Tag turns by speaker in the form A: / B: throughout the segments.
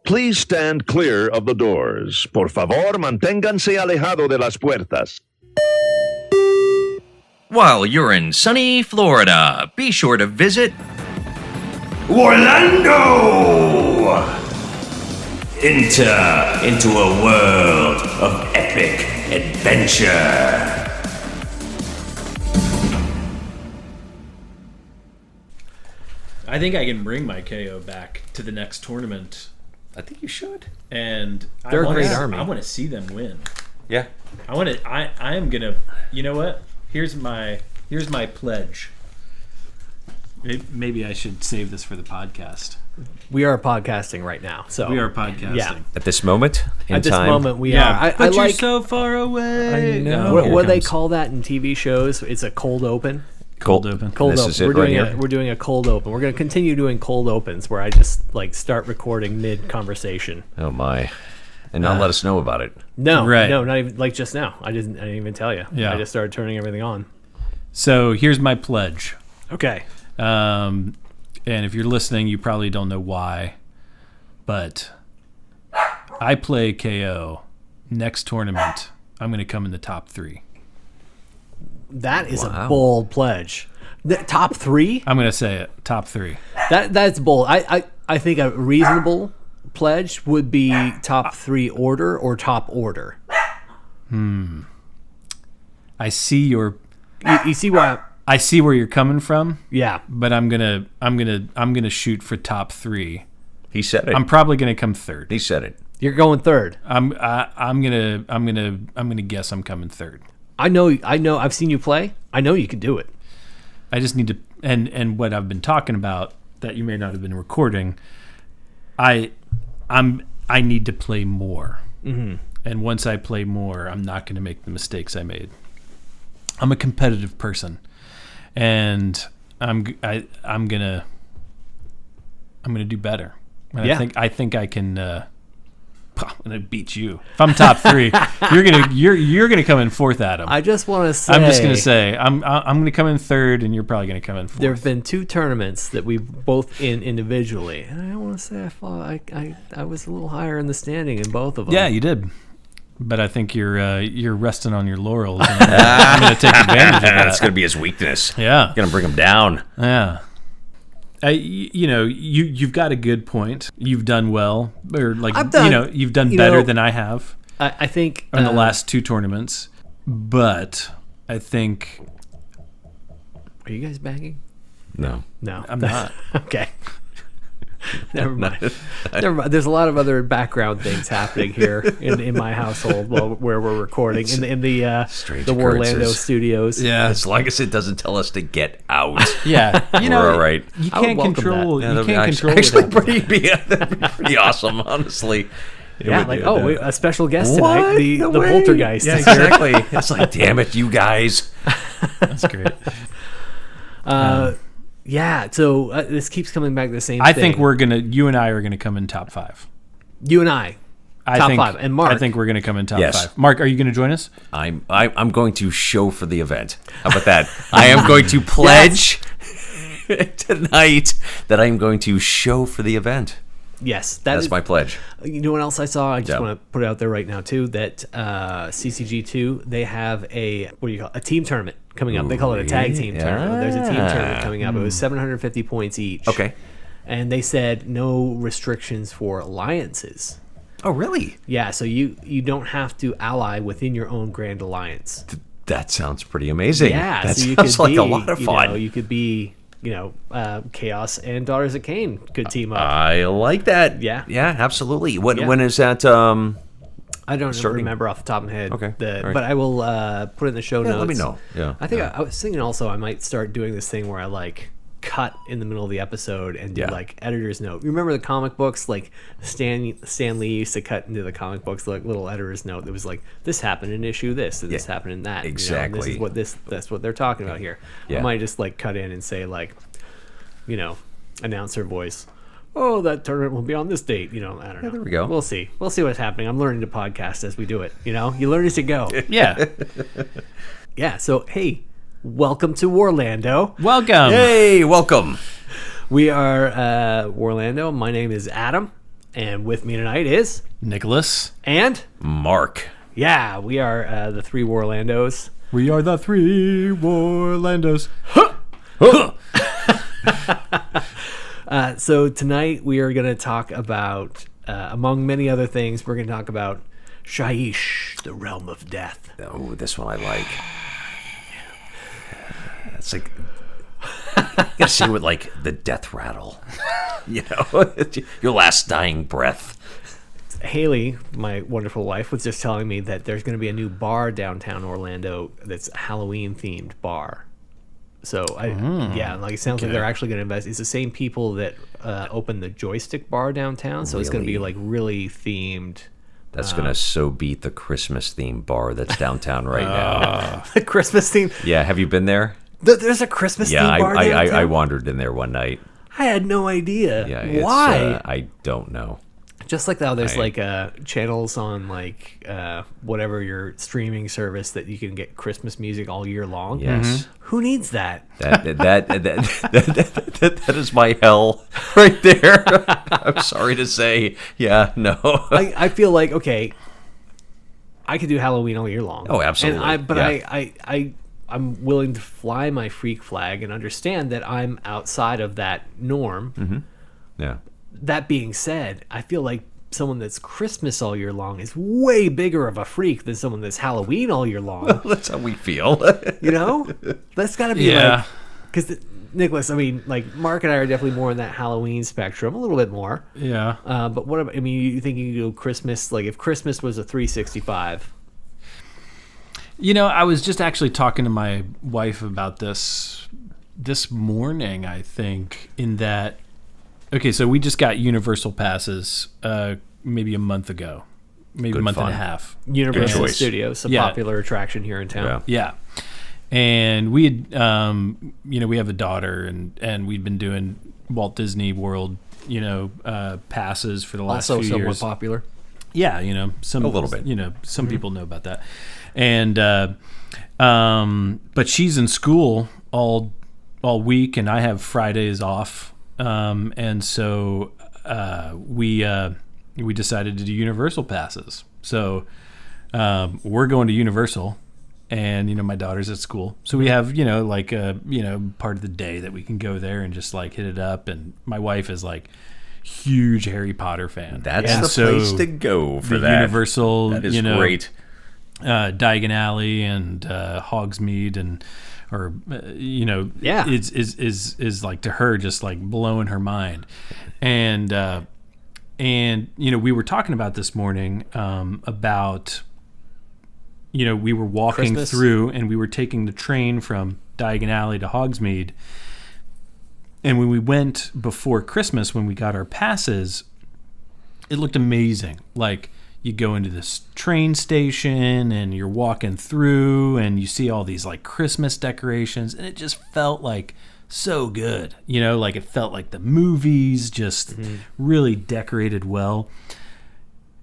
A: Please stand clear of the doors. Por favor, manténganse alejado de las puertas.
B: While you're in sunny Florida, be sure to visit
C: WARlando! Enter into a world of epic adventure.
D: I think I can bring my KO back to the next tournament.
E: I think you should.
D: And
F: They're a great army.
D: I want to see them win.
E: Yeah.
D: I am gonna. You know what? Here's my pledge. Maybe I should save this for the podcast.
F: We are podcasting right now, so
D: We are podcasting.
F: Yeah.
E: At this moment in
F: At this
E: time.
F: moment, we
D: Yeah,
F: are. I
D: but you're
F: like.
D: so far away.
E: I know.
F: What
E: Here
F: do they
E: comes.
F: call that in TV shows? It's a cold open.
D: Cold open.
F: Cold
E: This
F: open.
E: is it
F: We're
E: right
F: doing
E: here.
F: we're doing a cold open. We're going to continue doing cold opens where I just like start recording mid conversation.
E: Oh my. And not let us know about it.
F: No,
D: Right.
F: no, not even like just now. I didn't even tell you.
D: Yeah.
F: I just started turning everything on.
D: So here's my pledge.
F: Okay.
D: And if you're listening, you probably don't know why, but I play KO next tournament. I'm going to come in the top 3.
F: That is a
E: Wow.
F: bold pledge. The top 3?
D: I'm going to say it. Top 3.
F: That's bold. I think a reasonable pledge would be top 3 order or top order.
D: I see your.
F: You see why?
D: I see where you're coming from,
F: Yeah.
D: but I'm gonna shoot for top 3.
E: He said it.
D: I'm probably gonna come 3rd.
E: He said it.
F: You're going 3rd.
D: I'm gonna guess I'm coming 3rd.
F: I know. I've seen you play. I know you can do it.
D: I just need to, and what I've been talking about that you may not have been recording. I need to play more, and once I play more, I'm not going to make the mistakes I made. I'm a competitive person, and I'm gonna do better. And
F: Yeah.
D: I think I can. I'm gonna beat you. If I'm top 3, you're gonna come in 4th, Adam.
F: I just want to say.
D: I'm just gonna say I'm gonna come in 3rd, and you're probably gonna come in 4th.
F: There have been 2 tournaments that we've both in individually, and I want to say I was a little higher in the standing in both of them.
D: Yeah, you did. But I think you're resting on your laurels. And I'm going to take advantage of that.
E: That's going to be his weakness.
D: Yeah,
E: Going to bring him down.
D: yeah. You've got a good point. You've done well, or like
F: I've done-
D: you've done
F: you
D: better
F: know,
D: than I have
F: I think
D: in the last 2 tournaments. But I think
F: Are you guys banging?
E: No.
F: No,
D: I'm not.
F: Okay. Never mind. Never mind. There's a lot of other background things happening here in my household where we're recording in the
E: Strange
F: the WARlando
E: occurrences.
F: studios.
D: Yeah,
E: As long as it doesn't tell us to get out.
D: yeah.
E: We're all right.
D: You
F: I would
D: can't
F: welcome
D: control.
F: that.
D: You
E: that'd be
D: can't control.
E: actually
D: what happens.
E: that'd be pretty awesome, honestly.
F: Yeah, like wait, a special guest
E: What?
F: tonight, the
E: No
F: the
E: way.
F: poltergeist.
E: Yeah,
F: is here.
E: exactly. It's like, damn it, you guys.
D: That's great.
F: Yeah, so this keeps coming back to the same
D: I
F: thing.
D: think you and I are gonna come in top 5.
F: You and I. Top 5. And Mark.
D: I think we're going to come in top
E: Yes.
D: 5. Mark, are you going to join us?
E: I'm going to show for the event. How about that? I am going to pledge tonight that I am going to show for the event.
F: Yes,
E: That's my pledge.
F: You know what else I saw? I just
E: Yeah.
F: want to put it out there right now too. That CCG2 they have a a team tournament coming up. They call it a tag team tournament. There's a team tournament coming up. It was 750 points each.
E: Okay.
F: And they said no restrictions for alliances.
E: Oh, really?
F: Yeah, so you don't have to ally within your own Grand Alliance.
E: That sounds pretty amazing.
F: Yeah,
E: that
F: so you
E: sounds
F: could
E: like
F: be,
E: a lot of fun.
F: You could be, Chaos and Daughters of Cain could team up.
E: I like that.
F: Yeah.
E: Yeah, absolutely. When
F: Yeah.
E: when is that?
F: I don't
E: starting?
F: remember off the top of my head.
E: Okay, all right.
F: But I will put it in the show notes.
E: let me know. Yeah,
F: I think
E: yeah.
F: I was thinking also I might start doing this thing where I like cut in the middle of the episode and do
E: Yeah.
F: like editor's note. You remember the comic books? Like Stan Lee used to cut into the comic books like little editor's note that was like this happened in issue this and this
E: Yeah,
F: happened in that.
E: exactly.
F: And that's what they're talking about here.
E: Yeah.
F: I might just like cut in and say like, announcer voice. Oh, that tournament will be on this date. I don't know.
E: there we go.
F: We'll see. We'll see what's happening. I'm learning to podcast as we do it. You learn as you go.
D: Yeah.
F: Yeah. So, hey, welcome to WARlando.
D: Welcome.
E: Hey, welcome.
F: We are WARlando. My name is Adam. And with me tonight is
D: Nicholas.
F: and
E: Mark.
F: yeah, we are the three WARlandos.
D: We are the three WARlandos.
F: So tonight we are going to talk about, among many other things, we're going to talk about Shyish, the realm of death.
E: Oh, this one I like. It's like you gotta see with like the death rattle, your last dying breath.
F: Haley, my wonderful wife, was just telling me that there's going to be a new bar downtown Orlando that's a Halloween themed bar. So it sounds like they're actually going to invest. It's the same people that opened the Joystick Bar downtown, so it's going to be like really themed.
E: That's gonna so beat the Christmas themed bar that's downtown right now.
F: The Christmas theme.
E: Yeah, have you been there?
F: There's a Christmas themed bar downtown.
E: I wandered in there one night.
F: I had no idea.
E: Yeah,
F: why?
E: I don't know.
F: Just like how there's channels on whatever your streaming service that you can get Christmas music all year long.
E: Yes.
F: Who needs that?
E: That is my hell right there. I'm sorry to say. Yeah, no.
F: I feel like, okay, I could do Halloween all year long.
E: Oh, absolutely.
F: I'm willing to fly my freak flag and understand that I'm outside of that norm.
E: Mm-hmm. Yeah.
F: That being said, I feel like someone that's Christmas all year long is way bigger of a freak than someone that's Halloween all year long.
E: That's how we feel.
F: That's got to be because Nicholas, I mean, like Mark and I are definitely more in that Halloween spectrum, a little bit more.
D: Yeah.
F: But what about? I mean, you think you could go Christmas? Like if Christmas was a 365.
D: I was just actually talking to my wife about this morning, I think, in that. Okay, so we just got Universal passes maybe a month ago, maybe a month and a half.
F: Universal Studios, a popular attraction here in town.
D: Yeah. And we had, we have a daughter, and we'd been doing Walt Disney World, passes for the last few years.
F: Also somewhat popular.
D: Yeah,
E: a little bit.
D: Some people know about that. And but she's in school all week, and I have Fridays off. And so we decided to do Universal passes. So we're going to Universal, and my daughter's at school, so we have part of the day that we can go there and just like hit it up. And my wife is like huge Harry Potter fan.
E: That's the place to go for that.
D: Universal,
E: that is great.
D: Diagon Alley and Hogsmeade is like to her just like blowing her mind. And we were talking about this morning about we were walking
F: Christmas.
D: through, and we were taking the train from Diagon Alley to Hogsmeade, and when we went before Christmas, when we got our passes, it looked amazing. Like you go into this train station and you're walking through and you see all these like Christmas decorations, and it just felt like so good. Like it felt like the movies, just really decorated well.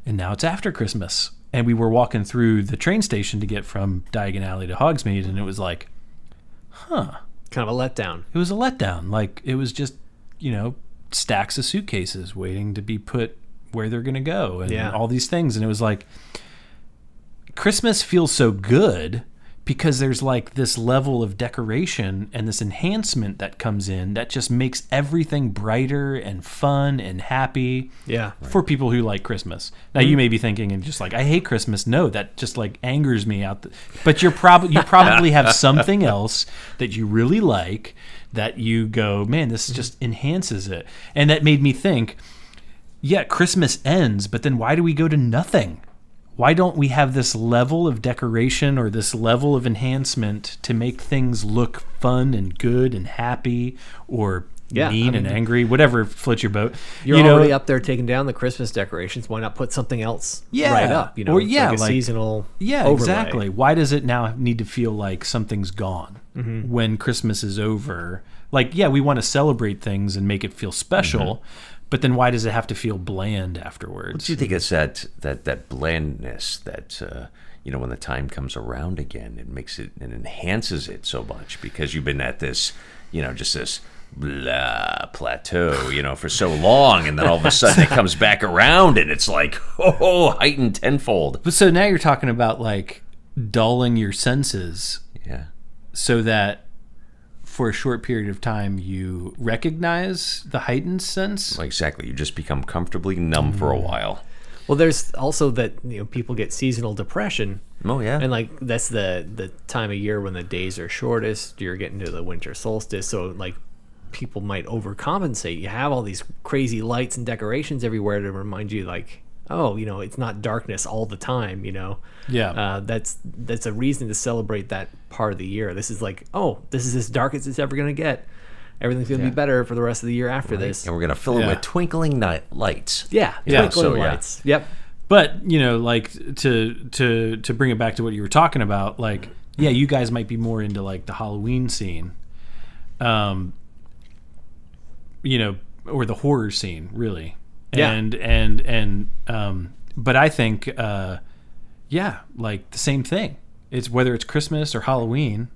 D: And now it's after Christmas, and we were walking through the train station to get from Diagon Alley to Hogsmeade, and it was like,
F: Kind of a letdown.
D: It was a letdown. Like it was just, stacks of suitcases waiting to be put where they're going to go, and all these things. And it was like, Christmas feels so good because there's like this level of decoration and this enhancement that comes in that just makes everything brighter and fun and happy for people who like Christmas. Now you may be thinking and just like, I hate Christmas. No, that just like angers me out. But you probably have something else that you really like that you go, man, this just enhances it. And that made me think, yeah, Christmas ends, but then why do we go to nothing? Why don't we have this level of decoration or this level of enhancement to make things look fun and good and happy, or mean and angry, whatever floats your boat?
F: You're already up there taking down the Christmas decorations. Why not put something else right up?
D: Or
F: like a seasonal overlay.
D: Exactly. Why does it now need to feel like something's gone when Christmas is over? Like, we want to celebrate things and make it feel special. But then why does it have to feel bland afterwards?
E: What do you think it's that blandness that when the time comes around again, it makes it and enhances it so much because you've been at this, just this blah plateau, for so long, and then all of a sudden it comes back around, and it's like, heightened tenfold.
D: But so now you're talking about like dulling your senses,
E: Yeah.
D: so that for a short period of time you recognize the heightened sense.
E: Well, exactly. You just become comfortably numb for a while.
F: Well, there's also that people get seasonal depression.
E: Oh yeah.
F: And like that's the time of year when the days are shortest. You're getting to the winter solstice, so like people might overcompensate. You have all these crazy lights and decorations everywhere to remind you, like, oh, it's not darkness all the time.
D: Yeah.
F: That's a reason to celebrate that part of the year. This is like, oh, this is as dark as it's ever gonna get. Everything's gonna be better for the rest of the year after this.
E: And we're gonna fill it with twinkling lights.
F: Yeah, twinkling lights. Yep.
D: But like to bring it back to what you were talking about, like, yeah, you guys might be more into like the Halloween scene, or the horror scene, really.
F: Yeah.
D: And but I think, like the same thing. It's whether it's Christmas or Halloween.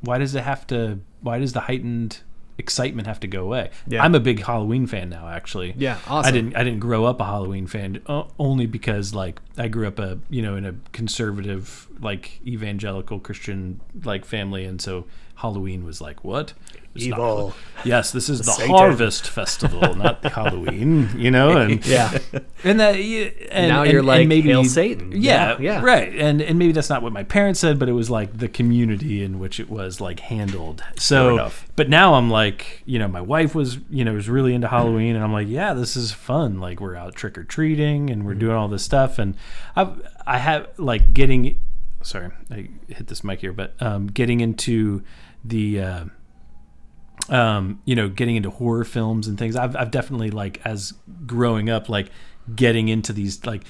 D: Why does the heightened excitement have to go away?
F: Yeah.
D: I'm a big Halloween fan now, actually.
F: Yeah, awesome.
D: I didn't grow up a Halloween fan, only because like I grew up in a conservative, like evangelical Christian like family, and so Halloween was like, what? It's
F: Evil.
D: Yes, this is the
F: Satan.
D: Harvest Festival, not Halloween. And
F: Yeah.
D: and that and
F: Now you're like,
D: maybe,
F: Hail Satan.
D: Yeah,
F: Yeah.
D: right. And maybe that's not what my parents said, but it was like the community in which it was like handled.
E: Fair
D: So,
E: enough.
D: but now I'm like, my wife was really into Halloween, and I'm like, yeah, this is fun. Like we're out trick or treating, and we're doing all this stuff, and I have like getting. Sorry, I hit this mic here, but getting into the. Getting into horror films and things. I've definitely, like, as growing up, like getting into these like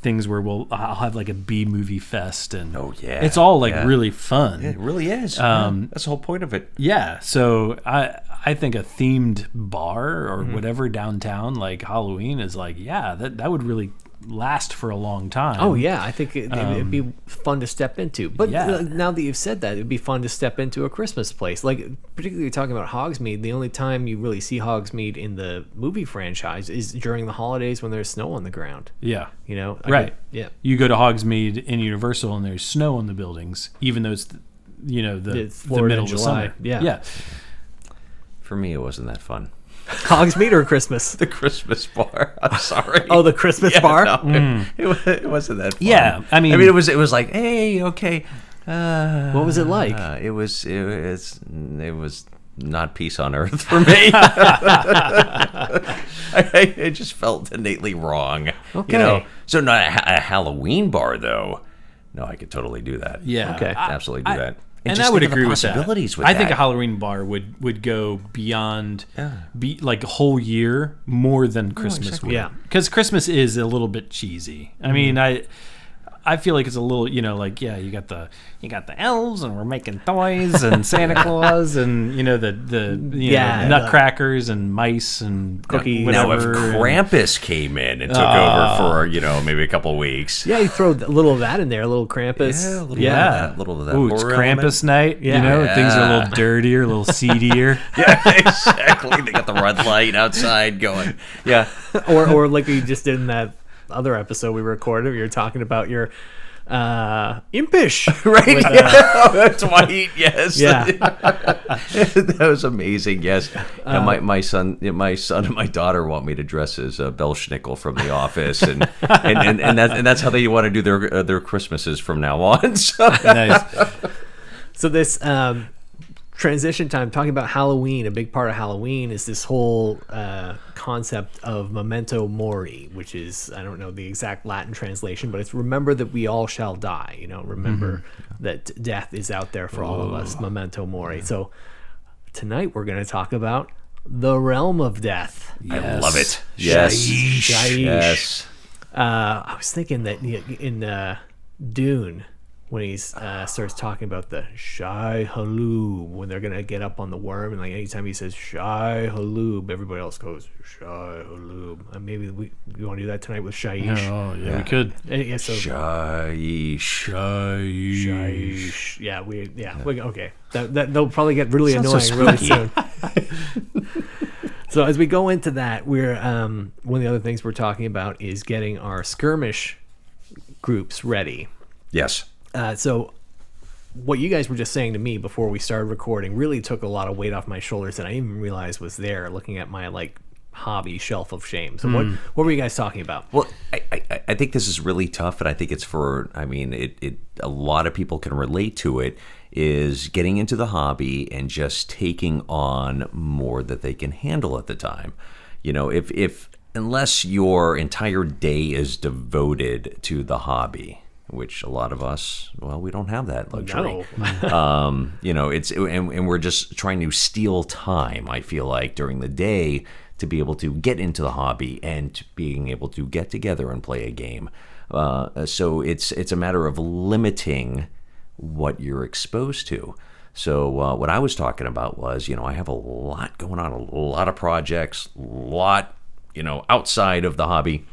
D: things where I'll have like a B movie fest, and it's all like really fun.
E: It really is. That's the whole point of it.
D: Yeah. So I think a themed bar or whatever downtown, like Halloween, is like, that would really last for a long time.
F: Oh yeah, I think it'd be fun to step into. But now that you've said that, it'd be fun to step into a Christmas place. Like particularly talking about Hogsmeade, the only time you really see Hogsmeade in the movie franchise is during the holidays when there's snow on the ground.
D: Yeah.
F: Right.
D: You go to Hogsmeade in Universal and there's snow on the buildings, even though it's the
F: Florida
D: middle of the summer.
F: Yeah.
E: For me, it wasn't that fun.
F: Hogsmeade or Christmas?
E: The Christmas bar. I'm sorry.
F: Oh, the Christmas bar?
E: No, it wasn't that fun.
D: Yeah, I mean,
E: it was like, hey, okay.
F: What was it like?
E: It was not peace on earth for me. I just felt innately wrong.
F: Okay.
E: So not a Halloween bar though. No, I could totally do that.
D: Yeah.
F: Okay.
E: Absolutely do that.
D: And
E: just
D: I would
E: think of the
D: agree with that.
E: possibilities with
D: I think
E: that.
D: a Halloween bar would go beyond, like a whole year more than Christmas would.
F: Yeah.
D: Because Christmas is a little bit cheesy. I mean, I feel like it's a little, like, you got the elves, and we're making toys, and Santa Claus, and the nutcrackers and mice and
F: Cookies.
E: Now, if
D: whatever.
E: Krampus came in and took over for maybe a couple weeks,
F: Yeah, you throw a little of that in there, a little Krampus.
E: a little of that.
D: Ooh, it's
E: horror
D: Krampus
E: element.
D: night.
F: Yeah.
D: Things are a little dirtier, a little seedier.
E: Yeah, exactly. They got the red light outside going. Yeah,
F: or like we just did in that other episode we recorded, you were talking about your impish.
E: right.
F: With,
E: That's white. Yes.
F: Yeah.
E: That was amazing. Yes. My son and my daughter want me to dress as Belschnickel from The Office, and that's how they want to do their Christmases from now on. So.
D: Nice.
F: So this transition time, talking about Halloween, a big part of Halloween is this whole concept of memento mori, which is, I don't know the exact Latin translation, but it's remember that we all shall die. Remember that death is out there for all of us. Memento mori. So tonight we're going to talk about the realm of death.
E: I love it. Yes.
F: Shyish.
E: Yes.
F: I was thinking that in Dune, when he starts talking about the Shy Haloob, when they're gonna get up on the worm, and like anytime he says Shy Haloob, everybody else goes Shy Haloob. Maybe we want to do that tonight with Shyish.
D: Oh yeah, we could.
F: Yeah, so
E: Shyish.
F: Shyish. Okay. That they'll probably get really annoying really soon. So as we go into that, we're one of the other things we're talking about is getting our skirmish groups ready.
E: Yes.
F: So what you guys were just saying to me before we started recording really took a lot of weight off my shoulders that I didn't even realize was there, looking at my hobby shelf of shame. So what were you guys talking about?
E: Well, I think this is really tough, and I think it's a lot of people can relate to it, is getting into the hobby and just taking on more that they can handle at the time. If unless your entire day is devoted to the hobby, which a lot of us, we don't have that luxury.
F: No.
E: And we're just trying to steal time, I feel like, during the day to be able to get into the hobby and being able to get together and play a game. So it's a matter of limiting what you're exposed to. So what I was talking about was, I have a lot going on, a lot of projects, outside of the hobby,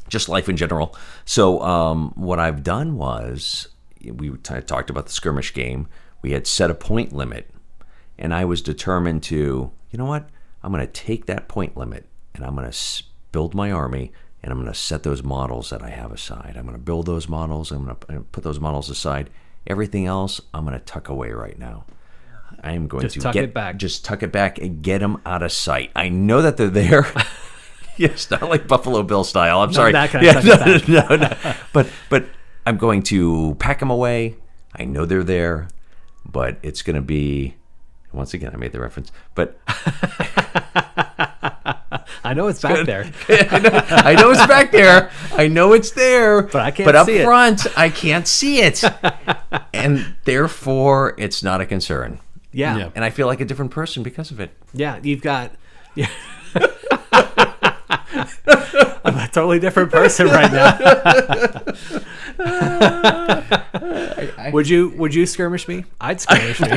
E: just life in general. So what I've done was, we talked about the skirmish game. We had set a point limit, and I was determined to, I'm going to take that point limit, and I'm going to build my army, and I'm going to set those models that I have aside. I'm going to build those models. I'm going to put those models aside. Everything else, I'm going to tuck away right now. I am going to
F: tuck it back.
E: Just tuck it back and get them out of sight. I know that they're there. Yes, not like Buffalo Bill style. I'm sorry.
F: That kind of tuck it back.
E: No. But I'm going to pack them away. I know they're there, but it's going to be. Once again, I made the reference, but
F: I know it's back there.
E: I know it's back there. I know it's there.
F: But I can't
E: But
F: see
E: up
F: it.
E: front, I can't see it. And therefore, it's not a concern.
F: Yeah.
E: And I feel like a different person because of it.
F: Yeah, you've got... Yeah. I'm a totally different person right now. Would you skirmish me? I'd skirmish me.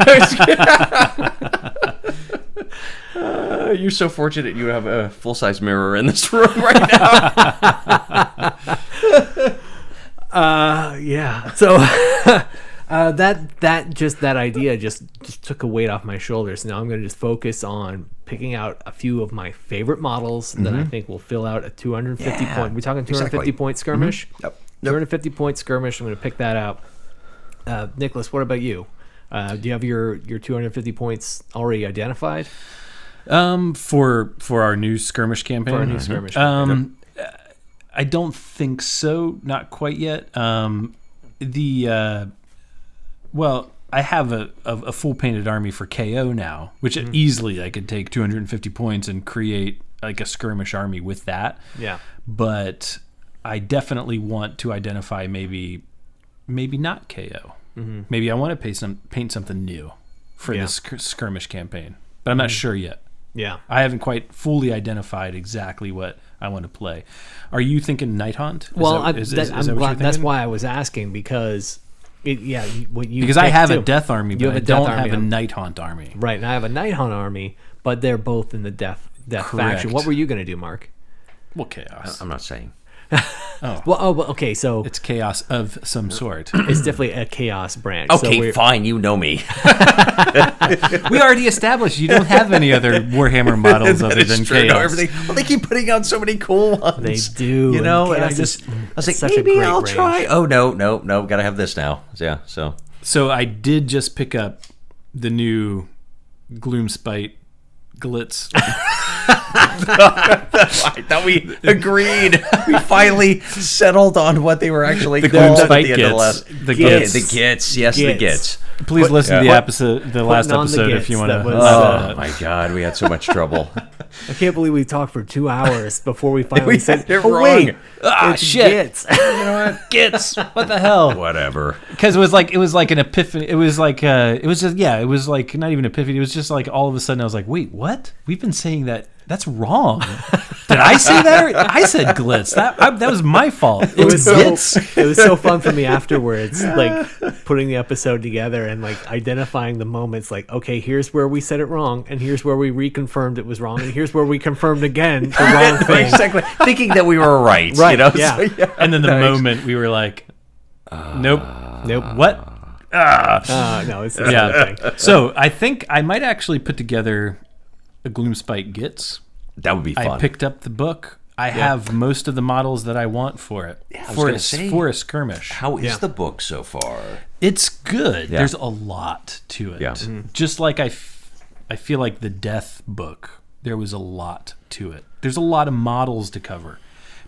E: You're so fortunate you have a full-size mirror in this room right now.
F: Yeah. So that idea just took a weight off my shoulders. Now I'm going to just focus on picking out a few of my favorite models that I think will fill out a 250 point. We're talking 250 point skirmish.
E: Mm-hmm. Yep.
F: 250 point skirmish. I'm going to pick that out. Nicholas, what about you? Do you have your 250 points already identified?
D: For our new skirmish campaign.
F: For our new skirmish campaign.
D: I don't think so. Not quite yet. I have a full painted army for KO now, which easily I could take 250 points and create like a skirmish army with that.
F: Yeah.
D: But I definitely want to identify maybe not KO. Mm-hmm. Maybe I want to paint something new for this skirmish campaign, but I'm not sure yet.
F: Yeah.
D: I haven't quite fully identified exactly what I want to play. Are you thinking Night Hunt?
F: That's why I was asking, because
D: I have a Death Army, but I don't have a Night Hunt army.
F: Right, and I have a Night Hunt army, but they're both in the Death faction. What were you going to do, Mark?
D: Well, chaos.
E: I'm not saying.
F: Okay, so
D: it's chaos of some sort.
F: It's definitely a chaos branch.
E: Okay, fine, you know me.
D: We already established you don't have any other Warhammer models other than
E: true.
D: chaos.
E: No, everything. Well, they keep putting out so many cool ones.
F: They do,
E: and I
F: was
E: like, maybe I'll try. Oh no, gotta have this now. Yeah,
D: so I did just pick up the new Gloomspite Glitz.
E: I thought we agreed. We finally settled on what they were actually called at the end of the last.
D: The Gits.
E: The Gits. Yes, the Gits.
D: Please listen to the last episode if you want to.
E: Oh my God, we had so much trouble.
F: I can't believe we talked for 2 hours before we finally said
E: it wrong. Wait,
F: it's
D: shit.
F: Gits.
D: You know what? Gits. What the hell?
E: Whatever.
D: Because it was like an epiphany. It was like it was like not even epiphany. It was just like all of a sudden I was like, wait, what? We've been saying that That's wrong. Did I say that? I said glitz. That was my fault.
F: It was
D: Glitz.
F: it was so fun for me afterwards, like putting the episode together and like identifying the moments. Like, okay, here's where we said it wrong, and here's where we reconfirmed it was wrong, and here's where we confirmed again the wrong thing.
E: Exactly. Thinking that we were right.
F: Right,
E: You know?
F: yeah.
E: So, yeah.
D: And then the moment we were like, nope. What?
F: No, it's the other thing.
D: So I think I might actually put together a Gloomspite Gits.
E: That would be fun.
D: I picked up the book. I have most of the models that I want for it.
E: I was
D: for
E: gonna
D: a,
E: say,
D: for a skirmish.
E: How is
F: Yeah.
E: the book so far?
D: It's good.
E: Yeah.
D: There's a lot to it.
E: Yeah.
D: Just like I feel like the Death book, there was a lot to it. There's a lot of models to cover.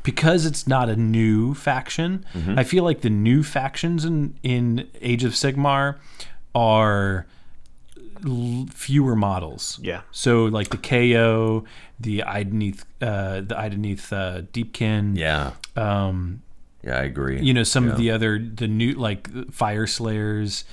D: Because it's not a new faction, I feel like the new factions in Age of Sigmar are fewer models.
F: Yeah.
D: So like the KO, the Ideneth Deepkin.
E: Yeah. Yeah, I agree.
D: You know, some of the new, like Fire Slayers,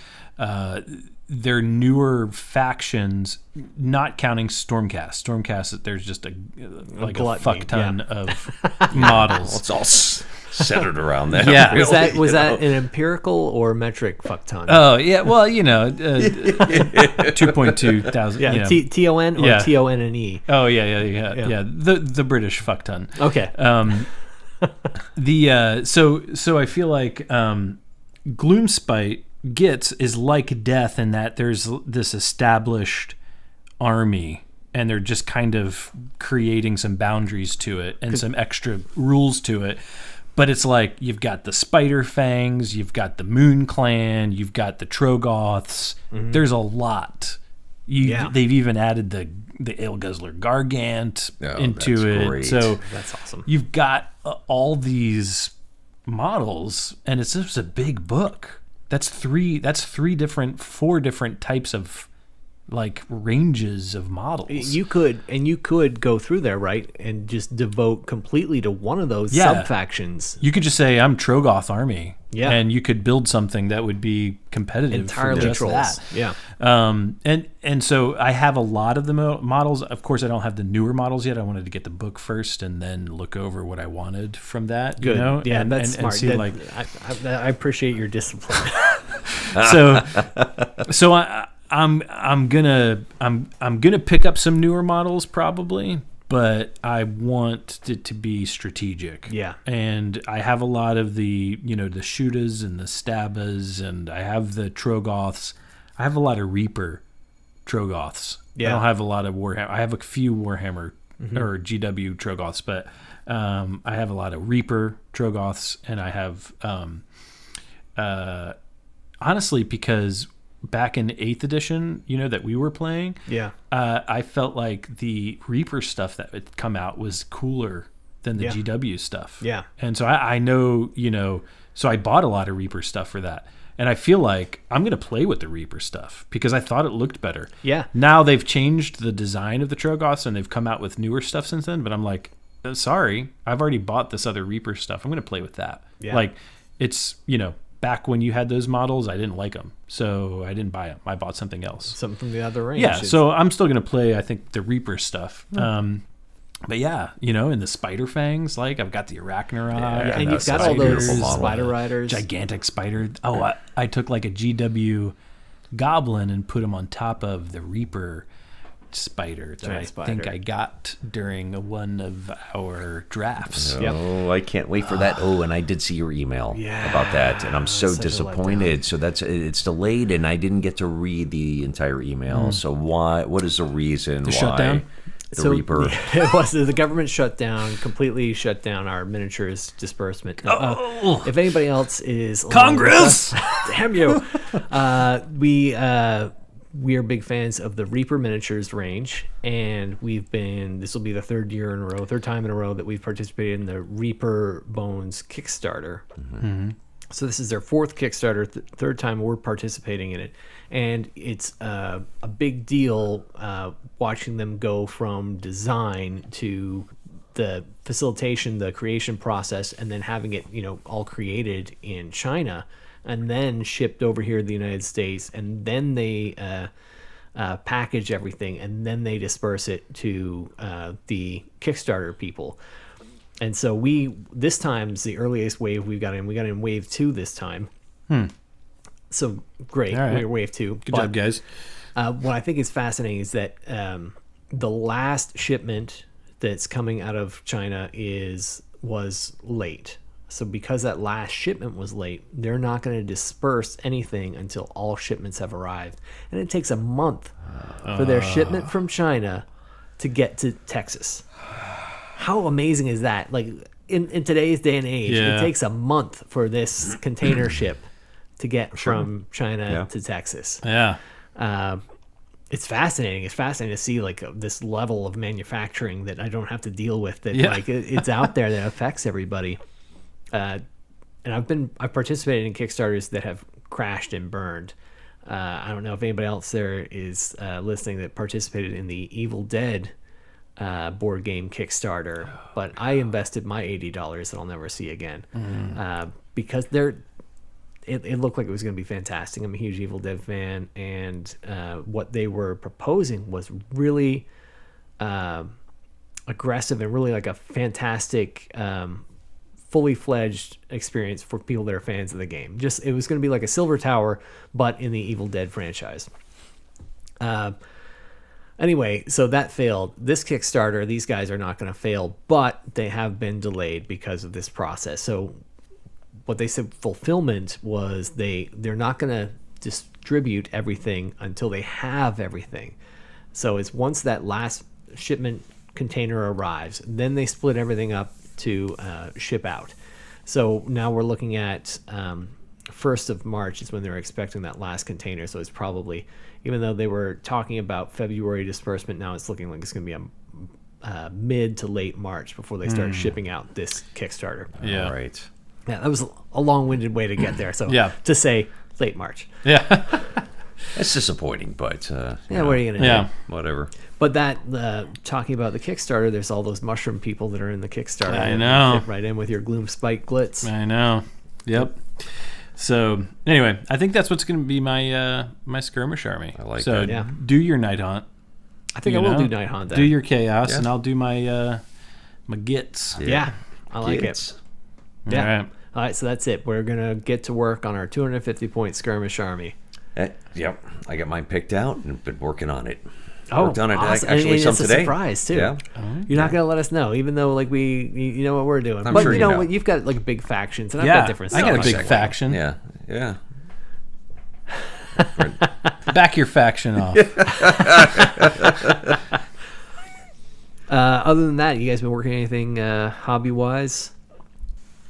D: they're newer factions, not counting Stormcast. Stormcast, there's just a
F: gluttony,
D: fuck ton of models.
E: It's all centered around that.
D: Yeah.
E: really,
F: Was that an empirical or metric fuck ton?
D: Oh yeah, well 2.2 thousand.
F: yeah,
D: you know.
F: TON or
D: Yeah.
F: TONNE.
D: Oh yeah. The British fuck ton.
F: Okay.
D: So I feel like Gloomspite Gits is like Death in that there's this established army and they're just kind of creating some boundaries to it and some extra rules to it. But it's like you've got the Spider Fangs, you've got the Moon Clan, you've got the Trogoths. There's a lot. They've even added the Ale Guzzler Gargant into
E: that's
D: it.
E: great.
D: So
F: That's awesome.
D: you've got all these models, and it's just a big book. That's four different types of like ranges of models.
F: You could go through there, right, and just devote completely to one of those
D: Yeah.
F: sub-factions.
D: You could just say I'm Trogoth army,
F: Yeah.
D: and you could build something that would be competitive
F: Entirely
D: for just
F: trolls.
D: that.
F: Yeah.
D: And so I have a lot of the models. Of course, I don't have the newer models yet. I wanted to get the book first and then look over what I wanted from that.
F: Good.
D: You know?
F: Yeah,
D: and,
F: that's
D: and,
F: smart.
D: And see, like,
F: I appreciate your discipline.
D: so I'm gonna pick up some newer models probably, but I want it to be strategic.
F: Yeah.
D: And I have a lot of the the Shootas and the Stabbas, and I have the Trogoths. I have a lot of Reaper Trogoths.
F: Yeah.
D: I don't have a lot of Warhammer. I have a few Warhammer or GW Trogoths, but I have a lot of Reaper Trogoths, and I have honestly, because back in 8th edition, that we were playing,
F: Yeah.
D: I felt like the Reaper stuff that had come out was cooler than the
F: Yeah.
D: GW stuff.
F: Yeah.
D: And so I know, so I bought a lot of Reaper stuff for that. And I feel like I'm going to play with the Reaper stuff because I thought it looked better.
F: Yeah.
D: Now they've changed the design of the Trogoths and they've come out with newer stuff since then. But I'm like, sorry, I've already bought this other Reaper stuff. I'm going to play with that.
F: Yeah.
D: Like, it's, back when you had those models, I didn't like them. So I didn't buy them. I bought something else.
F: Something from the other range.
D: Yeah. So I'm still going to play, I think, the Reaper stuff. But yeah, and the Spider Fangs, like I've got the Arachnarod.
F: and you've
E: that's
F: got
E: such a
F: all those
E: beautiful model.
F: spider riders.
D: Gigantic spider. Oh, I took like a GW Goblin and put him on top of the Reaper spider that
F: Giant
D: I
F: spider.
D: think I got during one of our drafts.
F: Yep.
E: Oh, I can't wait for that. Oh, and I did see your email about that, and I'm so
F: that's such a
E: disappointed. So it's delayed, and I didn't get to read the entire email. So why? What is the reason?
D: The
E: why
D: shutdown?
E: The Reaper?
F: It was the government completely shut down our miniatures disbursement. If anybody else is
D: Congress!
F: damn you! We are big fans of the Reaper miniatures range, and this will be the third time in a row that we've participated in the Reaper Bones Kickstarter. So this is their fourth Kickstarter, third time we're participating in it, and it's a big deal watching them go from design to the facilitation, the creation process, and then having it all created in China and then shipped over here to the United States, and then they package everything, and then they disperse it to the Kickstarter people. And so this time's the earliest wave we got in wave 2 this time. So great.
D: All right.
F: We were wave 2.
D: Good job, guys.
F: What I think is fascinating is that the last shipment that's coming out of China was late. So because that last shipment was late, they're not going to disperse anything until all shipments have arrived. And it takes a month for their shipment from China to get to Texas. How amazing is that? Like in today's day and age, it takes a month for this container ship to get from China to Texas.
D: Yeah.
F: It's fascinating. It's fascinating to see like this level of manufacturing that I don't have to deal with. That like it's out there that affects everybody. And I've participated in Kickstarters that have crashed and burned. I don't know if anybody else there is listening that participated in the Evil Dead board game Kickstarter, but I invested my $80 that I'll never see again because it looked like it was going to be fantastic. I'm a huge Evil Dead fan, and what they were proposing was really aggressive and really like a fantastic fully fledged experience for people that are fans of the game. It was going to be like a Silver Tower, but in the Evil Dead franchise. Anyway, so that failed. This Kickstarter, these guys are not going to fail, but they have been delayed because of this process. So what they said fulfillment was they're not going to distribute everything until they have everything. So it's once that last shipment container arrives, then they split everything up to ship out. So now we're looking at 1st of March is when they're expecting that last container. So it's probably, even though they were talking about February disbursement, now it's looking like it's going to be a mid to late March before they start shipping out this Kickstarter.
D: Yeah.
E: All right.
F: Yeah, that was a long-winded way to get there. So to say late March.
D: Yeah.
E: It's disappointing, but
F: What are you going to
D: Yeah.
F: do?
E: whatever.
F: But that talking about the Kickstarter, there's all those mushroom people that are in the Kickstarter.
D: I know.
F: Fit right in with your gloom spike glitz.
D: I know. Yep. So anyway, I think that's what's going to be my my skirmish army.
E: I like
D: so
E: that.
F: Yeah.
D: do your night haunt.
F: I think I will do Night Hunt then.
D: Do your chaos,
E: Yeah.
D: and I'll do my my gits.
F: Yeah, I like
E: Kids.
F: it. Yeah.
D: All right.
F: All right, so that's it. We're going to get to work on our 250-point skirmish army.
E: Yep. I got mine picked out and been working on it.
F: Oh,
E: Worked on it
F: awesome.
E: actually
F: and
E: some
F: it's a
E: today.
F: surprise, too.
E: Yeah.
F: You're not going to let us know, even though like you know what we're doing.
E: I'm
F: But
E: sure
F: you
E: you
F: know
E: know.
F: what? You've got like big factions, and I've
D: Yeah,
F: got different
D: I
F: stuff.
D: got a big
E: Exactly.
D: faction.
E: Yeah. Yeah.
D: Back your faction off.
F: Other than that, you guys been working anything hobby-wise?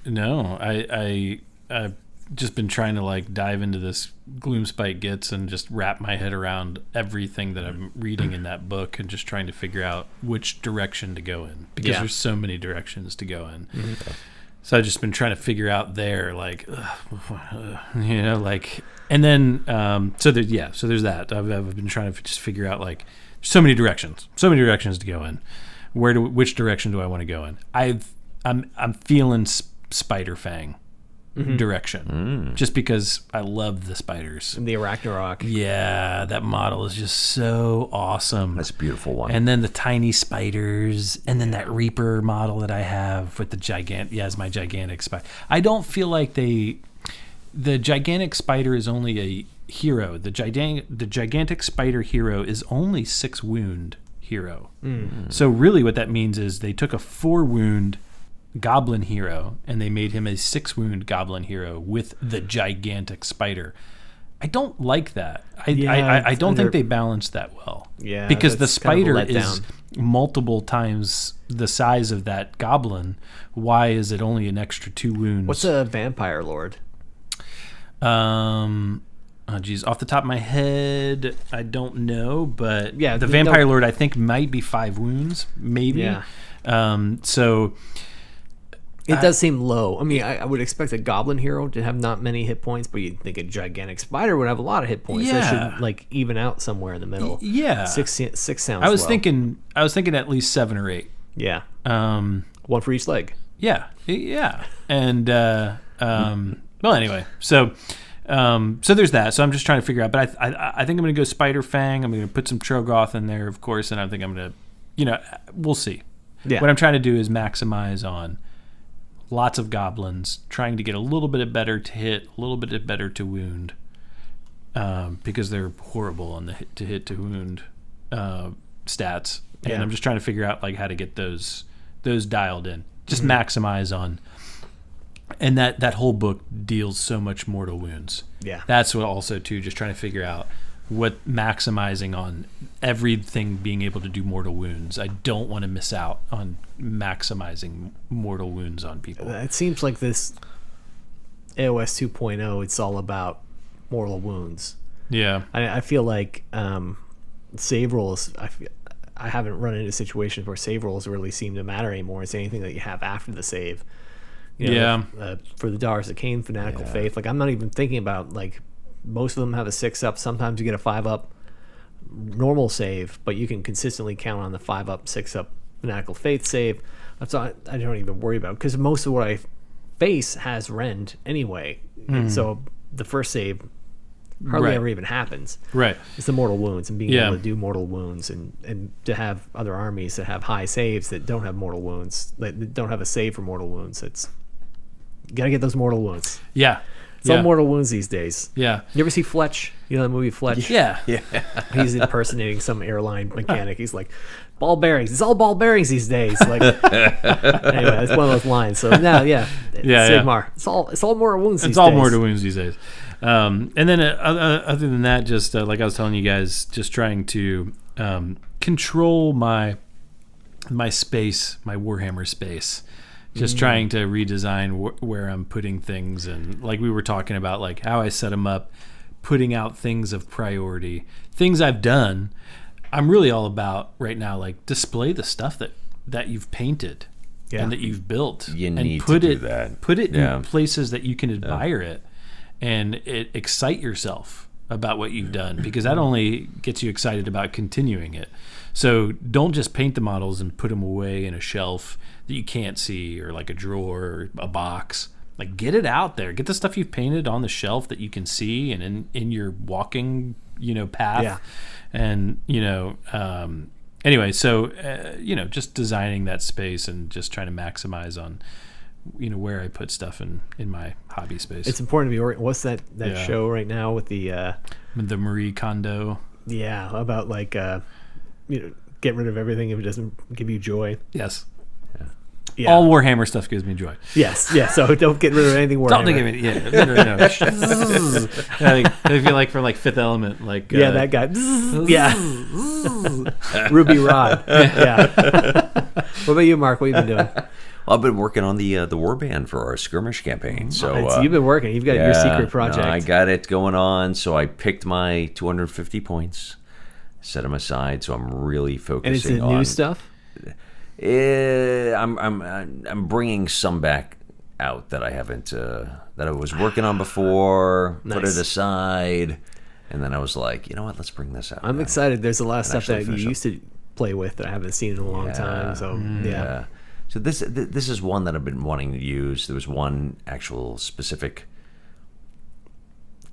D: No, I've just been trying to like dive into this Gloomspite Gits and just wrap my head around everything that I'm reading in that book and just trying to figure out which direction to go in because
F: Yeah.
D: there's so many directions to go in. So I've just been trying to figure out there, like, you know, like, and then so there's that. I've been trying to just figure out like so many directions to go in. Which direction do I want to go in? I'm feeling Spider Fang direction, just because I love the spiders.
F: The Arachnarok.
D: Yeah, that model is just so awesome.
E: That's a beautiful one.
D: And then the tiny spiders, and then that Reaper model that I have with the gigantic. Yeah, it's my gigantic spider. I don't feel like the gigantic spider is only a hero. The gigantic spider hero is only 6 wound hero. So really, what that means is they took a 4 wound goblin hero and they made him a 6 wound goblin hero with the gigantic spider. I don't like that. I don't think they balanced that well.
F: Yeah,
D: because the
F: that's kind of a
D: spider is
F: letdown.
D: multiple times the size of that goblin. Why is it only an extra 2 wounds?
F: What's a vampire lord?
D: Oh geez, off the top of my head, I don't know, but
F: Yeah,
D: the
F: no-
D: vampire lord I think might be 5 wounds, maybe.
F: Yeah.
D: So
F: It does seem low. I mean, I would expect a goblin hero to have not many hit points, but you'd think a gigantic spider would have a lot of hit points. That
D: Yeah.
F: should like even out somewhere in the middle.
D: yeah,
F: 6 sounds.
D: I was
F: low.
D: thinking at least 7 or 8.
F: Yeah,
D: Um,
F: one for each leg.
D: yeah, and well, anyway, so So there's that. So I'm just trying to figure out. But I think I'm going to go Spider Fang. I'm going to put some Trogoth in there, of course, and I think I'm going to, we'll see.
F: Yeah.
D: What I'm trying to do is maximize on lots of goblins, trying to get a little bit better to hit, a little bit better to wound, because they're horrible on the hit to wound stats. And I'm just trying to figure out like how to get those dialed in. Just maximize on. And that whole book deals so much mortal wounds.
F: Yeah.
D: That's what also too, just trying to figure out what maximizing on everything being able to do mortal wounds. I don't want to miss out on maximizing mortal wounds on people.
F: It seems like this AOS 2.0, it's all about mortal wounds.
D: Yeah.
F: I feel like save rolls, I haven't run into situations where save rolls really seem to matter anymore. It's anything that you have after the save. For the Daughters of Cain, Fanatical Faith, like I'm not even thinking about like most of them have a 6-up. Sometimes you get a 5-up normal save, but you can consistently count on the 5-up, 6-up Fanatical Faith save. That's all I don't even worry about because most of what I face has rend anyway. And so the first save hardly ever even happens.
D: Right.
F: It's the mortal wounds and being able to do mortal wounds and to have other armies that have high saves that don't have mortal wounds, that don't have a save for mortal wounds. You gotta get those mortal wounds.
D: Yeah.
F: It's all mortal wounds these days.
D: Yeah.
F: You ever see Fletch? You know the movie Fletch?
D: Yeah.
F: He's impersonating some airline mechanic. He's like, ball bearings. It's all ball bearings these days. Like, anyway, it's one of those lines. So now, Sigmar. It's all mortal wounds these days.
D: It's all mortal wounds these days. And then other than that, just like I was telling you guys, just trying to control my space, my Warhammer space. Just trying to redesign where I'm putting things, and like we were talking about, like how I set them up, putting out things of priority, things I've done. I'm really all about right now, like display the stuff that you've painted and that you've built,
E: You
D: and
E: need
D: put
E: to
D: it
E: do that.
D: put it in places that you can admire it, and excite yourself about what you've done, because that only gets you excited about continuing it. So don't just paint the models and put them away in a shelf that you can't see, or like a drawer or a box. Like get it out there. Get the stuff you've painted on the shelf that you can see and in your walking, path.
F: Yeah.
D: And, anyway, so, just designing that space and just trying to maximize on, where I put stuff in my hobby space.
F: It's important to be what's that show right now with the
D: Marie Kondo.
F: Yeah, about like get rid of everything if it doesn't give you joy.
D: Yes.
F: Yeah.
D: All Warhammer stuff gives me joy.
F: Yes, yeah. So don't get rid of anything Warhammer.
D: Don't give me, no. I feel like from like Fifth Element, like
F: that guy. Yeah. Ruby Rod. Yeah. What about you, Mark? What have you been doing?
E: Well, I've been working on the warband for our skirmish campaign. So
F: you've been working. You've got your secret project.
E: No, I got it going on. So I picked my 250 points, set them aside. So I'm really focusing.
F: And is it new stuff?
E: I'm bringing some back out that I haven't that I was working on before.
F: Nice.
E: Put it aside, and then I was like, you know what? Let's bring this out.
F: I'm excited. There's a lot of stuff that you
E: finish
F: used to play with that I haven't seen in a long time. So yeah.
E: So this is one that I've been wanting to use. There was one actual specific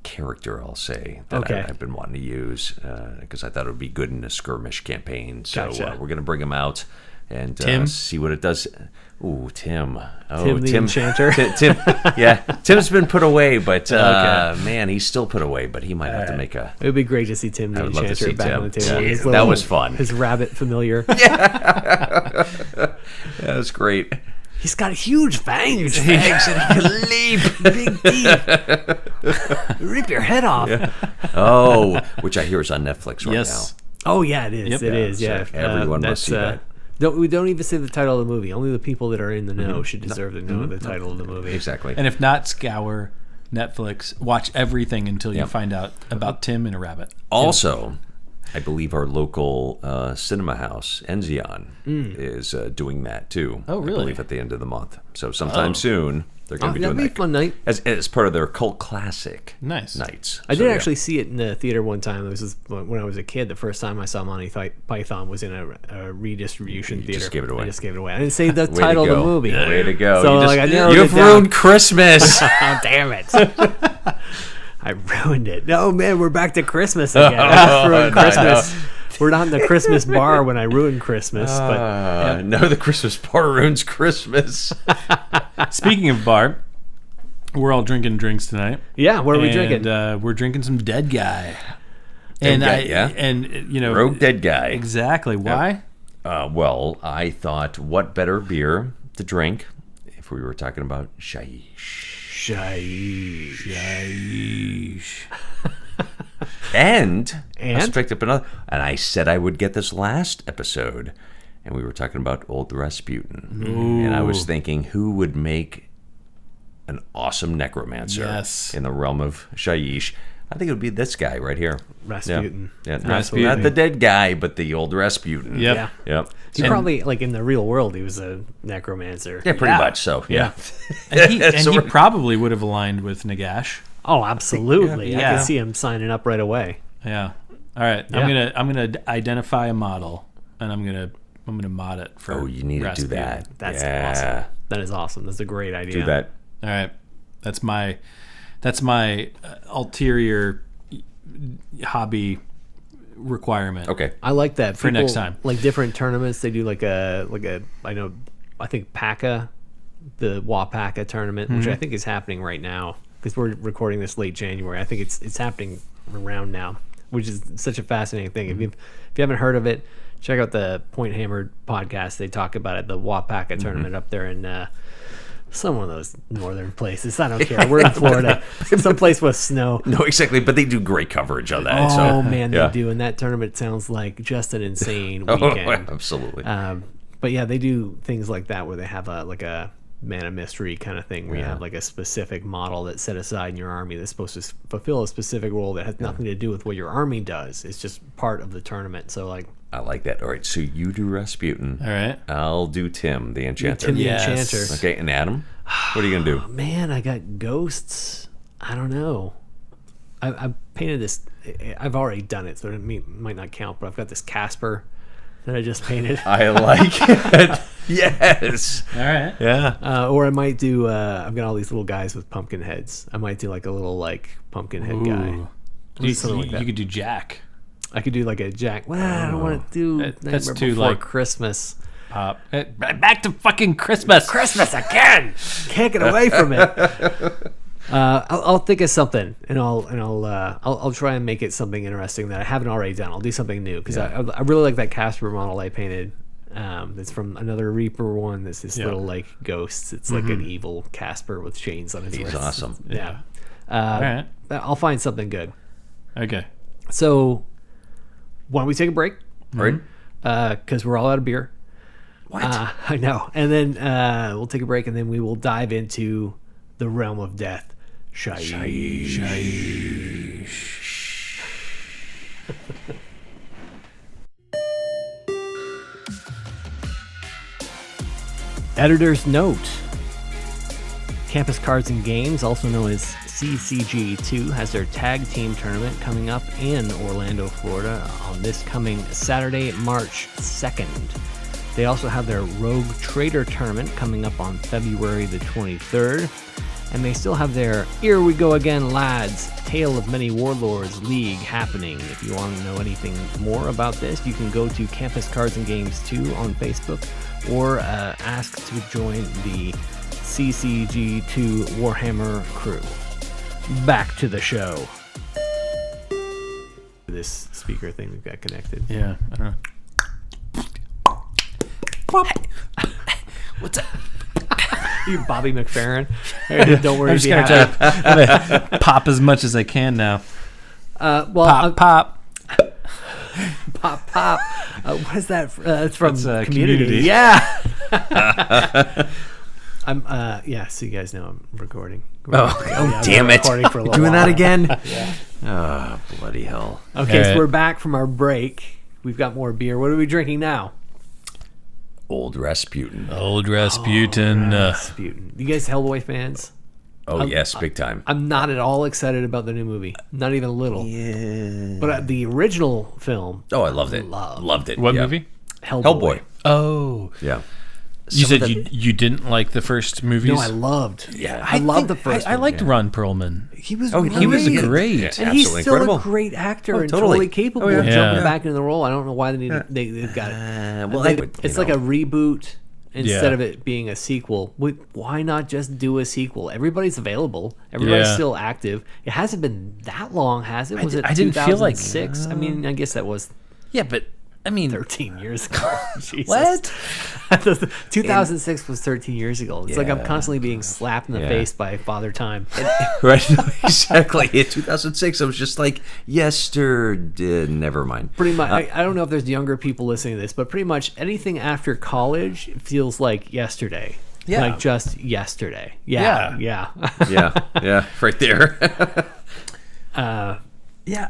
E: character, I'll say, that I've been wanting to use because I thought it would be good in a skirmish campaign. So
F: Gotcha.
E: we're going to bring him out and see what it does. Ooh, Tim. Oh,
F: Tim the Enchanter.
E: Tim. Yeah, Tim's been put away, but man, he's still put away. But he might have to make a.
F: It would be great to see Tim the
E: would love to
F: Enchanter
E: see
F: back
E: Tim.
F: on the table.
E: Yeah,
F: His
E: that was fun.
F: His rabbit familiar.
E: Yeah, that was great.
F: He's got huge fangs.
E: And he can leap.
F: Big teeth. Rip your head off.
E: Yeah. Oh, which I hear is on Netflix right now.
F: Oh yeah, it is.
D: Yep.
F: It is. Yeah.
E: So everyone must see that.
F: We don't even say the title of the movie. Only the people that are in the know should deserve to know the title of the movie.
E: Exactly.
D: And if not, scour Netflix, watch everything until you find out about Tim and a rabbit.
E: Also, I believe our local cinema house, Enzion, is doing that too.
D: Oh, really?
E: I believe at the end of the month. So sometime soon, they're going to be doing
F: that'd be a fun night.
E: as part of their cult classic
D: Nice.
E: nights.
F: I did actually see it in the theater one time. This was when I was a kid. The first time I saw Monty Python was in a redistribution theater.
E: just gave it away.
F: I just gave it away. I didn't say the
E: Way
F: title
E: to
F: of the
E: go.
F: movie.
E: Way to go.
F: So
E: You
F: like I narrowed
E: you've
F: it down.
E: ruined Christmas.
F: Oh, damn it. I ruined it. No, man, we're back to Christmas again. I ruined Christmas. We're not in the Christmas bar when I ruin Christmas. But
E: no, the Christmas bar ruins Christmas.
D: Speaking of bar, we're all drinking drinks tonight.
F: yeah, what are we drinking?
D: We're drinking some Dead Guy.
E: Dead Guy, Rogue Dead Guy.
D: Exactly. Why?
E: Well, I thought, what better beer to drink if we were talking about Shyish. And I picked up another, and I said I would get this last episode, and we were talking about old Rasputin.
D: Ooh.
E: And I was thinking, who would make an awesome necromancer in the realm of Shyish? I think it would be this guy right here.
F: Rasputin.
E: Yeah,
D: Rasputin.
E: not the dead guy, but the old Rasputin.
D: Yep.
E: Yep.
F: He probably, like, in the real world, he was a necromancer.
E: Yeah, pretty much so. Yeah.
D: And he probably would have aligned with Nagash.
F: Oh, absolutely. I
D: Yeah.
F: can see him signing up right away.
D: Yeah. All right.
F: Yeah.
D: I'm gonna identify a model, and I'm gonna mod it for.
E: Oh, you need
D: Rasputin.
E: to do that.
F: That's
E: Yeah.
F: awesome. That is awesome. That's a great idea.
E: Do that.
D: All right. That's my ulterior hobby requirement.
E: Okay.
F: I like that.
D: For next time.
F: Like different tournaments, they do like a I think PACA, the WAPACA tournament, which I think is happening right now because we're recording this late January. I think it's happening around now, which is such a fascinating thing. If you haven't heard of it, check out the Point Hammered podcast. They talk about it, the WAPACA tournament up there in some of those northern places. I don't care. We're in Florida, someplace with snow.
E: No, exactly. But they do great coverage on that.
F: Oh
E: so,
F: man,
E: yeah.
F: they do, and that tournament sounds like just an insane
E: Oh,
F: weekend.
E: absolutely.
F: But yeah, they do things like that where they have a man of mystery kind of thing where you have like a specific model that's set aside in your army that's supposed to fulfill a specific role that has nothing to do with what your army does. It's just part of the tournament. So like,
E: I like that. All right, so you do Rasputin.
D: All right.
E: I'll do Tim, the Enchanter.
F: Tim the
D: Yes.
F: Enchanter.
E: Okay, and Adam, what are you going to do?
F: Man, I got ghosts. I don't know. I painted this. I've already done it, so it might not count. But I've got this Casper that I just painted.
E: I like it. Yes.
D: All right.
E: Yeah.
F: Or I might do. I've got all these little guys with pumpkin heads. I might do like a little like pumpkin head guy. Something like that.
D: You could do Jack.
F: I could do like a Jack. Well, I don't want to do
D: That's
F: Nightmare
D: too,
F: Before
D: like-
F: Christmas.
D: Pop. Back to fucking Christmas.
F: Christmas again. Can't get away from it. I'll think of something, and I'll try and make it something interesting that I haven't already done. I'll do something new because I really like that Casper model I painted. It's from another Reaper one. That's this little like ghost. It's like an evil Casper with chains on his
E: He's
F: wrists.
E: awesome.
F: Yeah.
D: All right.
F: I'll find something good.
D: Okay.
F: So, why don't we take a break?
E: Right?
F: Because we're all out of beer.
E: What?
F: I know. And then we'll take a break, and then we will dive into the realm of death. Shyish. Editor's note. Campus Cards and Games, also known as CCG2, has their tag team tournament coming up in Orlando, Florida on this coming Saturday, March 2nd. They also have their Rogue Trader tournament coming up on February the 23rd. And they still have their Here We Go Again Lads, Tale of Many Warlords League happening. If you want to know anything more about this, you can go to Campus Cards and Games 2 on Facebook or ask to join the CCG2 Warhammer crew. Back to the show. This speaker thing we've got connected.
D: Yeah. I don't know.
E: What's up?
F: You Bobby McFerrin. Don't worry.
D: I'm just gonna try to pop as much as I can now.
F: Well,
D: Pop.
F: pop. What is that? It's from
D: That's,
F: Community.
D: Community.
F: Yeah. Yeah. So you guys know I'm recording.
E: Damn it.
F: Recording for a little
E: Doing that
F: while.
E: again? Oh, bloody hell.
F: Okay,
D: All
F: so
D: right.
F: we're back from our break. We've got more beer. What are we drinking now?
E: Old Rasputin.
D: Old Rasputin.
F: Rasputin. You guys Hellboy fans?
E: Oh, yes, big time.
F: I'm not at all excited about the new movie. Not even a little.
E: Yeah.
F: But the original film,
E: Oh, I loved it.
F: Love.
E: Loved it.
D: What
E: yeah.
D: movie?
F: Hellboy.
E: Hellboy.
D: Oh.
E: Yeah.
D: You said you didn't like the first movies?
F: No, I loved.
E: Yeah.
F: I loved the first.
D: I
F: one.
D: liked Ron Perlman.
F: He was.
D: He was
F: great.
D: great.
E: Yeah.
F: And he's
E: Absolutely
F: still
E: incredible.
F: a great actor and
E: totally.
F: totally capable of
D: yeah.
F: jumping
D: Yeah.
F: back into the role. I don't know why they need they've got it.
E: Well,
F: It's like a reboot instead
D: Yeah.
F: of it being a sequel. Why not just do a sequel? Everybody's available. Everybody's
D: Yeah.
F: still active. It hasn't been that long, has it? Was it
D: I didn't feel like
F: 2006? I mean, I guess that was
D: Yeah, but I mean,
F: 13 years ago. Jesus.
D: what?
F: 2006 was 13 years ago. It's like I'm constantly being slapped in the
E: Yeah.
F: face by Father Time.
E: Right, exactly. In 2006, I was just like, yesterday. Never mind.
F: Pretty much. I don't know if there's younger people listening to this, but pretty much anything after college feels like yesterday.
D: Yeah.
F: Like just yesterday.
D: Yeah.
F: Yeah.
E: Yeah, right there.
D: Yeah,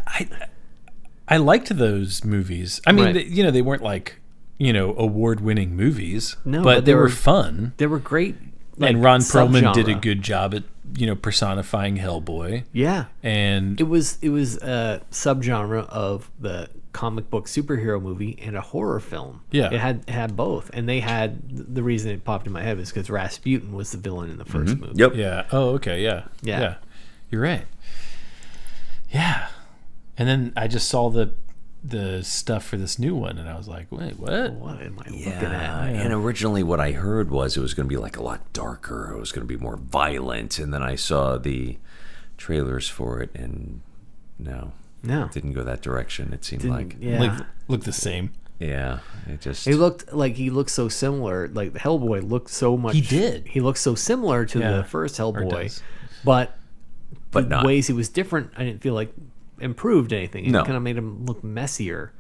D: I liked those movies. I mean,
F: Right.
D: they weren't like award-winning movies,
F: No,
D: but they were fun.
F: They were great.
D: And Ron Perlman did a
F: subgenre.
D: good job at personifying Hellboy.
F: Yeah.
D: And
F: It was a subgenre of the comic book superhero movie and a horror film.
D: Yeah.
F: It had both. And they had the reason it popped in my head was because Rasputin was the villain in the first movie.
E: Yep.
D: yeah. Oh, okay. Yeah.
F: Yeah.
D: You're right. Yeah. And then I just saw the stuff for this new one, and I was like, wait, what?
F: What am I looking
E: Yeah,
F: at?
E: and originally what I heard was it was going to be like a lot darker. It was going to be more violent, and then I saw the trailers for it, and no,
F: No.
E: didn't go that direction. It seemed like,
F: Yeah.
D: Look the same.
E: yeah, it just
F: He looked so similar. Like the Hellboy looked so much.
D: He did.
F: He looked so similar to
D: Yeah.
F: the first
D: Or
F: Hellboy,
D: does.
F: but the
E: not.
F: ways he was different, I didn't feel like improved anything. It
E: No.
F: kind of made him look messier.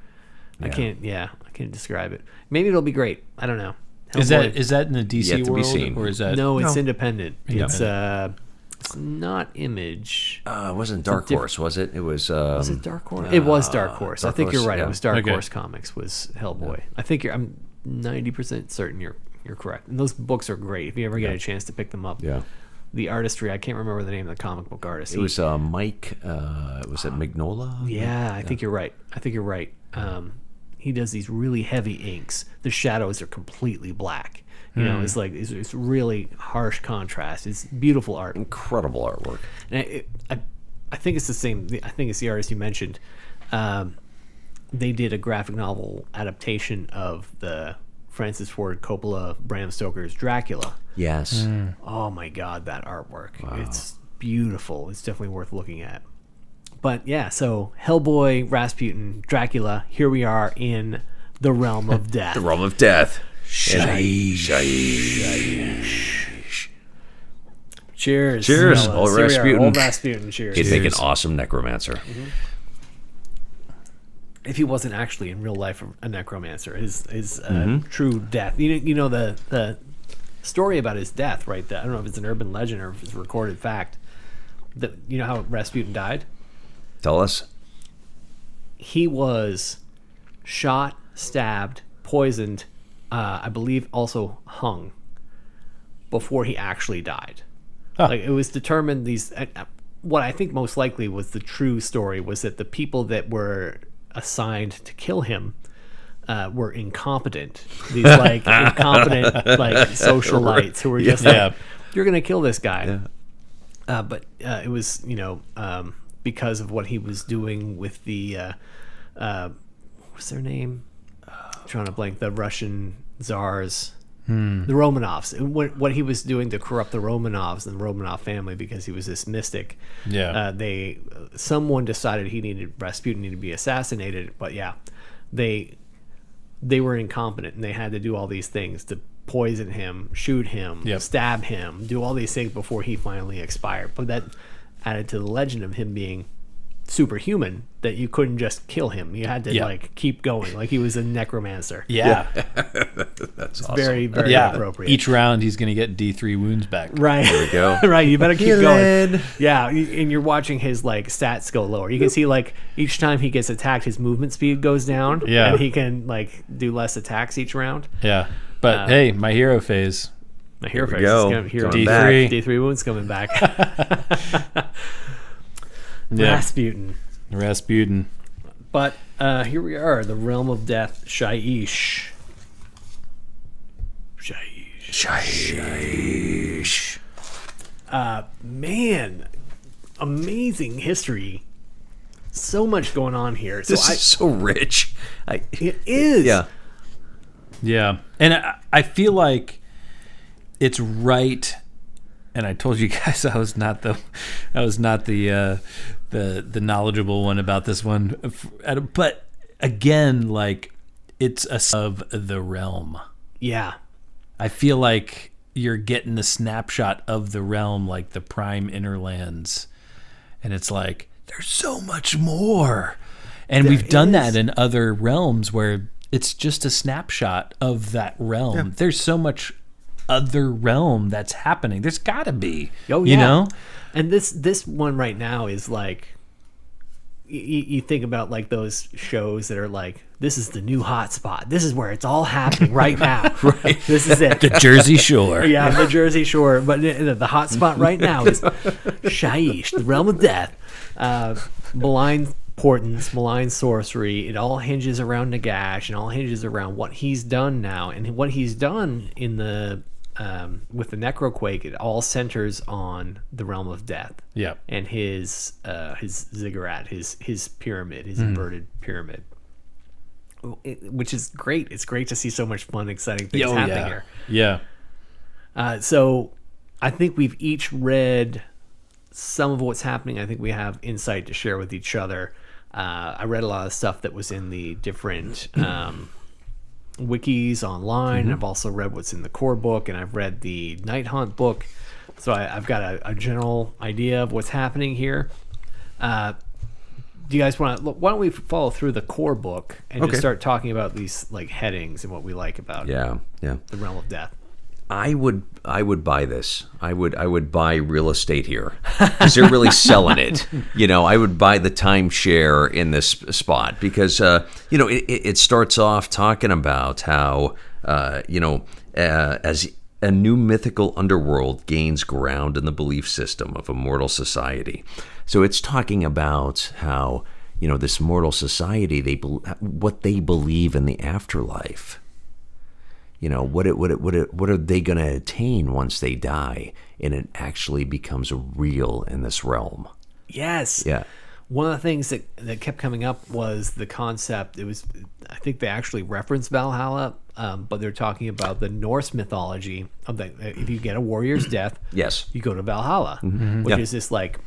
F: I
E: Yeah.
F: can't describe it. Maybe it'll be great. I don't know.
D: Is
F: Hellboy-
D: that in the DC
E: Yet to be
D: world,
E: seen.
D: or is that
F: no? It's independent.
D: Independent.
F: It's not Image.
E: it wasn't Dark Horse, was it? It was.
F: Was it Dark Horse? It was Dark Horse. I
E: Dark
F: think you're
E: Horse,
F: right.
E: yeah.
F: It was Dark
D: Okay.
F: Horse Comics was Hellboy. I think I'm 90% certain you're correct. And those books are great. If you ever get a chance to pick them up.
E: Yeah.
F: The artistry, I can't remember the name of the comic book artist.
E: It was Mike. Was it Mignola?
F: Yeah, I think you're right. He does these really heavy inks. The shadows are completely black. You know, it's like it's really harsh contrast. It's beautiful art.
E: Incredible artwork.
F: And I think it's the same. I think it's the artist you mentioned. They did a graphic novel adaptation of the Francis Ford Coppola, Bram Stoker's Dracula.
E: Yes.
F: Oh my God, that artwork! It's beautiful. It's definitely worth looking at. But yeah, so Hellboy, Rasputin, Dracula. Here we are in the realm of death.
E: The Realm of Death. Shyish.
F: Cheers.
E: Cheers.
F: fellas.
E: Old
F: Here we are.
E: Rasputin.
F: Old Rasputin. Cheers.
E: He'd make an awesome necromancer.
F: If he wasn't actually in real life a necromancer, his true death. You know the story about his death, right? I don't know if it's an urban legend or if it's a recorded fact. You know how Rasputin died?
E: Tell us.
F: He was shot, stabbed, poisoned, I believe also hung before he actually died. Like it was determined what I think most likely was the true story was that the people that were assigned to kill him were incompetent. These like incompetent like socialites who were just like, you're gonna kill this guy. Yeah. But it was because of what he was doing with the what's their name? I'm trying to blank. The Russian czars, the Romanovs. What he was doing to corrupt the Romanovs and the Romanov family because he was this mystic.
D: Yeah.
F: Someone decided Rasputin needed to be assassinated. But yeah, they were incompetent and they had to do all these things to poison him, shoot him, stab him, do all these things before he finally expired. But that added to the legend of him being superhuman, that you couldn't just kill him. You had to like keep going, like he was a necromancer.
D: Yeah.
E: That's awesome.
F: Very, very appropriate.
D: Each round, he's going to get D3 wounds back.
F: Right.
E: There we go.
F: Right. You better keep going. Yeah. And you're watching his like stats go lower. You can see like each time he gets attacked, his movement speed goes down.
D: Yeah.
F: And he can like do less attacks each round.
D: Yeah. But hey, my hero phase.
F: My hero phase
E: go.
F: is going hero
E: Coming
D: D3.
F: D3 wounds coming back.
D: Yeah.
F: Rasputin. But here we are, the realm of death, Shyish.
E: Shyish.
F: Man, amazing history. So much going on here.
E: This is so rich.
F: It is.
E: Yeah.
D: Yeah, and I feel like it's right. And I told you guys I was not the knowledgeable one about this one, but again, like it's of the realm.
F: Yeah.
D: I feel like you're getting a snapshot of the realm, like the Prime Innerlands, and it's like there's so much more, and we've done that in other realms where it's just a snapshot of that realm. Yeah. There's so much other realm that's happening. There's got to be.
F: Oh, yeah.
D: You know?
F: And this one right now is like, you think about like those shows that are like, this is the new hot spot. This is where it's all happening right now. Right. This is it.
D: The Jersey Shore.
F: Yeah, the Jersey Shore. But the hot spot right now is Shyish, the realm of death. Malign portents, malign sorcery. It all hinges around Nagash, and all hinges around what he's done now. And what he's done in the with the Necroquake, it all centers on the realm of death.
D: Yeah.
F: And his ziggurat, his pyramid, his inverted pyramid. Which is great. It's great to see so much fun, exciting things happening here.
D: Yeah.
F: So I think we've each read some of what's happening. I think we have insight to share with each other. I read a lot of stuff that was in the different wikis online. I've also read what's in the core book, and I've read the Night Hunt book. So I've got a general idea of what's happening here. Do you guys want to? Why don't we follow through the core book and just start talking about these like headings and what we like about
E: the
F: realm of death?
E: I would buy this. I would buy real estate here because they're really selling it. You know, I would buy the timeshare in this spot because it starts off talking about how as a new mythical underworld gains ground in the belief system of a mortal society. So it's talking about how this mortal society what they believe in the afterlife. What are they going to attain once they die, and it actually becomes real in this realm?
F: Yes.
E: Yeah.
F: One of the things that kept coming up was the concept. I think they actually reference Valhalla, but they're talking about the Norse mythology of that. If you get a warrior's death,
E: yes,
F: you go to Valhalla, which is this like,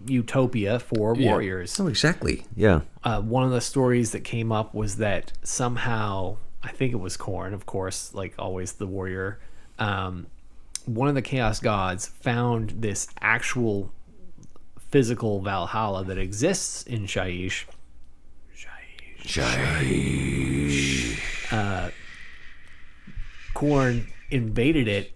F: utopia for warriors.
E: Oh, exactly. Yeah.
F: One of the stories that came up was that somehow, I think it was Khorne, of course, like always the warrior. One of the chaos gods found this actual physical Valhalla that exists in Shyish. Khorne invaded it.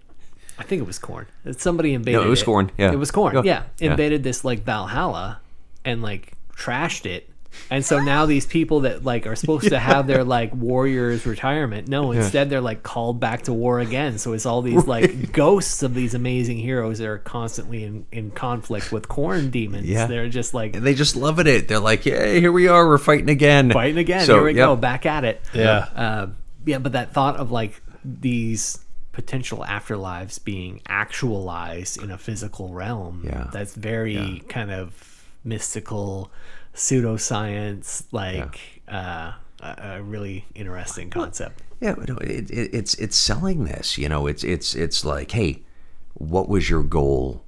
F: I think it was Khorne. Somebody invaded it.
E: No, it was Khorne. Yeah.
F: It was Khorne.
E: Yeah.
F: Invaded this like Valhalla and like trashed it. And so now these people that like are supposed to have their like warriors retirement, instead they're like called back to war again. So it's all these like ghosts of these amazing heroes that are constantly in conflict with Khorne demons.
E: Yeah.
F: They're just like,
E: and they just loving it. They're like, "Yay, here we are. We're fighting again.
F: So, here we go, back at it."
D: Yeah.
F: But that thought of like these potential afterlives being actualized in a physical realm, that's very kind of mystical, pseudoscience, a really interesting concept.
E: Yeah, it's selling this. It's like, hey, what was your goal?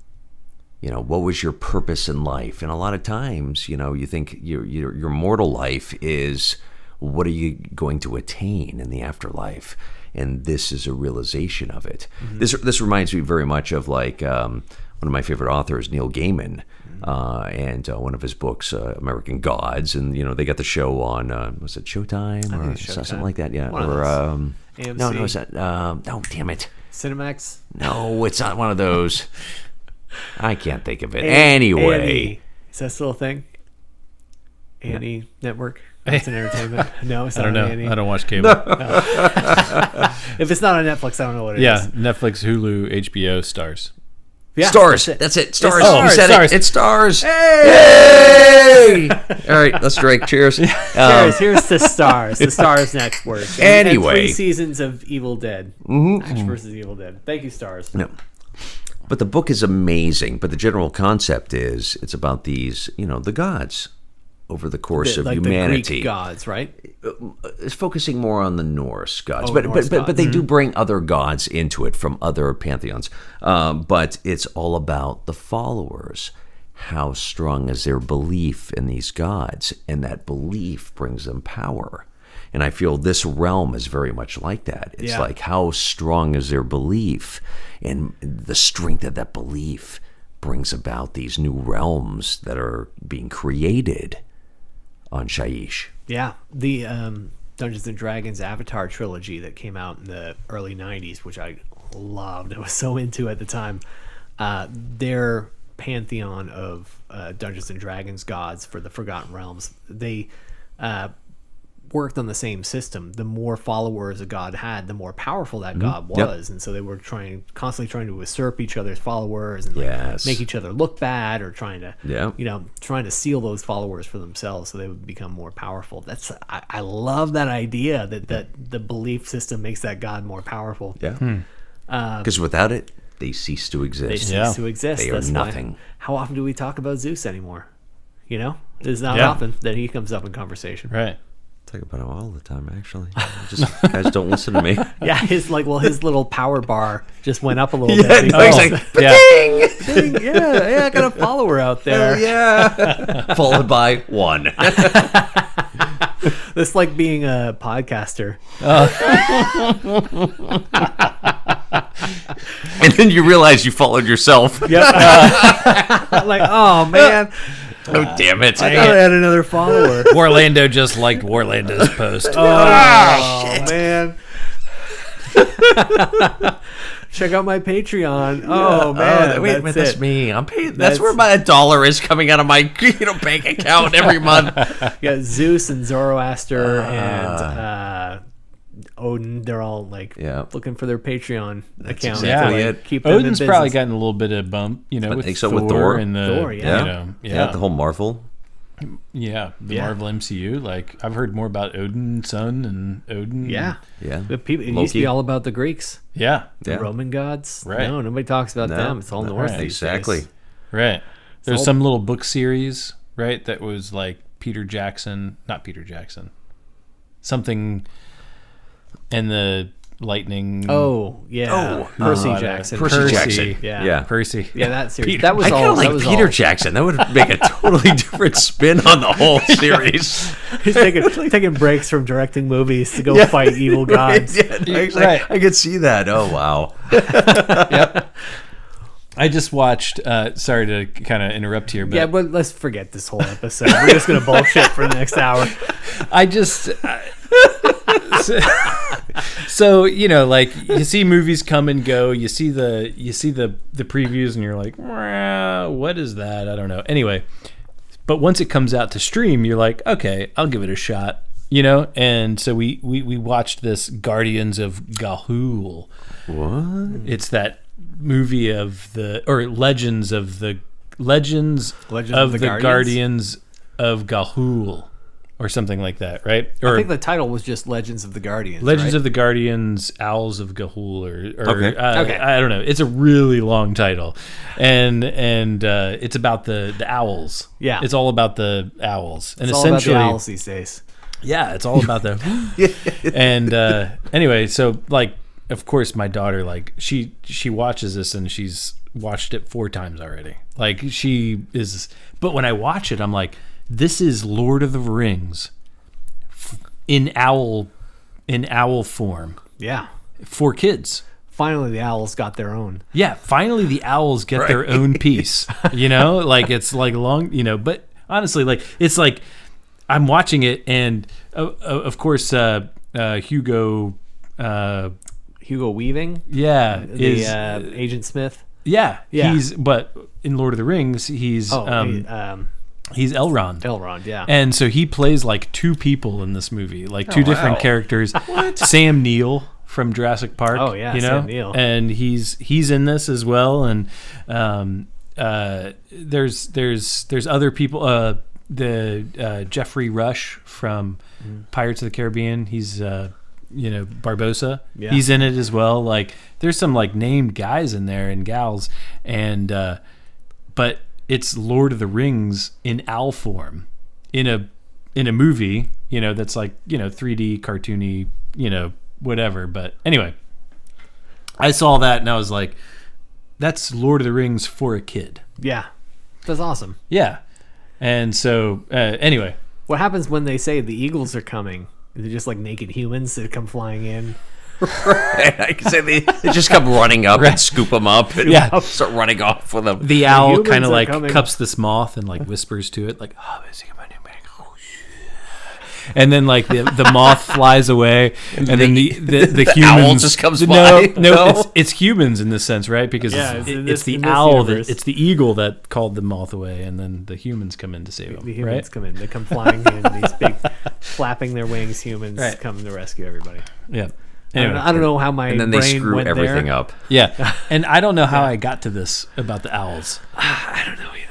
E: What was your purpose in life? And a lot of times, you think your mortal life is, what are you going to attain in the afterlife? And this is a realization of it. Mm-hmm. This reminds me very much of like one of my favorite authors, Neil Gaiman. And one of his books, American Gods, and they got the show on was it Showtime or something like that? Yeah, or
F: AMC.
E: No, is that damn it,
F: Cinemax?
E: No, it's not one of those. I can't think of it. Anyway,
F: is that still a thing? Annie Network. It's an entertainment. No, it's not.
D: I don't know.
F: Annie.
D: I don't watch cable.
F: No. If it's not on Netflix, I don't know what it is.
D: Yeah, Netflix, Hulu, HBO, Stars.
F: Yeah,
E: Stars. That's it. Stars.
F: stars.
E: You said
D: Stars.
E: it. It's stars.
F: Hey!
E: All right, let's drink. Cheers.
F: Here's the stars. The stars next word.
E: Anyway.
F: 3 seasons of Evil Dead. Action versus Evil Dead. Thank you, stars.
E: No. But the book is amazing. But the general concept is it's about these, the gods over the course of humanity.
F: The Greek gods, right?
E: It's focusing more on the Norse gods,
F: Norse
E: but
F: gods.
E: they do bring other gods into it from other pantheons. But it's all about the followers. How strong is their belief in these gods, and that belief brings them power. And I feel this realm is very much like that. It's like how strong is their belief, and the strength of that belief brings about these new realms that are being created on Shyish.
F: Yeah, the Dungeons and Dragons Avatar trilogy that came out in the early 90s, which I loved. I was so into at the time. Their pantheon of Dungeons and Dragons gods for the Forgotten Realms, they worked on the same system. The more followers a god had, the more powerful that god was. And so they were constantly trying to usurp each other's followers and make each other look bad, or trying to steal those followers for themselves so they would become more powerful. I love that idea that the belief system makes that god more powerful.
E: Because without it, they cease to exist.
F: They cease to exist.
E: They are nothing.
F: How often do we talk about Zeus anymore? It's not often that he comes up in conversation.
D: Right.
E: Talk about it all the time, actually. Guys don't listen to me.
F: Yeah, his little power bar just went up a little bit.
E: He's like,
F: ding, yeah, I got a follower out there.
E: yeah. Followed by 1.
F: It's like being a podcaster.
E: And then you realize you followed yourself.
F: Yep. Like, oh man.
E: Oh, damn it.
F: I thought I had another follower.
D: WARlando just liked WARlando's post.
F: Oh man. Check out my Patreon. Oh man.
E: Wait a minute, that's me. I'm paying. That's where my $1 is coming out of my bank account every month.
F: Yeah, Zeus and Zoroaster and Odin, they're all looking for their Patreon account.
E: exactly it.
F: Keep them in
D: Odin's
F: business.
D: probably gotten a little bit of bump, with Thor and the
F: Thor,
E: The whole Marvel.
D: the Marvel MCU. Like, I've heard more about Odin's son and Odin.
F: Yeah.
E: Yeah.
F: It used to be all about the Greeks,
D: Yeah.
F: the Roman gods.
D: Right.
F: No, nobody talks about them. It's all Norse.
D: Right.
F: these
E: Exactly.
F: days.
D: Right. There's
F: all-
D: some little book series, right, that was like something, and the lightning.
F: Oh yeah. Percy Jackson.
E: Percy Jackson.
F: Yeah.
D: Percy.
F: Yeah, that series.
D: Peter.
F: That was
E: I kind
F: all.
E: of
F: that
E: like
F: was
E: Peter
F: all.
E: Jackson. That would make a totally different spin on the whole series.
F: He's taking breaks from directing movies to go fight evil gods.
E: Right. I could see that. Oh, wow.
D: Yep. I just watched. Sorry to kind of interrupt here, but
F: Yeah, but let's forget this whole episode. We're just gonna bullshit for the next hour.
D: I just. So like, you see movies come and go. You see the previews, and you're like, what is that? I don't know. Anyway, but once it comes out to stream, you're like, okay, I'll give it a shot. And so we watched this Guardians of Ga'Hoole.
E: What?
D: It's that movie of Legends of the Guardians of Ga'Hoole, or something like that, right? Or
F: I think the title was just Legends of the Guardians.
D: Legends
F: right?
D: of the Guardians, Owls of Ga'Hoole, or
E: Okay.
F: Okay.
D: I don't know. It's a really long title, and it's about the owls.
F: Yeah.
D: It's all about the owls, and
F: It's all about
D: essentially,
F: the owls these days.
D: yeah, it's all about the. And anyway, so of course, my daughter she watches this, and she's watched it 4 times already. She is, but when I watch it, I'm like, this is Lord of the Rings in owl form
F: Yeah.
D: for kids.
F: Finally, the owls got their own.
D: Yeah, finally the owls get their own piece. It's long. But honestly, it's like I'm watching it, and of course, Hugo.
F: Hugo Weaving,
D: Yeah,
F: the
D: is
F: Agent Smith.
D: yeah.
F: Yeah.
D: But in Lord of the Rings, he's he's Elrond.
F: Elrond, yeah.
D: And so he plays 2 people in this movie, 2 different characters. Sam Neill from Jurassic Park.
F: Oh, yeah,
D: you know,
F: Sam Neill.
D: and he's in this as well. And there's other people. The Jeffrey Rush from Pirates of the Caribbean. He's Barbosa.
F: Yeah.
D: He's in it as well. Like there's some like named guys in there and gals, and but it's Lord of the Rings in owl form in a movie. That's like 3D cartoony. Whatever. But anyway, I saw that and I was like, that's Lord of the Rings for a kid.
F: Yeah, that's awesome.
D: Yeah. And so, anyway.
F: What happens when they say the Eagles are coming? Is it just like naked humans that come flying in?
E: I can say they just come running up and scoop them up and start running off with them.
D: The owl
F: humans
D: kind of
F: are
D: like
F: coming.
D: cups this moth and like whispers to it, like, and then like the moth flies away, and then the humans,
E: owl just comes by.
D: No, it's humans in this sense, right? Because it's the
F: in this
D: owl
F: universe.
D: it's the eagle that called the moth away, and then the humans come in to save them.
F: The humans
D: right?
F: come in. They come flying in. These big, flapping their wings humans
D: Right.
F: come to rescue everybody.
D: Yeah.
F: Anyway, I don't know how my
E: And then they
F: brain
E: screw
F: went
E: everything
F: there.
E: up.
D: Yeah, and I don't know how I got to this about the owls,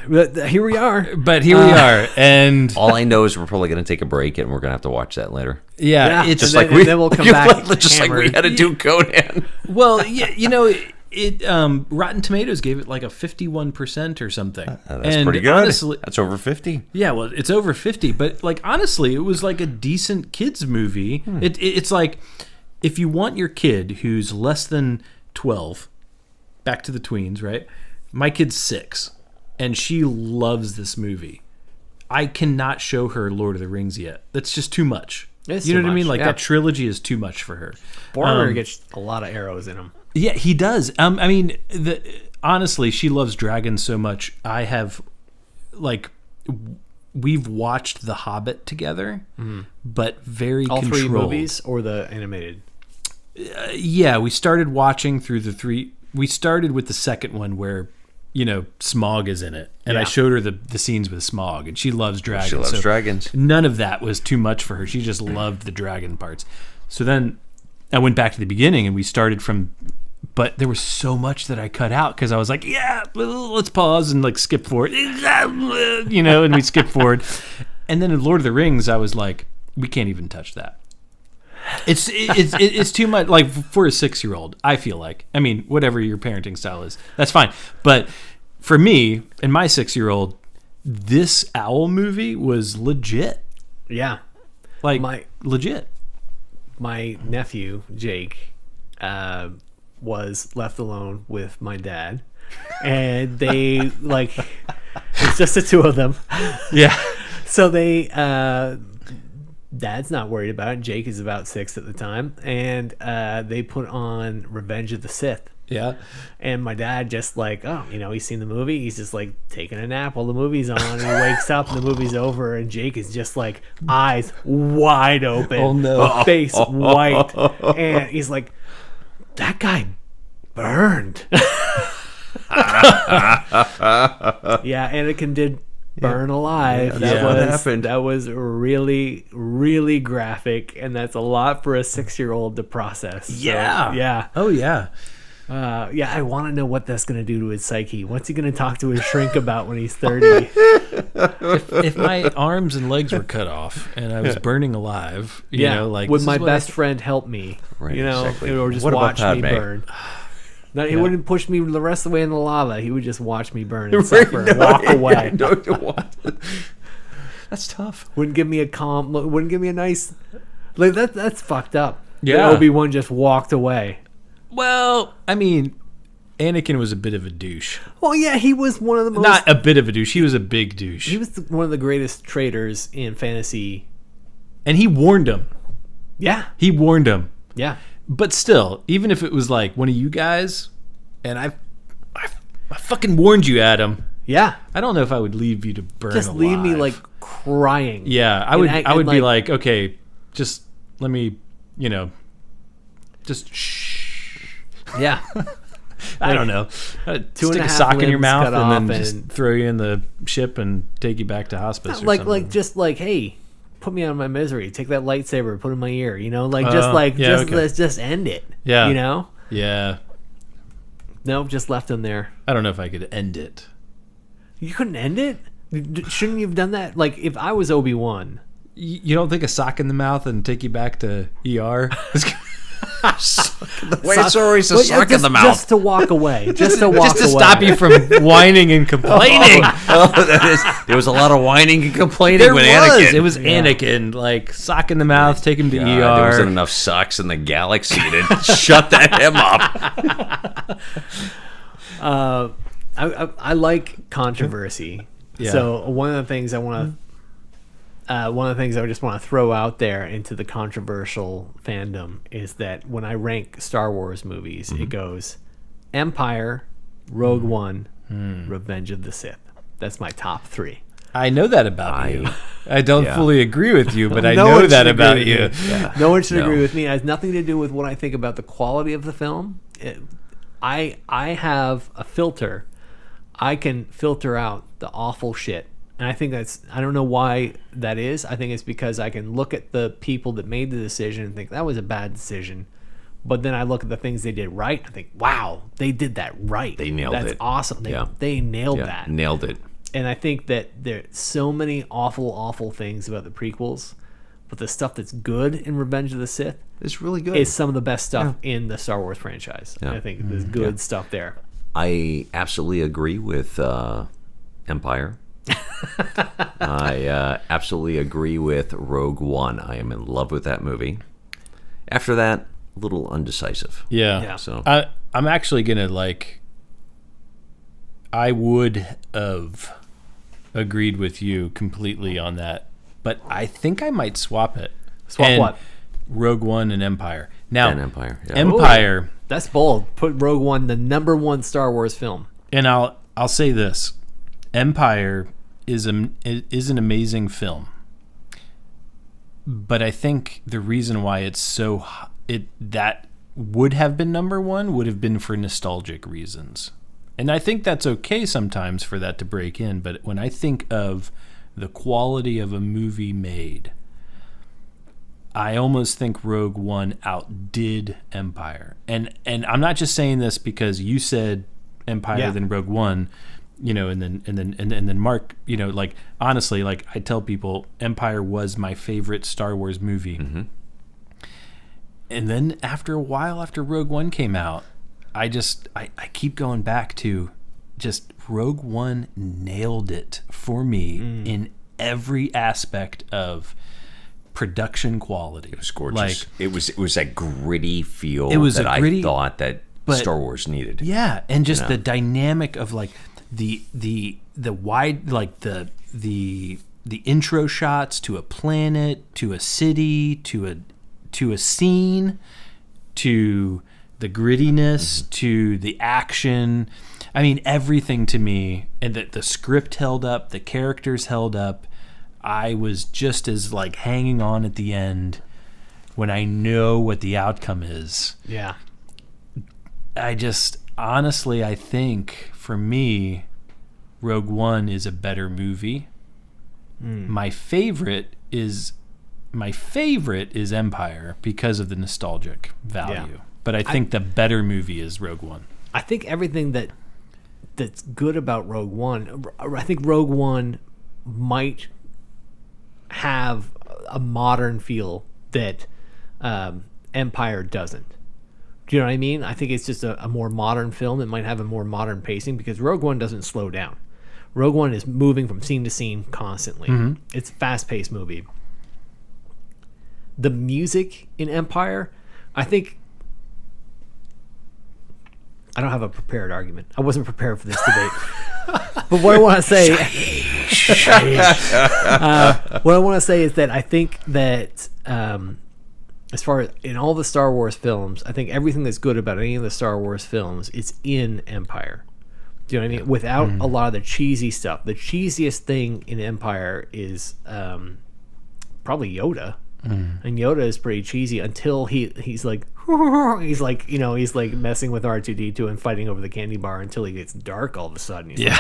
F: But here we are.
D: but here we are, and
E: All I know is we're probably going to take a break and we're going to have to watch that later.
D: yeah,
F: Yeah,
D: it's
F: and
E: Just like
F: then-
E: we,
F: and then we'll come back
E: just like we
F: hammered.
E: had to do Conan.
D: well, yeah, it Rotten Tomatoes gave it like a 51% or something.
E: That's
D: And
E: pretty good.
D: Honestly,
E: That's over 50.
D: yeah, well, it's over 50, but like honestly, it was like a decent kids movie. It's like if you want your kid who's less than 12, back to the tweens, right? My kid's 6, and she loves this movie. I cannot show her Lord of the Rings yet. That's just too much.
F: It's
D: You know
F: too
D: what I mean?
F: much,
D: Like
F: yeah.
D: that trilogy is too much for her.
F: Boromir gets a lot of arrows in him.
D: Yeah, he does. I mean, honestly, she loves dragons so much. I have, like, we've watched The Hobbit together, but very
F: All
D: controlled.
F: 3 movies or the animated?
D: Yeah, we started watching through the 3. We started with the second one where, Smaug is in it, and I
F: Yeah.
D: showed her the scenes with Smaug, and she loves dragons.
E: She loves dragons.
D: None of that was too much for her. She just loved the dragon parts. So then I went back to the beginning, and we started from. But there was so much that I cut out because I was like, yeah, let's pause and like skip forward, and we skip forward. And then in Lord of the Rings, I was like, we can't even touch that. It's too much, like for a 6-year-old, I feel like. I mean, whatever your parenting style is, that's fine. But for me and my 6-year-old, this owl movie was legit.
F: Yeah.
D: Like, legit.
F: My nephew, Jake, was left alone with my dad. And they, like, it's just the two of them.
D: Yeah.
F: So they, Dad's not worried about it. Jake is about 6 at the time. And they put on Revenge of the Sith.
D: Yeah.
F: And my dad just like, he's seen the movie. He's just like taking a nap while the movie's on. And he wakes up and the movie's over. And Jake is just like eyes wide open.
D: Oh, no.
F: Face white. And he's like, that guy burned. Yeah, Anakin did burn alive.
E: Yeah,
F: That
E: that happened.
F: That was really, really graphic. And that's a lot for a 6-year-old to process. So,
D: Yeah.
F: yeah.
D: Oh, yeah.
F: I want to know what that's going to do to his psyche. What's he going to talk to his shrink about when he's 30?
D: If my arms and legs were cut off and I was burning alive, you know, like
F: would
D: this
F: my
D: is what I
F: best friend help me?
E: Right,
F: you know,
E: exactly.
F: or just
E: What about
F: watch me
E: Padme?
F: burn. No, he wouldn't push me the rest of the way in the lava. He would just watch me burn and suffer and walk away.
E: That's tough.
F: Wouldn't give me a calm. Wouldn't give me a nice. Like that's fucked up.
D: Yeah.
F: Obi-Wan just walked away.
D: Well, I mean, Anakin was a bit of a douche.
F: Well, yeah, he was one of the most.
D: Not a bit of a douche. He was a big douche.
F: He was one of the greatest traders in fantasy.
D: And he warned him.
F: Yeah,
D: He warned him.
F: yeah.
D: But still, even if it was like one of you guys, and I fucking warned you, Adam.
F: Yeah,
D: I don't know if I would leave you to burn
F: just
D: alive.
F: leave me like crying.
D: Yeah, I
F: And
D: would.
F: act-
D: I would
F: and,
D: be
F: like-
D: like, okay, just let me, just shh.
F: Yeah.
D: I don't know. Stick a
F: 2.5
D: sock in your
F: limbs
D: mouth
F: cut
D: and then
F: off
D: just
F: and-
D: throw you in the ship and take you back to hospice. Or
F: like
D: something.
F: just like, hey, put me out of my misery. Take that lightsaber, put it in my ear. Let's just end it.
D: Yeah.
F: You know.
D: Yeah.
F: Nope, just left him there.
D: I don't know if I could end it.
F: You couldn't end it? Shouldn't you have done that? Like, if I was Obi-Wan.
D: You don't think a sock in the mouth and take you back to ER?
E: It's always a sock in the mouth.
F: Just to walk away. Just to
D: stop you from whining and complaining.
E: There was a lot of whining and complaining
D: There
E: with
D: was.
E: Anakin.
D: It was Anakin. Like, sock in the mouth, take him to ER.
E: There wasn't enough socks in the galaxy to shut him up.
F: I like controversy.
D: Yeah.
F: So one of the things I just want to throw out there into the controversial fandom is that when I rank Star Wars movies, it goes Empire, Rogue One, Revenge of the Sith. That's my top 3.
D: I know that about you. I don't fully agree with you, but I
F: No
D: know
F: one
D: that
F: should agree
D: about
F: with
D: you.
F: me.
E: Yeah.
F: No one should
E: No.
F: agree with me. It has nothing to do with what I think about the quality of the film. I have a filter. I can filter out the awful shit. And I think I don't know why that is. I think it's because I can look at the people that made the decision and think that was a bad decision. But then I look at the things they did right. I think, wow, they did that right.
E: They nailed it.
F: That's awesome. They nailed that.
E: Nailed it.
F: And I think that there's so many awful, awful things about the prequels. But the stuff that's good in Revenge of the Sith
E: It's really good.
F: is some of the best stuff in the Star Wars franchise.
E: Yeah.
F: I think there's good stuff there.
E: I absolutely agree with Empire. I absolutely agree with Rogue One. I am in love with that movie. After that, a little undecisive.
D: Yeah.
E: So
D: I'm actually going to I would have agreed with you completely on that, but I think I might swap it.
F: Swap what?
D: Rogue One and Empire. Now,
E: And Empire. Yeah.
D: Empire,
F: That's bold. Put Rogue One, the number 1 Star Wars film.
D: and I'll say this. Empire is an amazing film. But I think the reason why it's that would have been number 1 would have been for nostalgic reasons. And I think that's okay sometimes for that to break in, but when I think of the quality of a movie made, I almost think Rogue One outdid Empire. And I'm not just saying this because you said Empire than Rogue One, and then Mark, honestly, I tell people Empire was my favorite Star Wars movie. Mm-hmm. And then after a while, after Rogue One came out, I keep going back to just Rogue One nailed it for me in every aspect of production quality.
E: It was gorgeous. It was that gritty feel that I thought that Star Wars needed.
D: Yeah, and just the dynamic of the wide the intro shots to a planet, to a city, to a scene, to the grittiness, to the action. I mean, everything to me, and the script held up, the characters held up. I was just as hanging on at the end when I know what the outcome is.
F: Yeah.
D: I think for me, Rogue One is a better movie. My favorite is Empire because of the nostalgic value.
F: Yeah.
D: But I think the better movie is Rogue One.
F: I think everything that's good about Rogue One, I think Rogue One might have a modern feel that Empire doesn't. Do you know what I mean? I think it's just a more modern film. It might have a more modern pacing because Rogue One doesn't slow down. Rogue One is moving from scene to scene constantly. Mm-hmm. It's a fast-paced movie. The music in Empire, I think... I don't have a prepared argument. I wasn't prepared for this debate. But what I want to say... what I want to say is that I think that... as far as in all the Star Wars films, I think everything that's good about any of the Star Wars films is in Empire. Do you know what I mean? Without a lot of the cheesy stuff. The cheesiest thing in Empire is probably Yoda. And Yoda is pretty cheesy until he's he's messing with R2-D2 and fighting over the candy bar until he gets dark all of a sudden. He's
E: Yeah.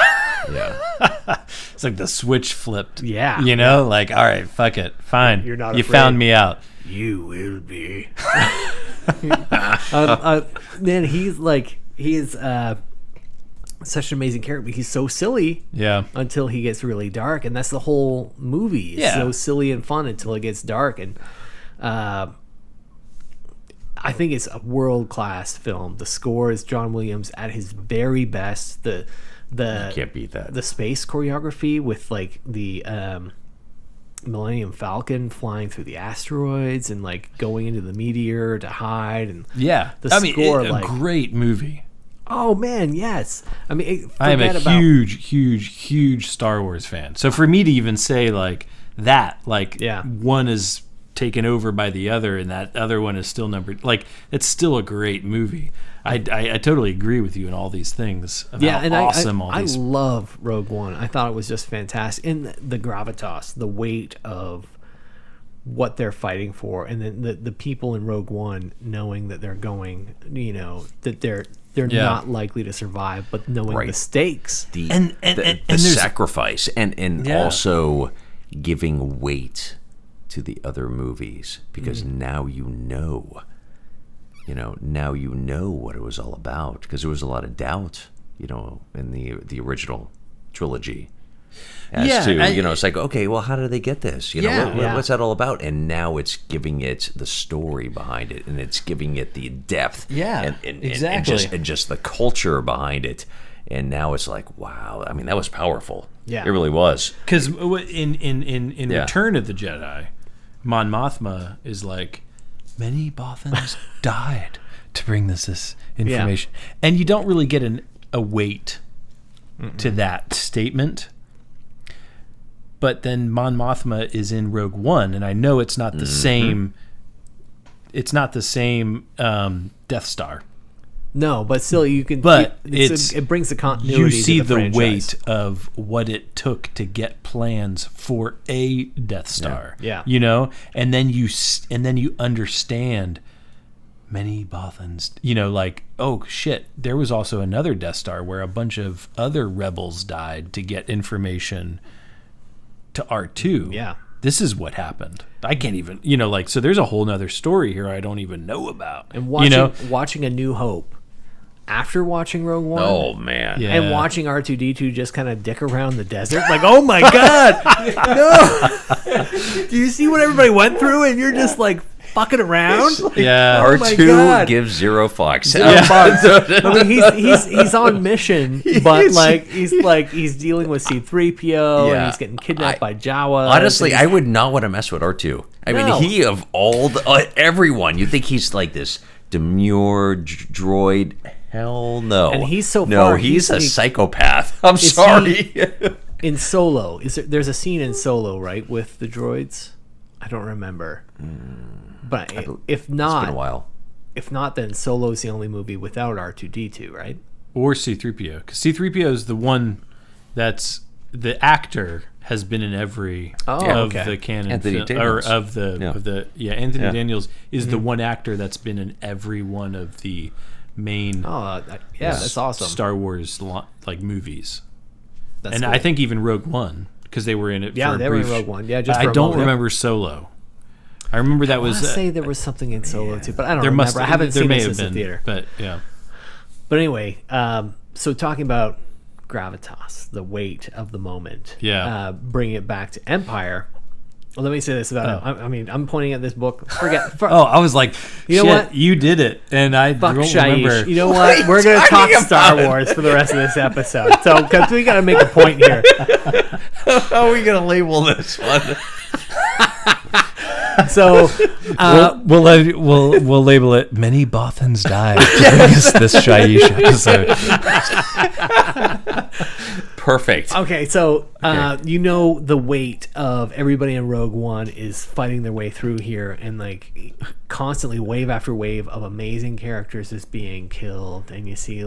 D: It's like the switch flipped.
F: Yeah.
D: You know, like, all right, fuck it. Fine.
F: You're not
D: You
F: afraid.
D: found me out.
F: You will be. Man, he is such an amazing character. But he's so silly
D: Yeah.
F: until he gets really dark, and that's the whole movie. It's
D: Yeah.
F: so silly and fun until it gets dark, and I think it's a world-class film. The score is John Williams at his very best. The
E: Can't beat that.
F: the space choreography with like the Millennium Falcon flying through the asteroids and like going into the meteor to hide, and
D: Yeah.
F: the
D: I mean,
F: score,
D: a
F: like,
D: great movie.
F: oh man, yes. I mean,
D: I am a
F: forget about
D: huge Star Wars fan. So for me to even say like that, like
F: Yeah.
D: one is taken over by the other and that other one is still numbered, like it's still a great movie. I totally agree with you in all these things about
F: yeah, and
D: awesome
F: I
D: all these.
F: love Rogue One. I thought it was just fantastic. And the gravitas, the weight of what they're fighting for, and then the people in Rogue One knowing that they're going, you know, that they're
D: Yeah.
F: not likely to survive, but knowing
E: Right.
F: the stakes.
E: The
D: And there's-
E: sacrifice and
D: Yeah.
E: also giving weight to the other movies, because now now you know what it was all about, because there was a lot of doubt, in the original trilogy as
D: Yeah,
E: to, it's like, okay, well, how did they get this?
F: Yeah.
E: What's that all about? And now it's giving it the story behind it, and it's giving it the depth,
D: Yeah,
E: and
D: exactly.
E: and just the culture behind it. And now it's like, wow, I mean, that was powerful.
F: Yeah.
E: It really was.
D: Because in
E: Yeah.
D: Return of the Jedi, Mon Mothma is like, many Bothans died to bring this information, and you don't really get a weight to that statement. But then Mon Mothma is in Rogue One, and I know it's not the same. It's not the same Death Star.
F: No, but still, you can.
D: But
F: it brings the continuity.
D: You see
F: to the
D: the
F: franchise.
D: weight of what it took to get plans for a Death Star.
F: Yeah.
D: And then you understand many Bothans. Like, oh shit, there was also another Death Star where a bunch of other rebels died to get information to R2.
F: Yeah.
D: This is what happened. I can't even, so there's a whole nother story here I don't even know about.
F: And watching A New Hope after watching Rogue One.
E: Oh, man.
D: Yeah.
F: And watching R2-D2 just kind of dick around the desert, like, oh my god, no! Do you see what everybody went through, and you're just like fucking around? Like,
D: Yeah.
F: oh my
E: R2
F: God.
E: gives zero fucks.
F: Zero fucks. I mean, he's on mission, but he's dealing with C-3PO, and he's getting kidnapped by Jawa.
E: Honestly, I would not want to mess with R2. I
F: No.
E: mean, he of all everyone, you think he's like this demure droid. Hell no.
F: And he's so
E: no,
F: far-
E: he's a
F: he's-
E: psychopath. I'm
F: Is
E: sorry.
F: in Solo, there's a scene in Solo, right, with the droids? I don't remember. But if not,
E: It's been a while.
F: If not, then Solo's the only movie without R2-D2, right?
D: Or C-3PO, because C-3PO is the one that's the actor has been in every of
F: okay.
D: the canon
E: Anthony
D: or
E: Daniels.
D: Anthony
E: Yeah.
D: Daniels is the one actor that's been in every one of the main
F: That's awesome.
D: Star Wars movies.
F: That's
D: And
F: cool.
D: I think even Rogue One, because they were in it.
F: Yeah,
D: for a
F: they were in
D: brief-
F: Rogue One. Yeah, just
D: I
F: for a
D: don't
F: moment.
D: remember Solo. I remember that
F: I want
D: was
F: to say there was something in Solo too, but I don't
D: there
F: remember.
D: must
F: I haven't
D: there
F: seen
D: may
F: it
D: have
F: since the
D: been,
F: theater.
D: but yeah.
F: But anyway, so talking about gravitas, the weight of the moment.
D: Yeah.
F: Bringing it back to Empire. Well, let me say this about it. I mean, I'm pointing at this book.
D: Oh, I was like,
F: You know
D: shit,
F: what?
D: you did it, and I
F: Fuck
D: don't
F: Shyish.
D: remember.
F: You know what? We're going to talk Star Wars for the rest of this episode. So, because we got to make a point here.
E: How are we going to label this one?
F: So,
D: we'll label it. Many Bothans died to bring us this Shyish episode.
E: Perfect.
F: okay, so the weight of everybody in Rogue One is fighting their way through here, and like constantly wave after wave of amazing characters is being killed, and you see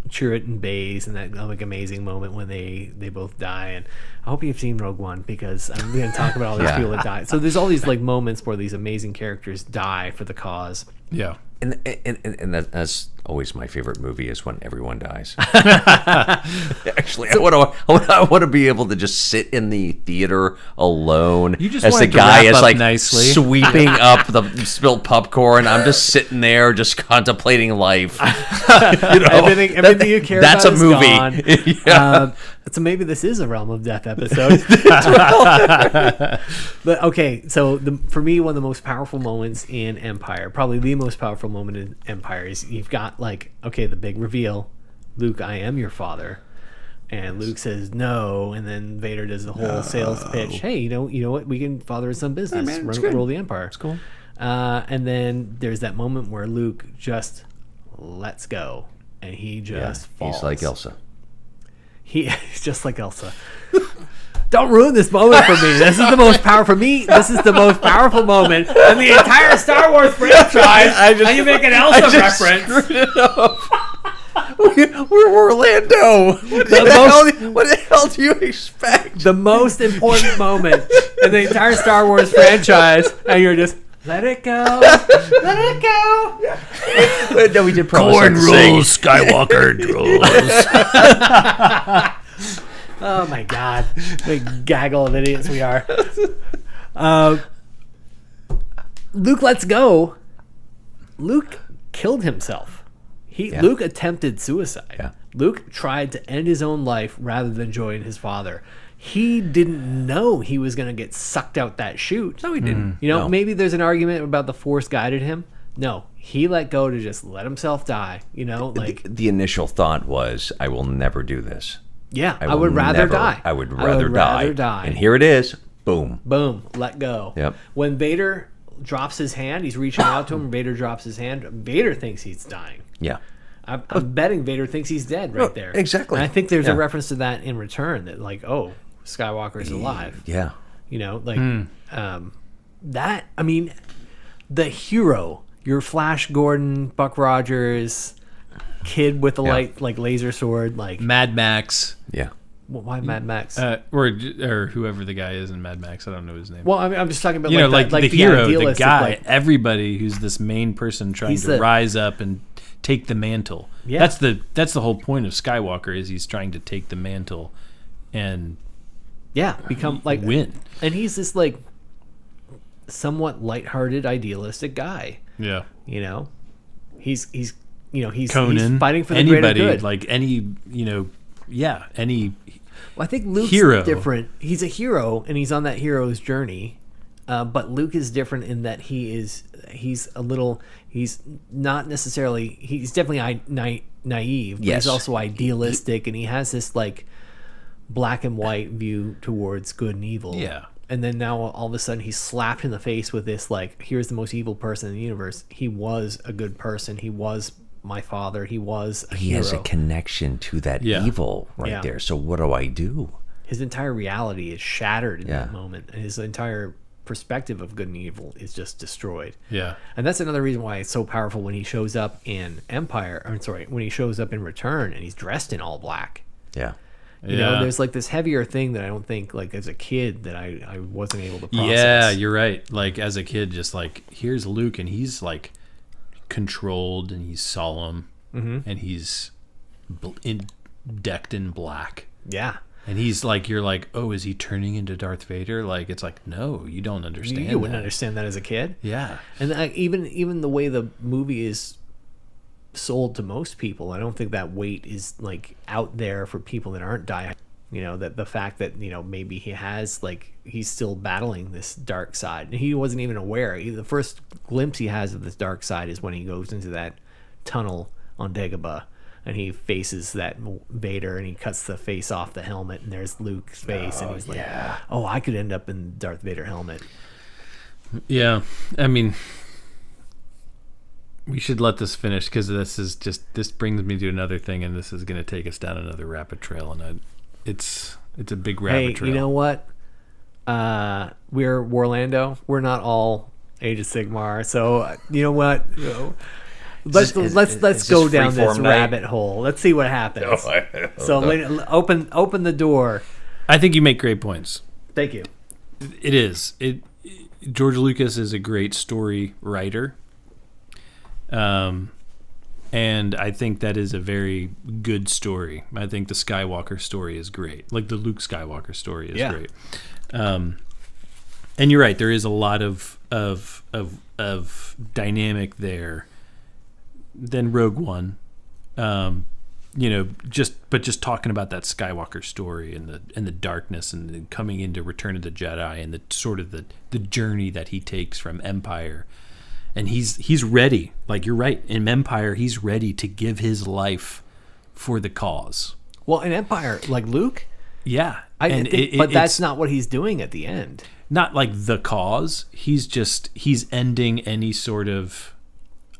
F: Chirrut and Baze and that like amazing moment when they both die. And I hope you've seen Rogue One, because I'm going to talk about all these people that die. So there's all these like moments where these amazing characters die for the cause.
D: Yeah.
E: And that's always my favorite movie is when everyone dies. Actually, I want to be able to just sit in the theater alone
D: You just
E: as the
D: wanted to
E: guy
D: wrap
E: is
D: up
E: like
D: nicely.
E: sweeping up the spilled popcorn. I'm just sitting there, just contemplating life.
F: Everything you care
E: that's
F: about
E: a movie.
F: is gone.
E: Yeah.
F: So maybe this is a Realm of Death episode. But okay, so for me, one of the most powerful moments in Empire, probably the most powerful moment in Empire, is you've got the big reveal, Luke, I am your father, and Luke says no, and then Vader does the whole sales pitch. Hey, you know what? We can father and son business, rule the Empire. It's
E: cool.
F: And then there's that moment where Luke just lets go, and he just falls.
E: He's like Elsa.
F: He's just like Elsa. Don't ruin this moment for me. This is the most powerful for me. This is the most powerful moment in the entire Star Wars franchise. And you make an Elsa reference.
E: We're Orlando. What the hell do you expect?
F: The most important moment in the entire Star Wars franchise, and you're just let it go, let it go.
E: No, we did promise
A: Corn
E: not to sing.
A: rules, Skywalker rules.
F: Oh my God, big gaggle of idiots we are. Luke lets go. Luke killed himself. Luke attempted suicide.
E: Yeah.
F: Luke tried to end his own life rather than join his father. He didn't know he was going to get sucked out that chute.
E: No, he didn't.
F: Maybe there's an argument about the Force guided him. No, he let go to just let himself die.
E: The initial thought was, I will never do this.
F: Yeah, I would rather die.
E: I would rather die. And here it is. Boom.
F: Boom. Let go.
E: Yep.
F: When Vader drops his hand, he's reaching out to him. Vader drops his hand. Vader thinks he's dying.
E: Yeah.
F: I'm betting Vader thinks he's dead right there.
E: Exactly.
F: And I think there's a reference to that in Return that Skywalker's alive.
E: Yeah.
F: The hero, your Flash Gordon, Buck Rogers, kid with the light laser sword,
D: Mad Max.
E: Yeah.
F: why Mad Max?
D: Or whoever the guy is in Mad Max. I don't know his name.
F: Well, I'm just talking about
D: the hero, the
F: idealistic,
D: guy, everybody who's this main person trying to rise up and take the mantle.
F: Yeah.
D: That's the whole point of Skywalker is he's trying to take the mantle and
F: become
D: win.
F: And he's this somewhat lighthearted, idealistic guy.
D: Yeah.
F: He's
D: Conan,
F: he's fighting for the
D: anybody,
F: greater good.
D: any
F: Well, I think Luke's
D: hero.
F: different. He's a hero, and he's on that hero's journey. But Luke is different in that he's not necessarily, he's definitely naive, but he's also idealistic, and he has this black and white view towards good and evil.
D: Yeah.
F: And then now all of a sudden he's slapped in the face with this, here's the most evil person in the universe. He was a good person. He was my father. He was a hero.
E: He has a connection to that evil there. So what do I do?
F: His entire reality is shattered in that moment. And his entire perspective of good and evil is just destroyed.
D: Yeah.
F: And that's another reason why it's so powerful when he shows up in when he shows up in Return and he's dressed in all black.
E: Yeah.
F: You know, there's this heavier thing that I don't think as a kid that I wasn't able to process.
D: Yeah, you're right. As a kid, just here's Luke and he's controlled and he's solemn and he's decked in black.
F: Yeah.
D: And he's you're oh, is he turning into Darth Vader? It's no, you don't understand.
F: You wouldn't understand that as a kid.
D: Yeah.
F: And even the way the movie is sold to most people, I don't think that weight is out there for people that aren't die. That the fact that maybe he has he's still battling this dark side, and he wasn't even aware. The first glimpse he has of this dark side is when he goes into that tunnel on Dagobah, and he faces that Vader, and he cuts the face off the helmet, and there's Luke's face, and he's "Oh, I could end up in Darth Vader helmet."
D: Yeah, I mean, we should let this finish because this brings me to another thing, and this is going to take us down another rabbit trail, and it's a big rabbit trail.
F: You know what? We're WARlando. We're not all Age of Sigmar, so you know what? Let's go down this rabbit hole. Let's see what happens. Open the door.
D: I think you make great points.
F: Thank you.
D: It is. George Lucas is a great story writer. And I think that is a very good story. I think the Skywalker story is great. Like the Luke Skywalker story is great. And you're right. There is a lot of dynamic there than Rogue One. Just talking about that Skywalker story and the darkness and the coming into Return of the Jedi and the sort of the journey that he takes from Empire. And he's ready. Like, you're right. In Empire, he's ready to give his life for the cause.
F: Well, in Empire, like Luke,
D: yeah.
F: But that's not what he's doing at the end.
D: Not like the cause. He's ending any sort of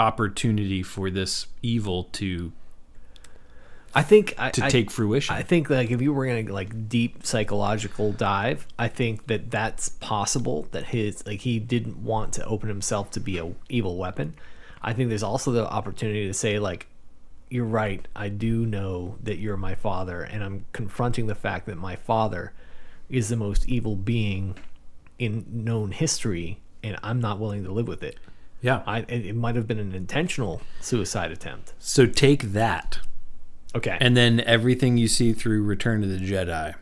D: opportunity for this evil to take fruition.
F: I think like if you were gonna like deep psychological dive, I think that's possible that he didn't want to open himself to be a evil weapon. I think there's also the opportunity to say like, you're right, I do know that you're my father, and I'm confronting the fact that my father is the most evil being in known history, and I'm not willing to live with it.
D: Yeah.
F: It might have been an intentional suicide attempt.
D: So take that.
F: Okay.
D: And then everything you see through Return of the Jedi.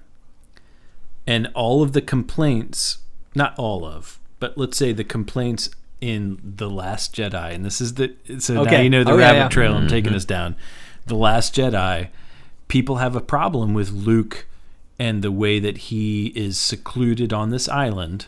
D: And all of the complaints, not all of, but let's say the complaints in The Last Jedi. And this is now you know the rabbit trail I'm taking us down. The Last Jedi, people have a problem with Luke and the way that he is secluded on this island.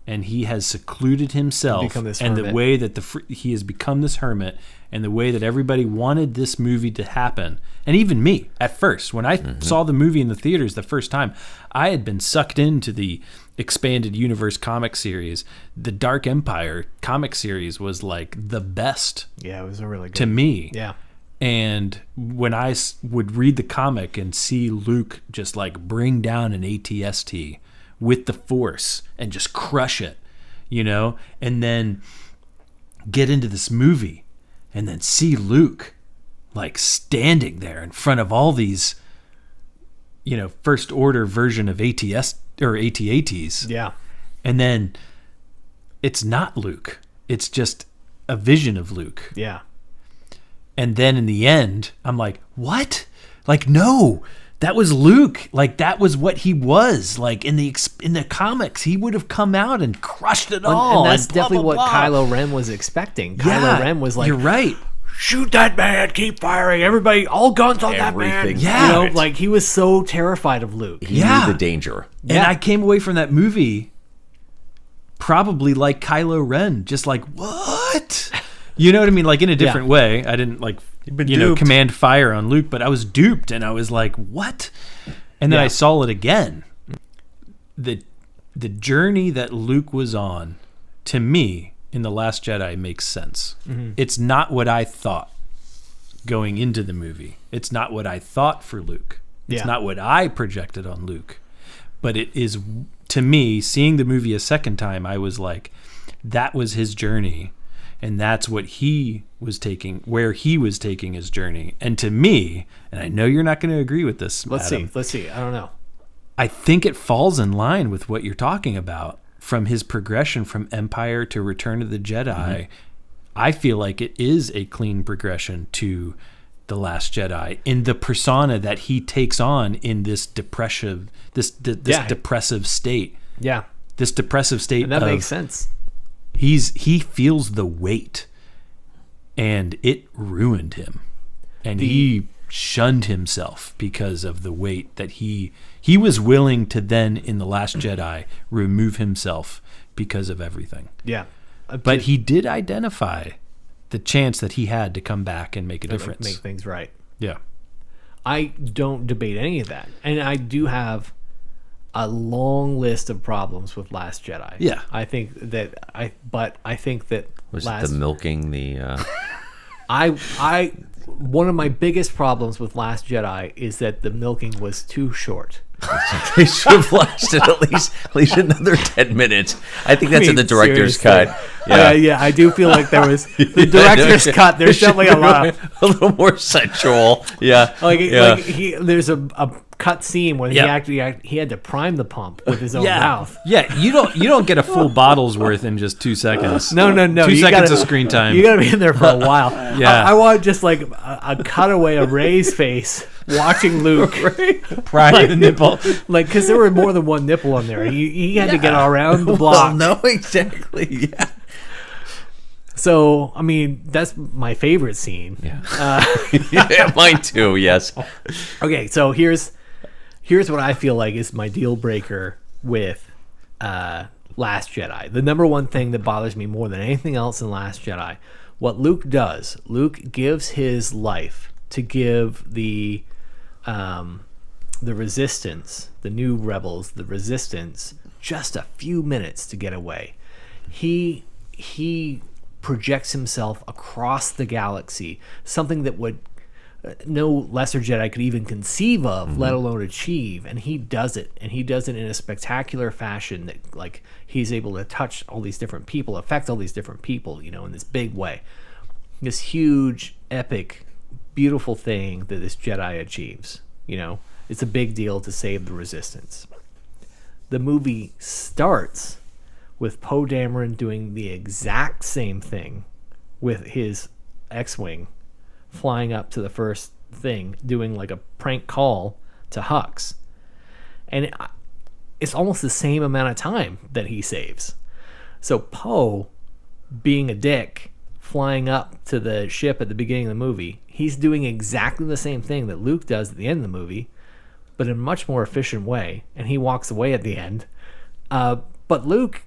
D: And he has secluded himself, and the way that he has become this hermit, and the way that everybody wanted this movie to happen, and even me at first, when I saw the movie in the theaters the first time, I had been sucked into the expanded universe comic series. The Dark Empire comic series was like the best.
F: Yeah, it was a really good
D: to me.
F: Yeah.
D: And when I would read the comic and see Luke just like bring down an AT-ST with the Force and just crush it, and then get into this movie and then see Luke like standing there in front of all these, first order version of AT-S or AT-ATs.
F: Yeah.
D: And then it's not Luke. It's just a vision of Luke.
F: Yeah.
D: And then in the end, I'm like, what? Like, no. That was Luke. Like, that was what he was. Like, in the comics, he would have come out and crushed it all.
F: And that's
D: blah,
F: definitely
D: blah,
F: what
D: blah.
F: Kylo Ren was expecting.
D: Yeah,
F: Kylo Ren was like,
D: you're right.
F: Shoot that man, keep firing, everybody, all guns on that man.
E: Everything.
D: Yeah.
F: Like he was so terrified of Luke.
E: He knew the danger.
D: And I came away from that movie probably like Kylo Ren, just like, what? You know what I mean? Like, in a different way. I didn't like, command fire on Luke, but I was duped, and I was like, what? And then I saw it again. The journey that Luke was on, to me, in The Last Jedi makes sense. Mm-hmm. It's not what I thought going into the movie. It's not what I thought for Luke. It's not what I projected on Luke. But it is, to me, seeing the movie a second time, I was like, that was his journey. And that's what he was taking, where he was taking his journey. And to me, and I know you're not going to agree with this,
F: Let's
D: Adam,
F: see. I don't know.
D: I think it falls in line with what you're talking about from his progression from Empire to Return of the Jedi. Mm-hmm. I feel like it is a clean progression to The Last Jedi in the persona that he takes on in this depressive state.
F: Yeah.
D: This depressive state.
F: And that makes sense.
D: He feels the weight, and it ruined him, and he shunned himself because of the weight that he was willing to then in The Last Jedi remove himself because of everything.
F: Yeah,
D: but he did identify the chance that he had to come back and make a difference,
F: make things right.
D: Yeah,
F: I don't debate any of that, and I do have a long list of problems with Last Jedi.
D: Yeah.
F: I think that
E: was it the milking the
F: one of my biggest problems with Last Jedi is that the milking was too short.
E: They should have lasted at least another 10 minutes. I think that's in the director's cut.
F: Yeah, I do feel like there was the director's cut. There's definitely a lot,
E: a little more sensual. Yeah,
F: there's a cut scene when he had to prime the pump with his own mouth.
D: Yeah, you don't get a full bottle's worth in just 2 seconds.
F: No.
D: 2 seconds of screen time.
F: You got to be in there for a while.
D: Yeah.
F: I want just like a cutaway of Ray's face watching Luke
D: Prime the nipple.
F: like because there were more than one nipple on there. He had to get around the block.
E: Well, no, exactly. Yeah.
F: So I mean, that's my favorite scene.
E: Yeah, mine too. Yes.
F: Okay, so here's what I feel like is my deal breaker with Last Jedi. The number one thing that bothers me more than anything else in Last Jedi, what Luke does. Luke gives his life to give the Resistance, the new rebels, the Resistance, just a few minutes to get away. He projects himself across the galaxy, something that would no lesser Jedi could even conceive of, let alone achieve, and he does it, and he does it in a spectacular fashion that like he's able to touch all these different people, affect all these different people, in this big way. This huge, epic, beautiful thing that this Jedi achieves. It's a big deal to save the Resistance. The movie starts with Poe Dameron doing the exact same thing with his X-Wing, flying up to the first thing, doing like a prank call to Hux. And it's almost the same amount of time that he saves. So Poe, being a dick, flying up to the ship at the beginning of the movie, he's doing exactly the same thing that Luke does at the end of the movie, but in a much more efficient way, and he walks away at the end. But Luke,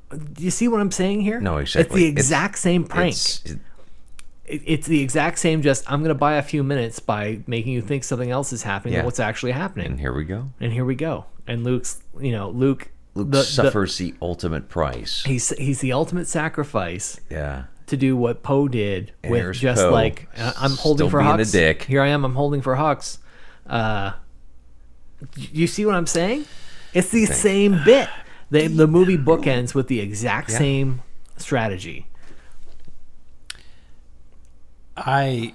F: do you see what I'm saying here?
E: No, exactly.
F: It's the exact same prank. It's the exact same, just I'm going to buy a few minutes by making you think something else is happening than what's actually happening.
E: And here we go.
F: And Luke's, Luke
E: suffers the ultimate price.
F: He's the ultimate sacrifice.
E: Yeah.
F: To do what Poe did
E: And
F: with
E: here's
F: just
E: Poe,
F: like I'm holding
E: still
F: for
E: being
F: Hux.
E: a dick.
F: Here I am. I'm holding for Hux. You see what I'm saying? It's the same bit. The movie bookends with the exact same strategy.
D: I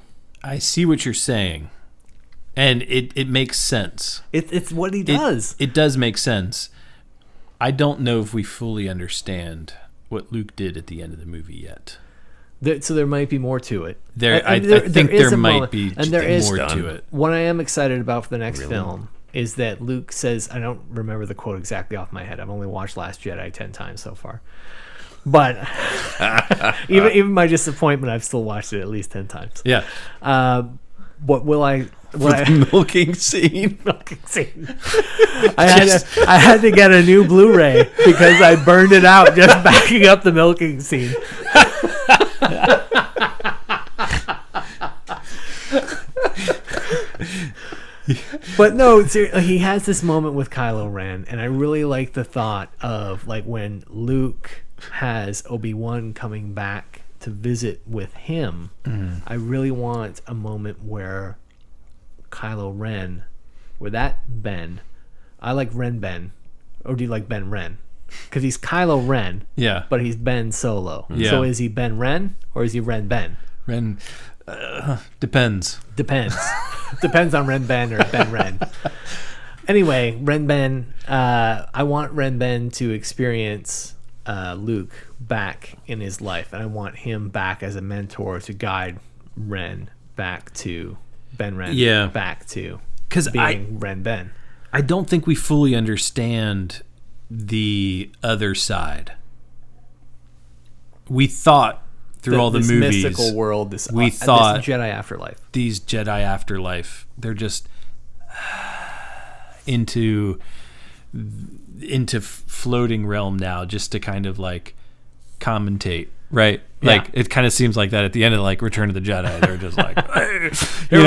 D: see what you're saying, and it makes sense.
F: It's what he does.
D: It does make sense. I don't know if we fully understand what Luke did at the end of the movie yet.
F: So there might be more to it.
D: I think there might be more to it.
F: What I am excited about for the next film is that Luke says, I don't remember the quote exactly off my head. I've only watched Last Jedi 10 times so far. But even my disappointment, I've still watched it at least 10 times.
D: Yeah.
E: The milking scene.
F: I had to get a new Blu-ray because I burned it out just backing up the milking scene. But no, he has this moment with Kylo Ren, and I really like the thought of like when Luke has Obi-Wan coming back to visit with him. I really want a moment where Kylo Ren, where that Ben, I like Ren Ben, or do you like Ben Ren? Because he's Kylo Ren, but he's Ben Solo. So is he Ben Ren or is he Ren Ben?
D: Ren depends.
F: Depends on Ren Ben or Ben Ren. Anyway, Ren Ben, I want Ren Ben to experience Luke back in his life, and I want him back as a mentor to guide Ren back to Ben Ren, back to being Ren Ben.
D: I don't think we fully understand the other side. We thought through all the movies,
F: mystical world, this Jedi afterlife.
D: These Jedi afterlife, they're just into floating realm now, just to kind of like commentate, right? Like it kind of seems like that at the end of like Return of the Jedi. They're just like, they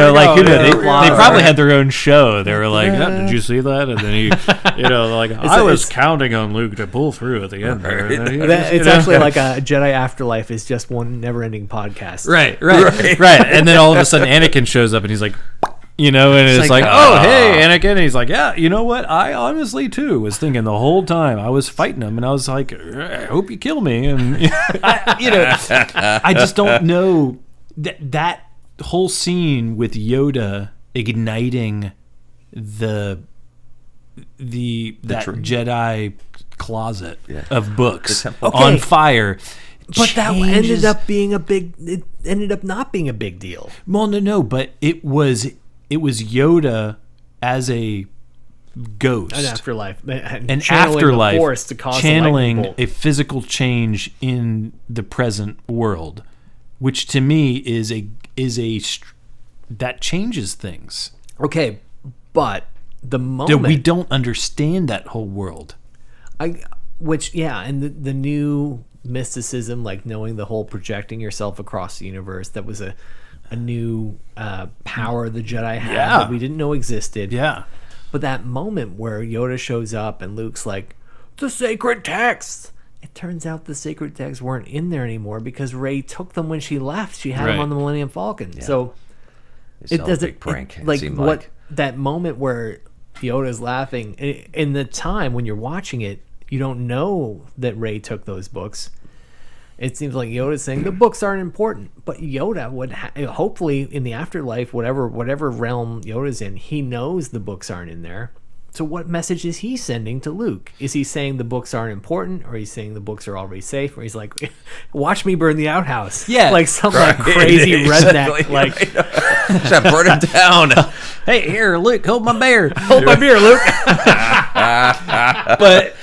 D: probably had their own show. They were like, did you see that? And then he, I was counting on Luke to pull through at the end.
F: It's actually like a Jedi Afterlife is just one never-ending podcast.
D: Right. And then all of a sudden Anakin shows up and he's like, and it's like, oh, hey, Anakin. And he's like, yeah, you know what? I honestly, too, was thinking the whole time I was fighting him, and I was like, I hope you kill me. And, I just don't know that whole scene with Yoda igniting that Jedi closet of books on fire.
F: But that ended up being it ended up not being a big deal.
D: Well, no, but it was Yoda as a ghost,
F: An afterlife,
D: an
F: channeling
D: afterlife,
F: the Force to cause
D: channeling
F: the lightning bolt.
D: a physical change in the present world, which to me is that changes things.
F: Okay, but the moment
D: That we don't understand that whole world.
F: and the new mysticism, like knowing the whole projecting yourself across the universe, that was a new power the Jedi had that we didn't know existed.
D: Yeah.
F: But that moment where Yoda shows up and Luke's like, the sacred texts. It turns out the sacred texts weren't in there anymore because Rey took them when she left. She had them on the Millennium Falcon. Yeah. So it doesn't
E: prank.
F: That moment where Yoda's laughing in the time when you're watching it, you don't know that Rey took those books. It seems like Yoda's saying the books aren't important, but Yoda would hopefully in the afterlife, whatever realm Yoda's in, he knows the books aren't in there. So what message is he sending to Luke? Is he saying the books aren't important, or he's saying the books are already safe, or he's like, watch me burn the outhouse?
D: Yeah,
F: like some like crazy redneck, like
E: just burn it down.
D: Hey, here, Luke, hold my beer.
F: hold my beer, Luke.
D: but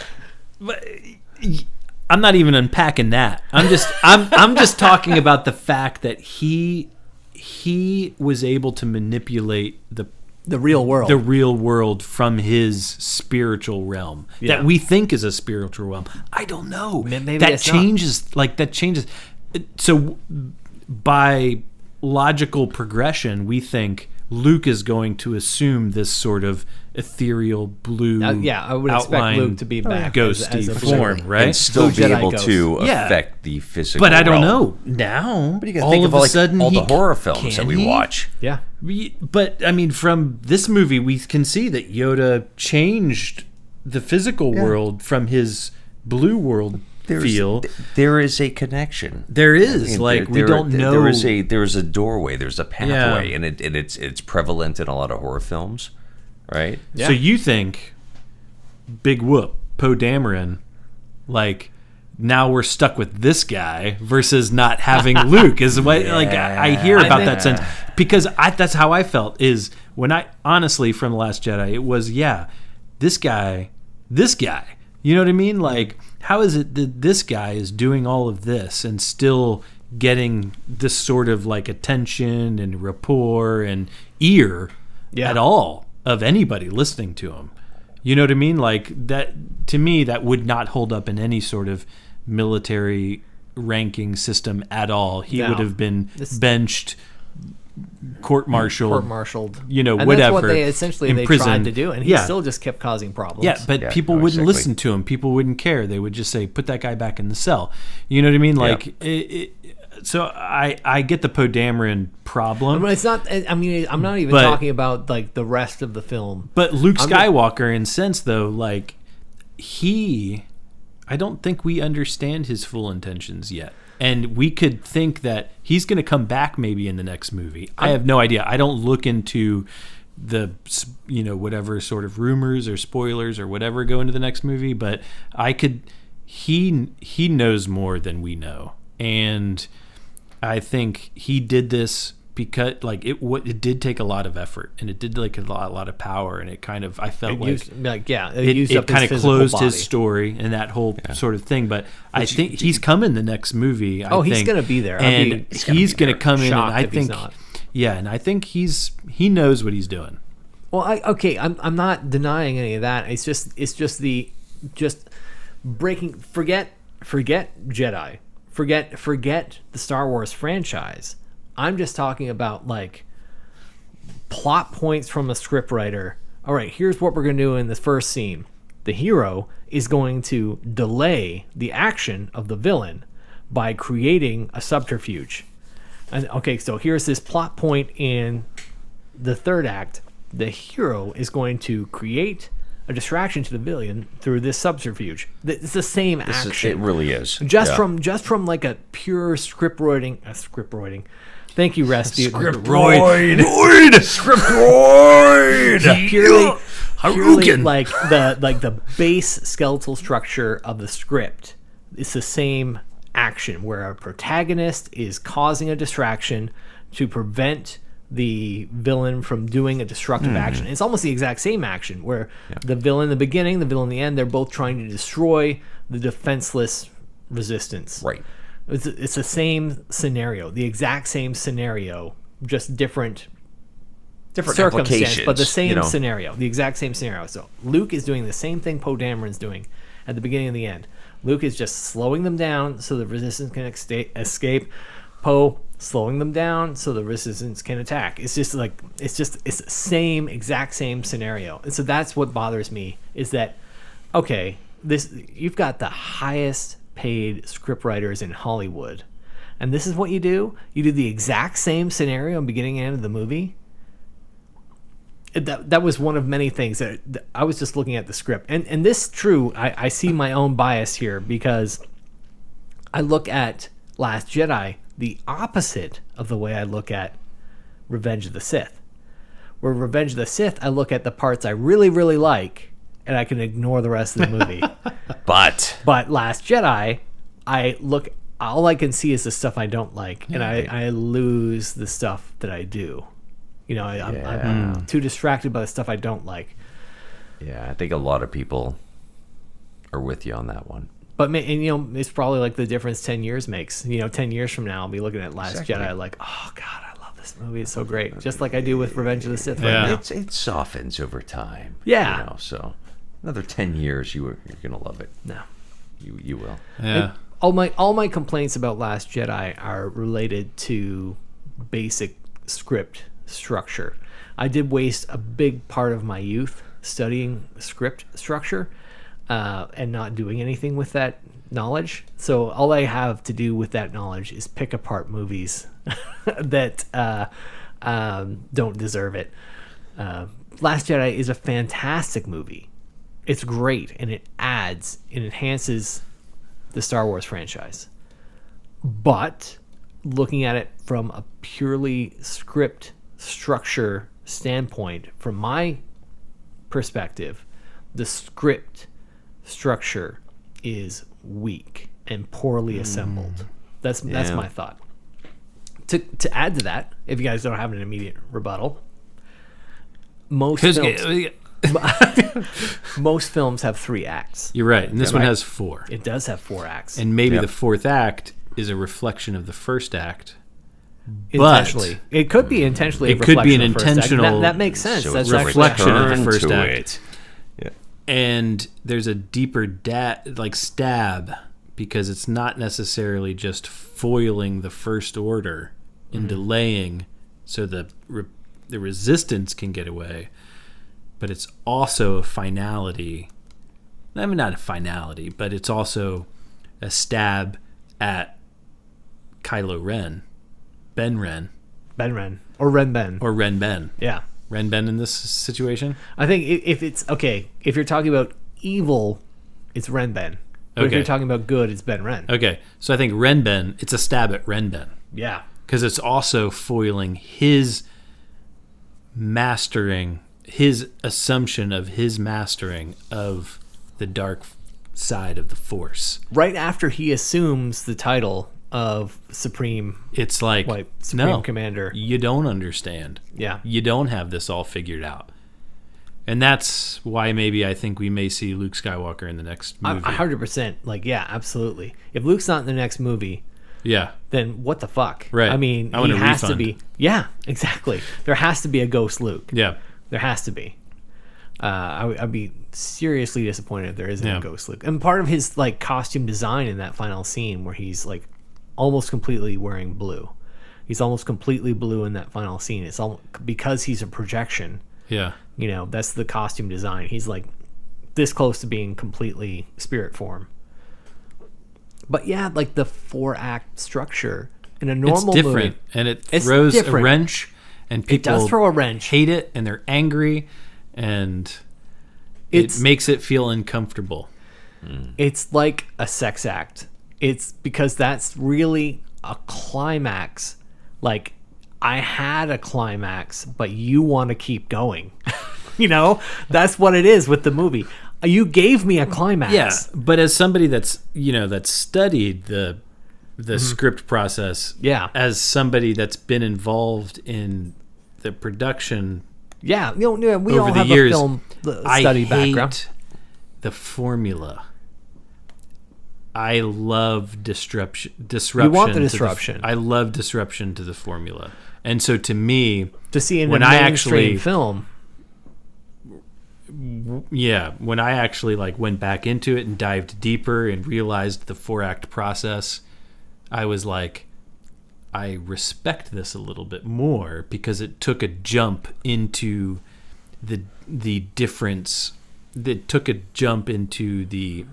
D: I'm not even unpacking that. I'm just talking about the fact that he was able to manipulate the
F: real
D: world from his spiritual realm that we think is a spiritual realm. I don't know.
F: Maybe
D: that
F: it's
D: changes. Not. Like that changes. So by logical progression, we think Luke is going to assume this sort of ethereal blue.
F: I would expect Luke to be back
D: ghosty
F: as a
D: form, right?
E: And still
F: Blue
E: be
F: Jedi
E: able
F: ghost.
E: to affect the physical.
D: But I don't
E: realm.
D: know now.
E: But you gotta
D: all
E: think
D: of
E: of
D: a sudden,
E: all the
D: he-
E: horror films that
D: can
E: we
D: he?
E: watch.
F: Yeah.
D: But I mean, from this movie, we can see that Yoda changed the physical world from his blue world feel.
E: There is a connection.
D: There is we don't know.
E: There's a doorway. There's a pathway, and it's prevalent in a lot of horror films, right?
F: Yeah.
D: So you think Big Whoop, Poe Dameron, like now we're stuck with this guy versus not having Luke is what I hear about that sense, because that's how I felt is when I honestly from The Last Jedi it was this guy, you know what I mean? Like how is it that this guy is doing all of this and still getting this sort of like attention and rapport and ear at all of anybody listening to him? You know what I mean? Like that, to me, that would not hold up in any sort of military ranking system at all. He would have been benched, court-martialed, you know,
F: and
D: whatever.
F: That's what they essentially tried to do, and he still just kept causing problems.
D: Yeah, but people wouldn't listen to him. People wouldn't care. They would just say, "Put that guy back in the cell." You know what I mean? Like, so I get the Poe Dameron problem.
F: But it's not. I mean, I'm not even talking about like the rest of the film.
D: But Luke Skywalker, in sense, though, like I don't think we understand his full intentions yet. And we could think that he's going to come back maybe in the next movie. I have no idea. I don't look into the, whatever sort of rumors or spoilers or whatever go into the next movie, but he knows more than we know. And I think he did this because it did take a lot of effort, and it did like a lot of power, and it kind of I felt it kind of closed his story and that whole sort of thing. But I think he's coming the next movie.
F: He's going to be there,
D: and he's going to come in, and I think and I think he knows what he's doing.
F: Well, I'm not denying any of that. It's just breaking. Forget Jedi. Forget the Star Wars franchise. I'm just talking about like plot points from a scriptwriter. All right, here's what we're going to do in the first scene. The hero is going to delay the action of the villain by creating a subterfuge. And okay, so here's this plot point in the third act. The hero is going to create a distraction to the villain through this subterfuge. It's the same action.
E: It really is.
F: Just from like a pure script writing Thank you, Rasputin.
B: Scriptroid.
F: Purely like the base skeletal structure of the script. It's the same action where a protagonist is causing a distraction to prevent the villain from doing a destructive action. It's almost the exact same action where the villain in the beginning, the villain in the end, they're both trying to destroy the defenseless resistance.
E: Right.
F: It's the same scenario, the exact same scenario, just different circumstance,
E: applications,
F: but the same scenario, the exact same scenario. So Luke is doing the same thing Poe Dameron's doing at the beginning and the end. Luke is just slowing them down so the resistance can escape. Poe slowing them down so the resistance can attack. It's the exact same scenario. And so that's what bothers me is that, okay, you've got the highest paid scriptwriters in Hollywood, and this is what you do the exact same scenario in beginning and end of the movie. That was one of many things that I was just looking at the script, and this true, I see my own bias here because I look at Last Jedi the opposite of the way I look at Revenge of the Sith. Where Revenge of the Sith, I look at the parts I really, really like, and I can ignore the rest of the movie.
E: But
F: Last Jedi, all I can see is the stuff I don't like, and I lose the stuff that I do. I'm too distracted by the stuff I don't like.
E: Yeah, I think a lot of people are with you on that one.
F: But it's probably like the difference 10 years makes. 10 years from now, I'll be looking at Last Jedi like, oh God, I love this movie. It's so great. Just like I do with Revenge of the Sith right now.
E: It softens over time.
F: Yeah.
E: So another 10 years, you're going to love it.
F: No.
E: You will.
D: Yeah.
F: All my complaints about Last Jedi are related to basic script structure. I did waste a big part of my youth studying script structure and not doing anything with that knowledge. So all I have to do with that knowledge is pick apart movies that don't deserve it. Last Jedi is a fantastic movie. It's great, and it enhances the Star Wars franchise. But looking at it from a purely script structure standpoint, from my perspective, the script structure is weak and poorly assembled. That's my thought. To add to that, if you guys don't have an immediate rebuttal, most films have 3 acts.
D: You're right, and this one has 4.
F: It does have 4 acts.
D: And maybe the 4th act is a reflection of the first act.
F: Intentionally. It could be intentionally.
D: It could be an intentional.
F: That makes sense.
E: So
F: That's
E: it's a
D: reflection of the
E: return
D: first
E: to
D: act.
E: Yeah.
D: And there's a deeper stab because it's not necessarily just foiling the First Order and delaying so the resistance can get away, but it's also a finality. I mean, not a finality, but it's also a stab at Kylo Ren. Ben Ren.
F: Or Ren Ben.
D: Or Ren Ben.
F: Yeah.
D: Ren Ben in this situation?
F: I think if you're talking about evil, it's Ren Ben. But if you're talking about good, it's Ben Ren.
D: Okay. So I think Ren Ben, it's a stab at Ren Ben.
F: Yeah.
D: Because it's also foiling his mastering, his assumption of his mastering of the dark side of the Force.
F: Right after he assumes the title of Supreme,
D: it's like,
F: Supreme Commander.
D: You don't understand.
F: Yeah.
D: You don't have this all figured out. And that's why maybe I think we may see Luke Skywalker in the next movie.
F: 100%. Yeah, absolutely. If Luke's not in the next movie, then what the fuck?
D: Right.
F: I mean,
D: I want
F: he
D: a
F: has
D: refund.
F: to be. Yeah, exactly. There has to be a ghost Luke.
D: Yeah.
F: There has to be. I'd be seriously disappointed if there isn't
D: Yeah.
F: a ghost Luke. And part of his costume design in that final scene where he's almost completely wearing blue. He's almost completely blue in that final scene. It's all because he's a projection.
D: Yeah.
F: That's the costume design. He's this close to being completely spirit form. But yeah, the 4-act structure in a normal
D: it's different,
F: movie,
D: and it throws a wrench, and people
F: it does throw a wrench.
D: Hate it, and they're angry, and it makes it feel uncomfortable.
F: It's like a sex act. It's because that's really a climax. I had a climax, but you want to keep going. You know, that's what it is with the movie. You gave me a climax.
D: Yeah, but as somebody that's studied the script process, as somebody that's been involved in the production,
F: we
D: over
F: all
D: the
F: have
D: years,
F: a film study background.
D: The formula. I love disruption.
F: You want the disruption.
D: I love disruption to the formula, and so to me,
F: to see in
D: when
F: a
D: I
F: mainstream film.
D: Yeah, when I actually went back into it and dived deeper and realized the 4-act process, I was like, I respect this a little bit more because it took a jump into the difference. It took a jump into the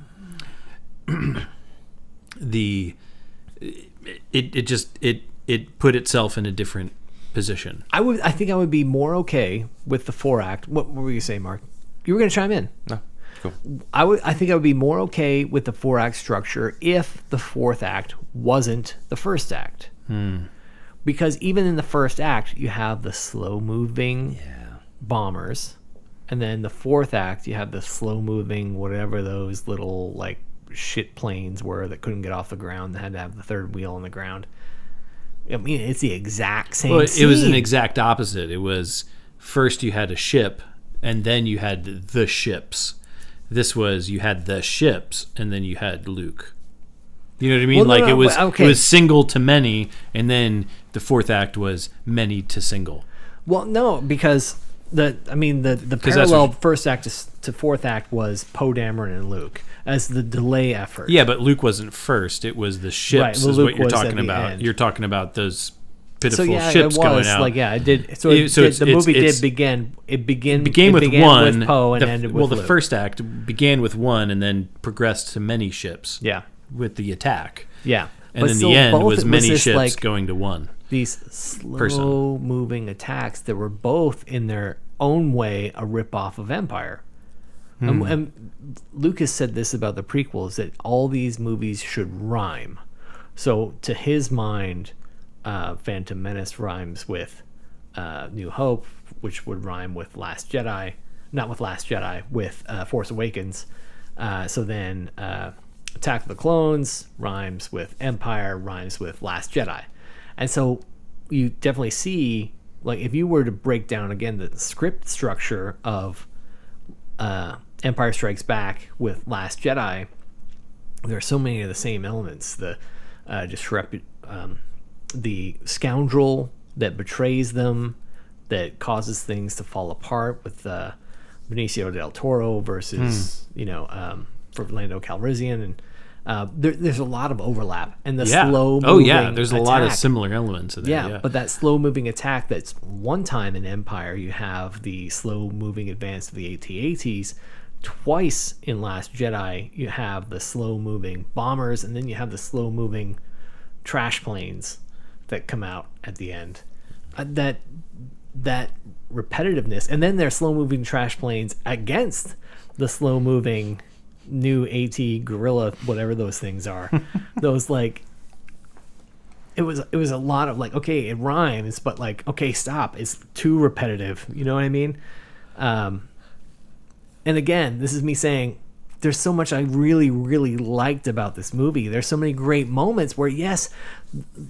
D: it put itself in a different position.
F: I think I would be more okay with the 4-act. What were you saying, Mark? You were going to chime in.
E: No, cool.
F: I think I would be more okay with the 4-act structure if the 4th act wasn't the 1st act. Because even in the 1st act, you have the slow-moving bombers, and then the 4th act, you have the slow-moving whatever those little shit planes were that couldn't get off the ground. That had to have the 3rd wheel on the ground. I mean, it's the exact same.
D: Well,
F: scene.
D: It was an exact opposite. It was first you had a ship, and then you had the ships. This was you had the ships, and then you had Luke. You know what I mean?
F: Well,
D: it was single to many, and then the 4th act was many to single.
F: Well, no, because the parallel 1st act to 4th act was Poe Dameron and Luke as the delay effort.
D: Yeah, but Luke wasn't first. It was the ships.
F: Right, well,
D: is
F: Luke
D: what you're
F: was
D: talking
F: at the
D: about.
F: end.
D: You're talking about those pitiful
F: So yeah,
D: ships
F: it was
D: going out.
F: it did. So, the movie did begin. It began
D: with one.
F: with Poe and ended with
D: the
F: Luke.
D: 1st act began with one and then progressed to many ships.
F: Yeah,
D: with the attack.
F: Yeah,
D: and then the end was many ships going to one.
F: These slow-moving attacks that were both in their own way a rip-off of Empire. And Lucas said this about the prequels, that all these movies should rhyme. So to his mind, Phantom Menace rhymes with New Hope, which would rhyme with Last Jedi. Not with Last Jedi, with Force Awakens. So then Attack of the Clones rhymes with Empire, rhymes with Last Jedi. And so you definitely see, if you were to break down again the script structure of Empire Strikes Back with Last Jedi, there are so many of the same elements. The scoundrel that betrays them, that causes things to fall apart with Benicio del Toro versus Lando Calrissian, and there's a lot of overlap, and the slow moving
D: there's
F: attack,
D: a lot of similar elements in there.
F: But that slow moving attack, that's one time in Empire you have the slow moving advance of the AT-ATs, twice in Last Jedi you have the slow moving bombers, and then you have the slow moving trash planes that come out at the end. That repetitiveness, and then they're slow moving trash planes against the slow moving new AT gorilla, whatever those things are. Those it was a lot of okay, it rhymes, but okay, stop, it's too repetitive. You know what I mean? And again, this is me saying there's so much I really, really liked about this movie. There's so many great moments where, yes,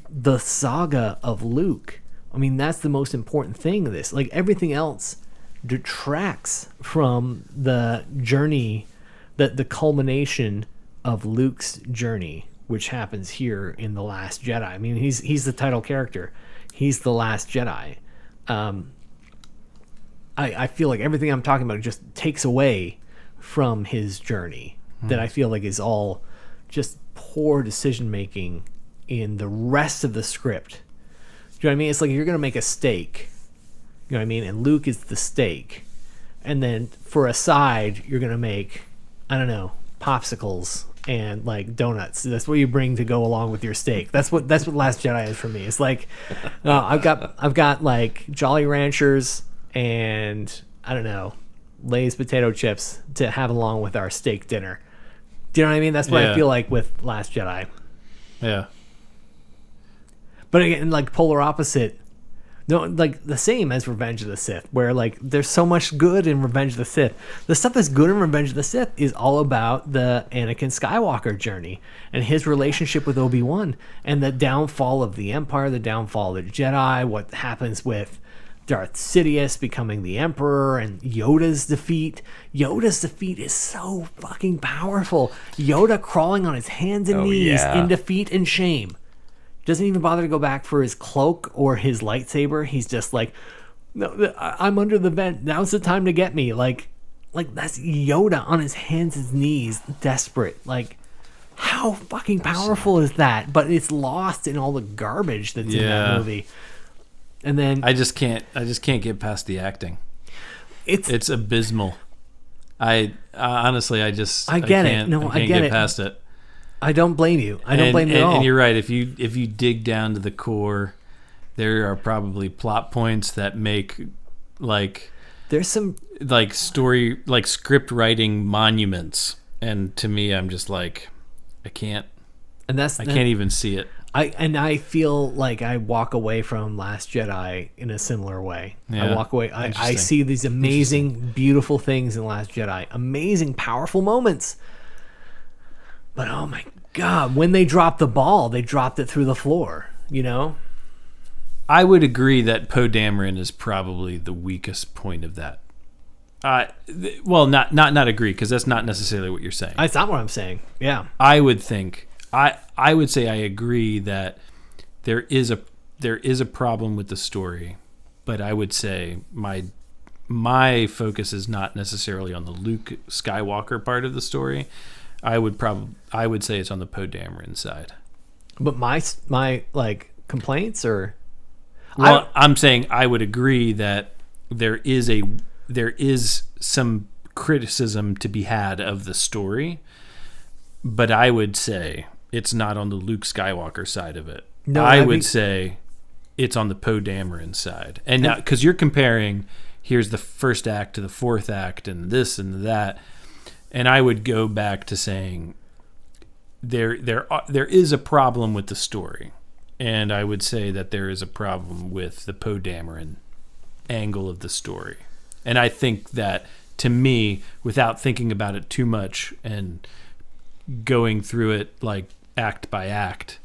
F: the saga of Luke, I mean, that's the most important thing of this. Everything else detracts from the journey, the culmination of Luke's journey, which happens here in The Last Jedi. I mean, he's the title character. He's the Last Jedi. I feel like everything I'm talking about just takes away from his journey, that I feel like is all just poor decision making in the rest of the script. Do you know what I mean? It's you're going to make a steak, you know what I mean? And Luke is the steak. And then for a side, you're going to make, I don't know, popsicles and donuts. That's what you bring to go along with your steak. That's what Last Jedi is for me. It's I've got Jolly Ranchers and I don't know, Lay's potato chips to have along with our steak dinner. Do you know what I mean? That's what I feel like with Last Jedi.
D: Yeah.
F: But again, polar opposite No, like the same as Revenge of the Sith, where like there's so much good in Revenge of the Sith. The stuff that's good in Revenge of the Sith is all about the Anakin Skywalker journey and his relationship with Obi-Wan and the downfall of the Empire, the downfall of the Jedi, what happens with Darth Sidious becoming the Emperor, and Yoda's defeat. Yoda's defeat is so fucking powerful. Yoda crawling on his hands and knees in defeat and shame. Doesn't even bother to go back for his cloak or his lightsaber. He's just like, no, I'm under the vent. Now's the time to get me. Like that's Yoda on his hands and knees, desperate. Like, how fucking powerful is that? But it's lost in all the garbage that's in that movie. And then
D: I just can't get past the acting. It's abysmal. I honestly, I get
F: it. No, I get
D: get
F: it.
D: past it.
F: I don't blame you. I don't blame you at all.
D: And you're right. If you dig down to the core, there are probably plot points that make like
F: there's some
D: like story, like script writing monuments. And to me, I'm just like, I can't even see it.
F: I feel like I walk away from Last Jedi in a similar way.
D: Yeah.
F: I walk away. I see these amazing, beautiful things in Last Jedi. Amazing, powerful moments. But oh my God, when they dropped the ball, they dropped it through the floor, you know?
D: I would agree that Poe Dameron is probably the weakest point of that. Well, not agree, because that's not necessarily what you're saying.
F: That's not what I'm saying. Yeah.
D: I would say I agree that there is a problem with the story, but I would say my focus is not necessarily on the Luke Skywalker part of the story. I would say it's on the Poe Dameron side.
F: But my like complaints or
D: I'm saying I would agree that there is some criticism to be had of the story, but I would say it's not on the Luke Skywalker side of it. No, I would say it's on the Poe Dameron side. And now, because you're comparing, here's the first act to the fourth act and this and that. And I would go back to saying there is a problem with the story, and I would say that there is a problem with the Poe Dameron angle of the story. And I think that, to me, without thinking about it too much and going through it like act by act,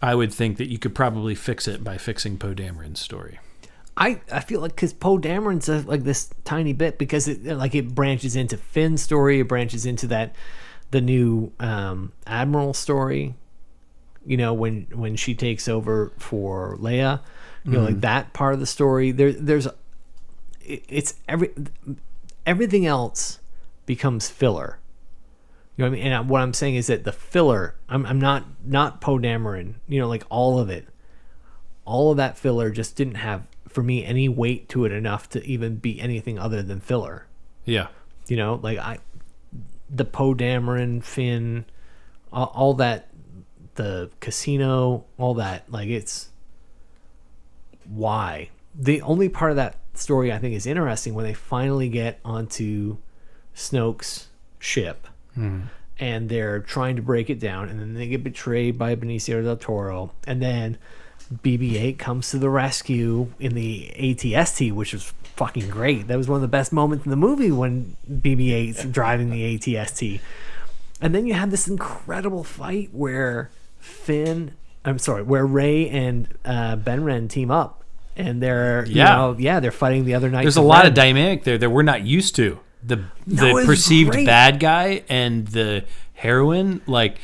D: I would think that you could probably fix it by fixing Poe Dameron's story.
F: I feel like because Poe Dameron's like this tiny bit, because it branches into Finn's story, it branches into the new Admiral story, you know, when she takes over for Leia, you know, like that part of the story. Everything else becomes filler. You know what I mean? And what I'm saying is that the filler, I'm not Poe Dameron, you know, like all of that filler just didn't have, for me, any weight to it enough to even be anything other than filler.
D: Yeah.
F: You know, like the Poe Dameron, Finn, all that, the casino, all that, like it's why. The only part of that story I think is interesting when they finally get onto Snoke's ship and they're trying to break it down, and then they get betrayed by Benicio del Toro, and then BB-8 comes to the rescue in the AT-ST, which was fucking great. That was one of the best moments in the movie when BB-8's driving the AT-ST. And then you have this incredible fight where Rey and Ben Ren team up, and they're they're fighting the other Knights.
D: There's a lot of dynamic there that we're not used to. The perceived bad guy and the heroine, like,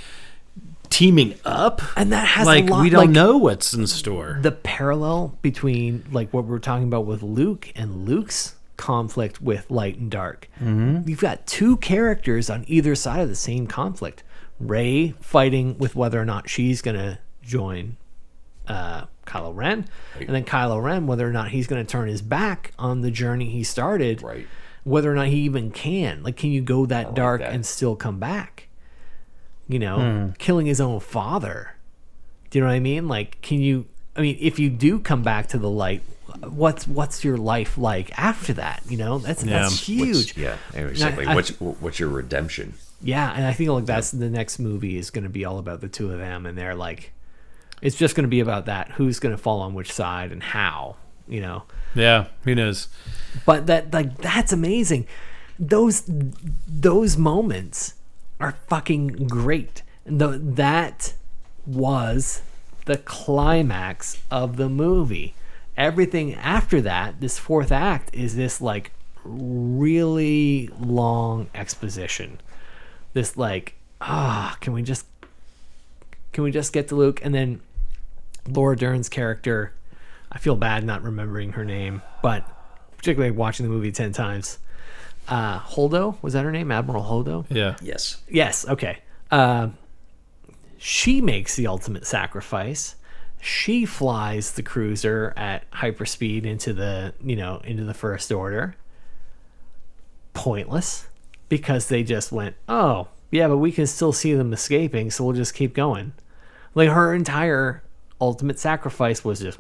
D: teaming up,
F: and that has
D: like
F: a lot,
D: we don't know what's in store.
F: The parallel between like what we're talking about with Luke and Luke's conflict with light and dark. You've got two characters on either side of the same conflict. Rey fighting with whether or not she's gonna join Kylo Ren, and then Kylo Ren whether or not he's gonna turn his back on the journey he started, whether or not he even can. Like, can you go that dark and still come back? You know, killing his own father. Do you know what I mean? Like, if you do come back to the light, what's your life like after that? You know, that's huge.
E: Exactly. What's your redemption?
F: Yeah, and I think like that's the next movie is going to be all about the two of them, and they're like, It's just going to be about that. Who's going to fall on which side and how,
D: Yeah, who knows?
F: But that's amazing. Those moments are fucking great. That was the climax of the movie. Everything after that, this fourth act, is this like really long exposition. This like, can we just get to Luke? And then Laura Dern's character, I feel bad not remembering her name, but particularly watching the movie 10 times. Holdo, was that her name? Admiral Holdo?
D: Yeah.
F: Yes. Okay. She makes the ultimate sacrifice. She flies the cruiser at hyperspeed into the First Order. Pointless, because they just went, oh yeah, but we can still see them escaping, so we'll just keep going. Like, her entire ultimate sacrifice was just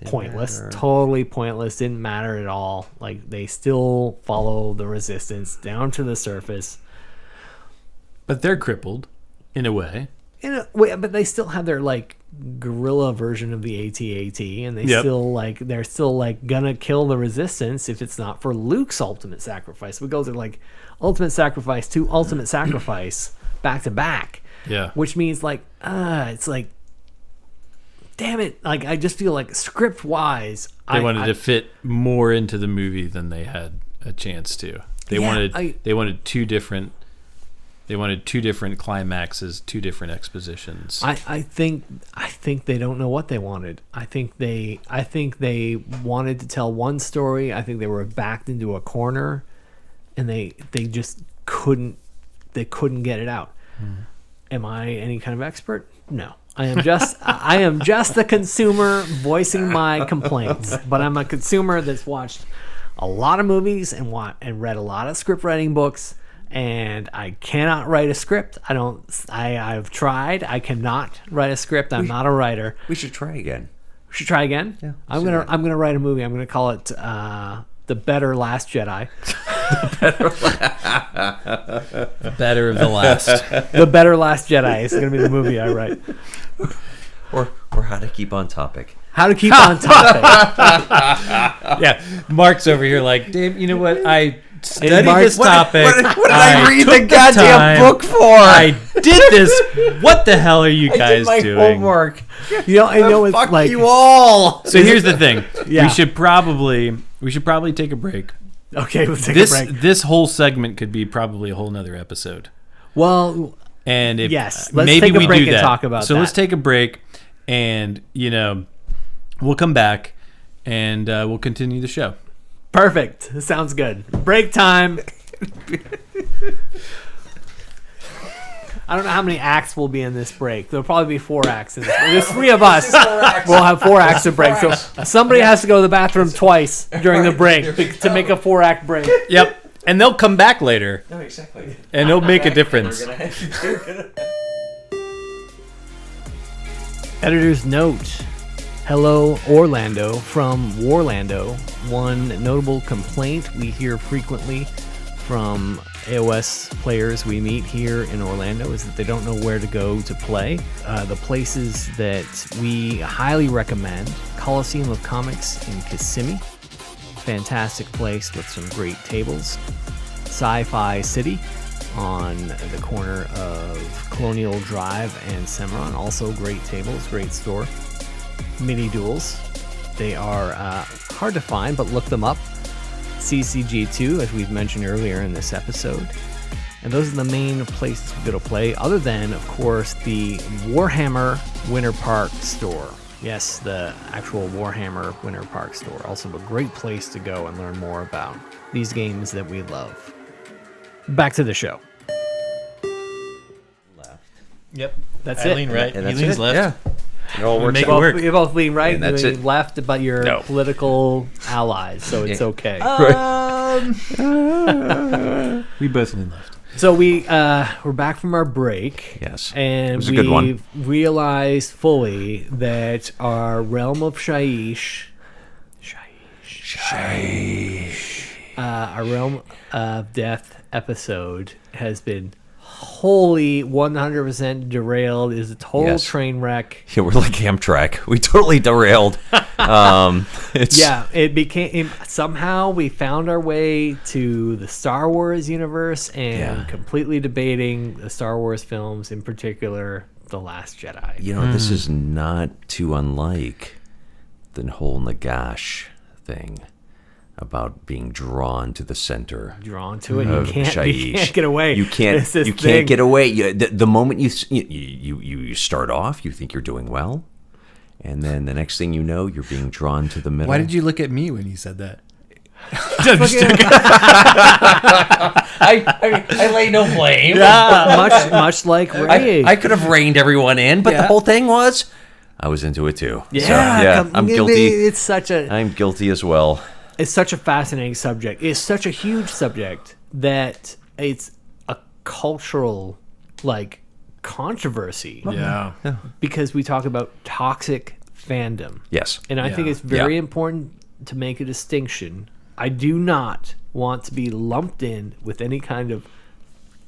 F: pointless, totally pointless. Didn't matter at all. Like, they still follow the Resistance down to the surface,
D: but they're crippled in a way.
F: But they still have their like guerrilla version of the AT-AT, and they're still gonna kill the Resistance if it's not for Luke's ultimate sacrifice. We go to like ultimate sacrifice to ultimate sacrifice back to back.
D: Yeah,
F: which means like it's like, damn it! Like, I just feel like script wise,
D: they wanted to fit more into the movie than they had a chance to. They wanted two different climaxes, two different expositions.
F: I think they don't know what they wanted. I think they wanted to tell one story. I think they were backed into a corner, and they just couldn't get it out. Am I any kind of expert? No. I am just a consumer voicing my complaints, but I'm a consumer that's watched a lot of movies and read a lot of script writing books. And I cannot write a script. I've tried. I cannot write a script. I'm not a writer.
E: We should try again.
F: We should try again? Yeah. I'm gonna write a movie. I'm gonna call it The Better Last Jedi.
D: Better of the last.
F: The Better Last Jedi is gonna be the movie I write.
E: Or How to Keep on Topic.
F: How to keep on topic.
D: Yeah, Mark's over here like, Dave, you know what? I studied this topic.
E: What did I read the goddamn book for?
D: I did this. What the hell are you guys
E: I did my
D: doing?
E: homework.
F: I know it's
E: Fuck
F: like
E: you all.
D: So here's the thing.
F: Yeah.
D: We should probably take a break.
F: Okay, let's take a break.
D: This whole segment could be probably a whole nother episode.
F: Well,
D: and if
F: yes,
D: let's
F: maybe
D: take a break
F: and talk about
D: so
F: that.
D: let's take a break, and we'll come back, and we'll continue the show.
F: Perfect. Sounds good. Break time. I don't know how many acts will be in this break. There'll probably be 4 acts in this. There's 3 of us. We'll have 4 acts to break. So somebody has to go to the bathroom twice during the break to make a 4-act break.
D: Yep. And they'll come back later.
E: No, exactly.
D: And it'll make a difference.
F: Editor's note. Hello, Orlando from WARlando. One notable complaint we hear frequently from AOS players we meet here in Orlando is that they don't know where to go to play. The places that we highly recommend: Coliseum of Comics in Kissimmee, fantastic place with some great tables. Sci-Fi City on the corner of Colonial Drive and Cimarron, also great tables, great store. Mini Duels, they are hard to find, but look them up. CCG2, as we've mentioned earlier in this episode. And those are the main places we go to play, other than, of course, the Warhammer Winter Park store. Yes, the actual Warhammer Winter Park store. Also a great place to go and learn more about these games that we love. Back to the show.
D: Yep.
F: That's
D: I lean
F: it.
D: right.
E: And
D: He
E: that's
D: leans
E: it.
D: left.
E: Yeah. It all works
D: Make it
E: out.
D: work.
F: You both lean right,
E: And
F: and
E: that's
F: you lean
E: it.
F: left about your
D: No.
F: political allies, so it's okay.
D: We both lean left.
F: So we're back from our break.
E: Yes.
F: And
E: It was a good one.
F: we've realized fully that our Realm of Shyish, our Realm of Death episode has been wholly 100% derailed. Is a total train wreck.
E: Yeah, we're like Amtrak. We totally derailed.
F: It became somehow we found our way to the Star Wars universe and completely debating the Star Wars films, in particular The Last Jedi.
E: This is not too unlike the whole Nagash thing about being drawn to the center.
F: Drawn to it, you can't get away.
E: You can't get away. The moment you start off, you think you're doing well, and then the next thing you know, you're being drawn to the middle.
D: Why did you look at me when you said that?
E: I lay no blame.
F: Much like Ray.
E: I could have reined everyone in, but the whole thing was, I was into it too.
F: Yeah,
E: I'm guilty.
F: I'm
E: guilty as well.
F: It's such a fascinating subject. It's such a huge subject that it's a cultural controversy.
D: Yeah.
F: Because we talk about toxic fandom.
E: Yes.
F: And I think it's very important to make a distinction. I do not want to be lumped in with any kind of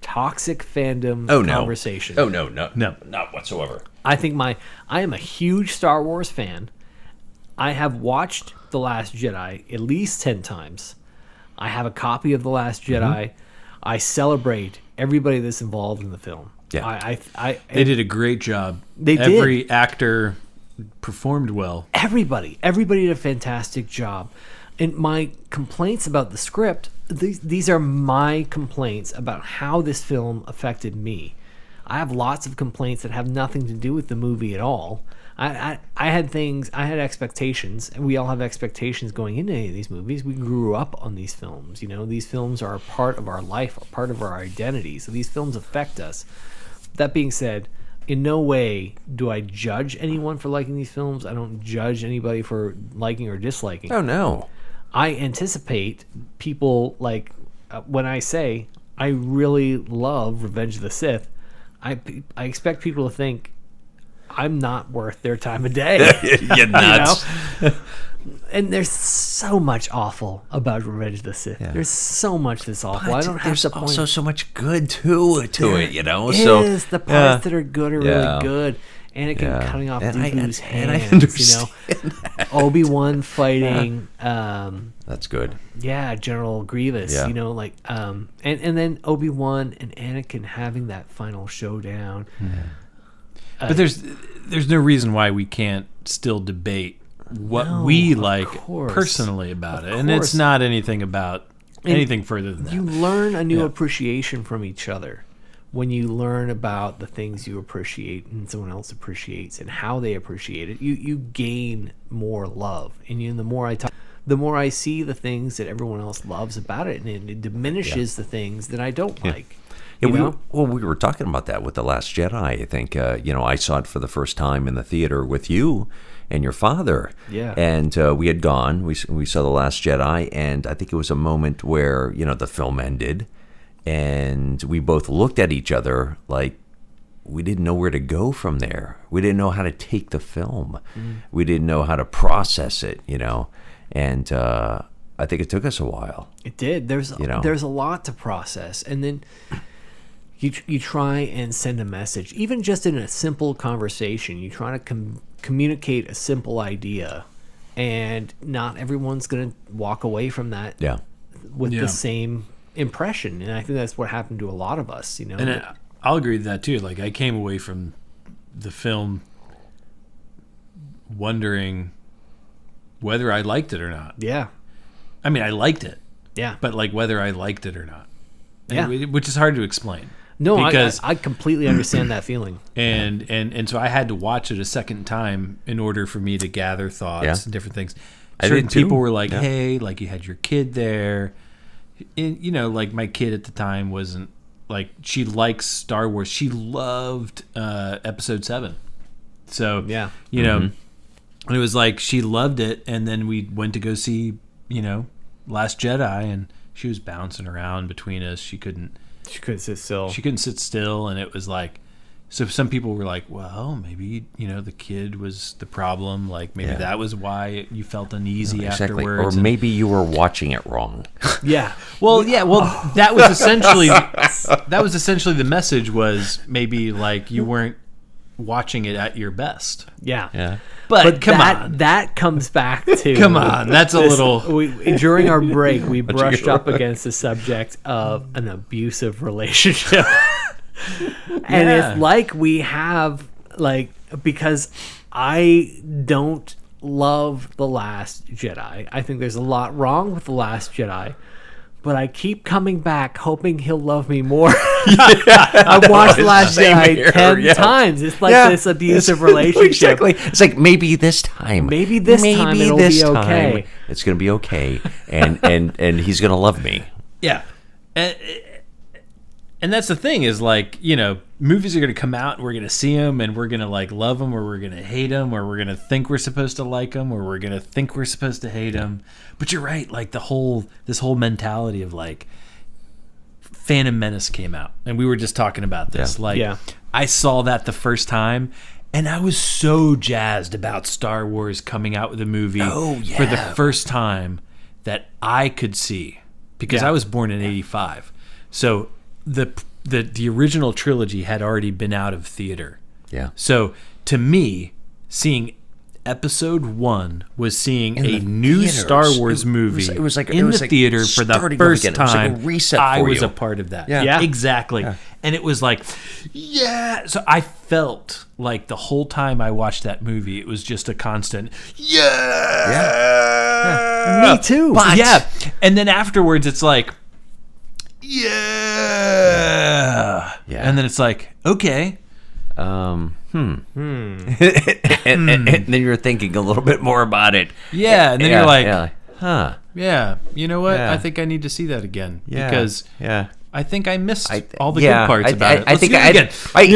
F: toxic fandom conversation.
E: Oh no, not whatsoever.
F: I think I am a huge Star Wars fan. I have watched The Last Jedi at least 10 times. I have a copy of The Last Jedi. I celebrate everybody that's involved in the film.
E: Yeah.
D: They did a great job. Every actor performed well.
F: Everybody did a fantastic job. And my complaints about the script, these are my complaints about how this film affected me. I have lots of complaints that have nothing to do with the movie at all. I had expectations, and we all have expectations going into any of these movies. We grew up on these films. These films are a part of our life, a part of our identity. So these films affect us. That being said, in no way do I judge anyone for liking these films. I don't judge anybody for liking or disliking.
E: Oh, no.
F: I anticipate people when I say I really love Revenge of the Sith, I expect people to think I'm not worth their time of day.
E: You're nuts.
F: And there's so much awful about Revenge of the Sith. Yeah. There's so much that's awful.
E: But
F: I don't have
E: there's
F: to point.
E: also so much good to it,
F: The parts that are good are really good. Anakin cutting off Dooku's hands. Obi-Wan fighting.
E: That's good.
F: Yeah, General Grievous.
E: Yeah.
F: And then Obi-Wan and Anakin having that final showdown.
D: But there's no reason why we can't still debate what we like personally about it. And it's not anything about anything further than that.
F: You learn a new appreciation from each other when you learn about the things you appreciate and someone else appreciates and how they appreciate it. You gain more love. And the more I talk, the more I see the things that everyone else loves about it, and it diminishes the things that I don't like.
E: Yeah, we were talking about that with The Last Jedi. I think I saw it for the first time in the theater with you and your father.
F: Yeah.
E: And we had gone. We saw The Last Jedi, and I think it was a moment where the film ended, and we both looked at each other like we didn't know where to go from there. We didn't know how to take the film. We didn't know how to process it. And I think it took us a while.
F: It did. There's a lot to process, and then. You try and send a message, even just in a simple conversation. You try to communicate a simple idea, and not everyone's going to walk away from that with the same impression. And I think that's what happened to a lot of us.
D: And I'll agree with that too. Like, I came away from the film wondering whether I liked it or not.
F: Yeah.
D: I mean, I liked it.
F: Yeah.
D: But whether I liked it or not.
F: Yeah.
D: Which is hard to explain.
F: No, because I completely understand that feeling.
D: And so I had to watch it a second time in order for me to gather thoughts and different things.
E: Certain
D: people were like, hey, you had your kid there. And, my kid at the time wasn't, she likes Star Wars. She loved Episode 7. So, and it was she loved it. And then we went to go see, Last Jedi, and she was bouncing around between us. She couldn't sit still. She couldn't sit still, and it was So some people were like, well, maybe, the kid was the problem. Like, maybe that was why you felt uneasy afterwards.
E: Or maybe you were watching it wrong.
F: Yeah.
D: Well, that was essentially the message was maybe like you weren't watching it at your best.
F: Yeah.
E: Yeah.
D: But come on.
F: That comes back to...
D: Come on, that's a little...
F: During our break, we brushed up against the subject of an abusive relationship. And it's like we have, because I don't love The Last Jedi. I think there's a lot wrong with The Last Jedi. But I keep coming back hoping he'll love me more. I've watched The Last Jedi 10 times. It's like this abusive relationship.
E: Exactly. It's like, maybe this time.
F: Maybe this time it'll be okay.
E: It's going to be okay. And he's going to love me.
D: Yeah. And that's the thing is movies are going to come out and we're going to see them and we're going to love them or we're going to hate them or we're going to think we're supposed to like them or we're going to think we're supposed to hate them. But you're right. This whole mentality of Phantom Menace came out and we were just talking about this. I saw that the first time and I was so jazzed about Star Wars coming out with a movie for the first time that I could see because I was born in 85. So the original trilogy had already been out of theater.
E: Yeah.
D: So to me, seeing Episode 1 was seeing a new
E: theaters.
D: Star Wars movie
E: It was like
D: theater for the first time.
E: It was like a reset
D: I
E: for
D: was
E: you.
D: a part of that.
E: Yeah.
D: Exactly.
E: Yeah.
D: And it was like, So I felt like the whole time I watched that movie, it was just a constant,
F: Me too.
D: But, and then afterwards, it's like, yeah. And then it's like, okay.
E: And then you're thinking a little bit more about it.
D: Yeah, and then you're like,
E: huh.
D: Yeah, you know what?
E: Yeah.
D: I think I need to see that again.
E: Yeah.
D: Because I think I missed all the
E: yeah,
D: good parts about it.
E: I
D: Let's
E: think
D: do it again.
E: Right,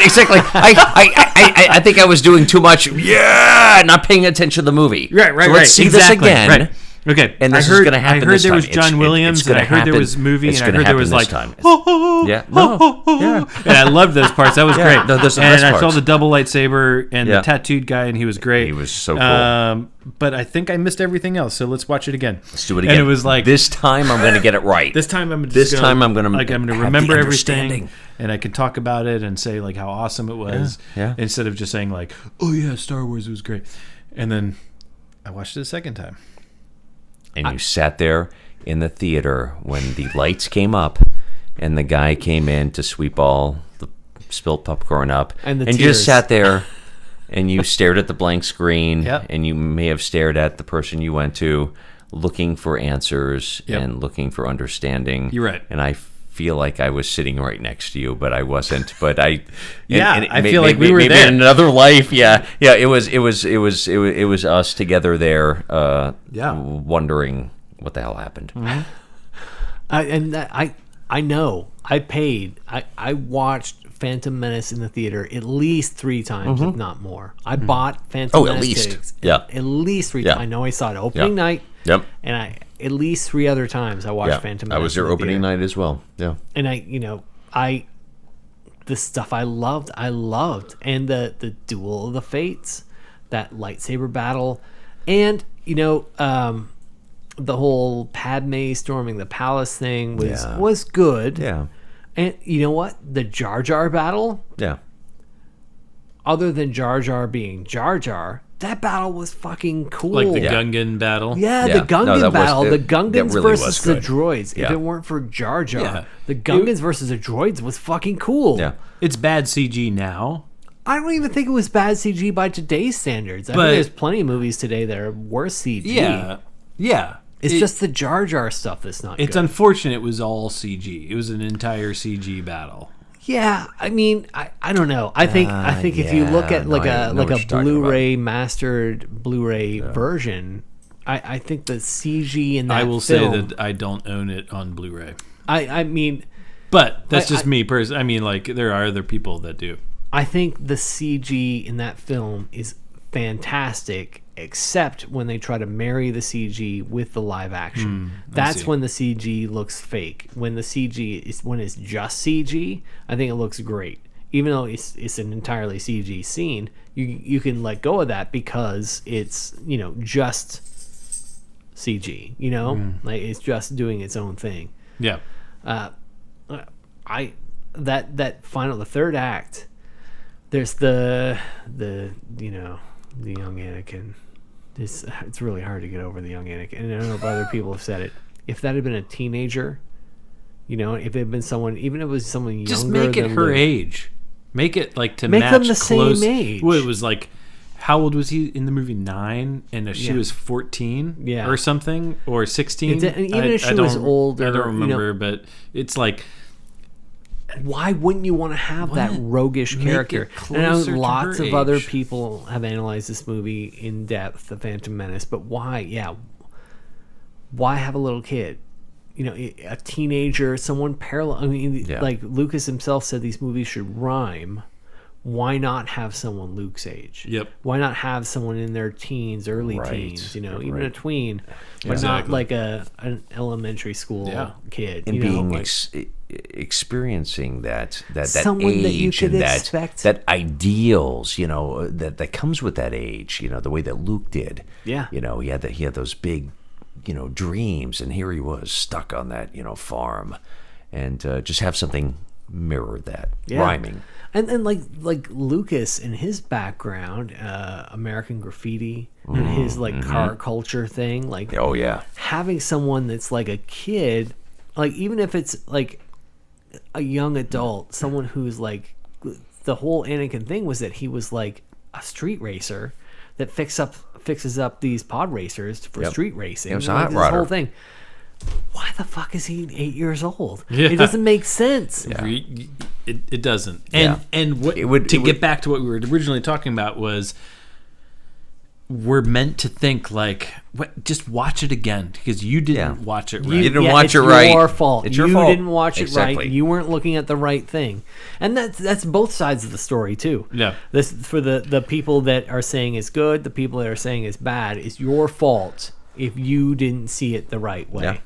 E: exactly. I think I was doing too much. Yeah, not paying attention to the movie.
D: Right.
E: So let's see this again.
D: Right. Okay,
E: And this is going to happen.
D: I heard
E: this
D: there
E: time.
D: was John Williams, and I heard there was movie, and I heard there was
E: yeah,
D: and I loved those parts. That was great.
E: No, those are the
D: and
E: best
D: I saw
E: parts.
D: the double lightsaber and the tattooed guy, and he was great.
E: He was so cool.
D: But I think I missed everything else, so let's watch it again.
E: Let's do it again.
D: And it was like
E: this time I'm going to get it right.
D: This time I'm gonna remember everything, and I can talk about it and say how awesome it was, instead of just saying oh yeah, Star Wars was great. And then I watched it a second time.
E: And you sat there in the theater when the lights came up and the guy came in to sweep all the spilt popcorn up.
F: And
E: you just sat there and you stared at the blank screen.
D: Yep.
E: And you may have stared at the person you went to looking for answers and looking for understanding.
D: You're right.
E: And I feel like I was sitting right next to you, but I wasn't. But I
D: I feel like we were
E: maybe
D: there
E: in another life. Yeah. It was us together there. Wondering what the hell happened.
D: Mm-hmm.
F: I know. I watched Phantom Menace in the theater at least 3 times, if not more. I bought Phantom Menace
E: at least.
F: tickets
E: Yeah.
F: at least 3 times. I know I saw it opening night.
E: Yep.
F: And at least 3 other times I watched Phantom Menace.
E: I was there
F: in the
E: opening
F: theater.
E: night as well. Yeah.
F: And the stuff I loved. And the Duel of the Fates, that lightsaber battle, and the whole Padme storming the palace thing was good.
E: Yeah.
F: And you know what? The Jar Jar battle,
E: Yeah.
F: other than Jar Jar being Jar Jar, that battle was fucking cool.
D: Like the Gungan battle.
F: Yeah,
E: Yeah.
F: the Gungan
E: No, that was-
F: battle. The
E: that
F: Gungans
E: really
F: versus
E: was
F: the
E: good.
F: droids. If
E: Yeah.
F: it weren't for Jar Jar,
D: Yeah.
F: the Gungans versus the droids was fucking cool.
E: Yeah.
D: It's bad CG now.
F: I don't even think it was bad CG by today's standards. I
D: But-
F: think there's plenty of movies today that are worse CG.
D: Yeah.
F: It's just the Jar Jar stuff that's not
D: It's
F: good.
D: unfortunate it was all CG. It was an entire CG battle.
F: Yeah, I mean, I don't know. I think if you look at
E: no, I know what you're talking
F: Blu-ray mastered Blu-ray version, I think the CG in that
D: I will
F: film,
D: say that I don't own it on Blu-ray.
F: I mean,
D: But that's just me personally. I mean, there are other people that do.
F: I think the CG in that film is fantastic, except when they try to marry the CG with the live action. That's
D: see.
F: when the CG looks fake. When the CG is when it's just CG, I think it looks great. even though it's an entirely CG scene, you can let go of that because it's, you know, just CG, you know, like it's just doing its own thing.
D: Yeah.
F: The third act, there's the you know, the young Anakin. It's really hard to get over the young Anakin, and I don't know if other people have said it. If that had been a teenager, you know, if it had been someone, even if it was someone younger,
D: Just make it her age. Make it like to
F: Make
D: match
F: them the
D: close.
F: same age.
D: Well, it was like, how old was he in the movie? 9, and she was 14, or something, or 16.
F: And even if she was older,
D: I don't remember,
F: you know,
D: but it's like,
F: why wouldn't you want to have that roguish
D: Make
F: character?
D: it
F: And I know
D: closer to
F: lots
D: her
F: of other
D: age.
F: people have analyzed this movie in depth, The Phantom Menace, but why? Yeah, why have a little kid? You know, a teenager, someone parallel. I mean, like Lucas himself said, these movies should rhyme. Why not have someone Luke's age?
D: Yep.
F: Why not have someone in their teens, early teens? You know, even a tween, but
D: Exactly.
F: not like an elementary school kid.
E: And
F: you know,
E: being
F: like,
E: experiencing that
F: Someone
E: age
F: that you could
E: and
F: expect.
E: that ideals, you know, that comes with that age, you know, the way that Luke did.
F: Yeah.
E: You know, he had those big, you know, dreams, and here he was stuck on that, you know, farm, and just have something mirror that, rhyming.
F: And like Lucas and his background, American Graffiti, and his like car culture thing, like
E: Oh yeah.
F: having someone that's like a kid, like even if it's like a young adult, someone who's like, the whole Anakin thing was that he was like a street racer that fixes up these pod racers for street racing.
E: It was a
F: like,
E: hot
F: this
E: rodder.
F: whole thing. Why the fuck is he 8 years old?
D: Yeah.
F: It doesn't make sense.
D: it doesn't. And what get back to what we were originally talking about was, we're meant to think like, just watch it again because you didn't watch it right.
E: You didn't watch it right.
F: It's your fault.
E: It's your
F: you
E: fault.
F: didn't watch it
E: Exactly.
F: right. You weren't looking at the right thing, and that's both sides of the story too.
D: Yeah.
F: This for the people that are saying it's good, the people that are saying it's bad. It's your fault if you didn't see it the right way.
E: Yeah.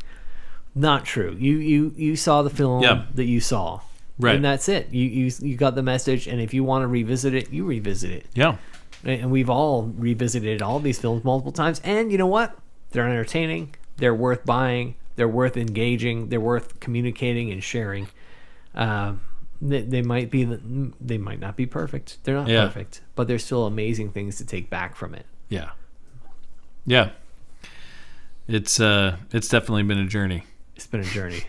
F: Not true. You saw the film that you saw,
D: Right.
F: and that's it. You got the message, and if you want to revisit it, you revisit it.
D: Yeah.
F: And we've all revisited all these films multiple times. And you know what? They're entertaining. They're worth buying. They're worth engaging. They're worth communicating and sharing. They might not be perfect. They're not perfect, but there's still amazing things to take back from it.
D: Yeah. Yeah. It's definitely been a journey.
F: It's been a journey.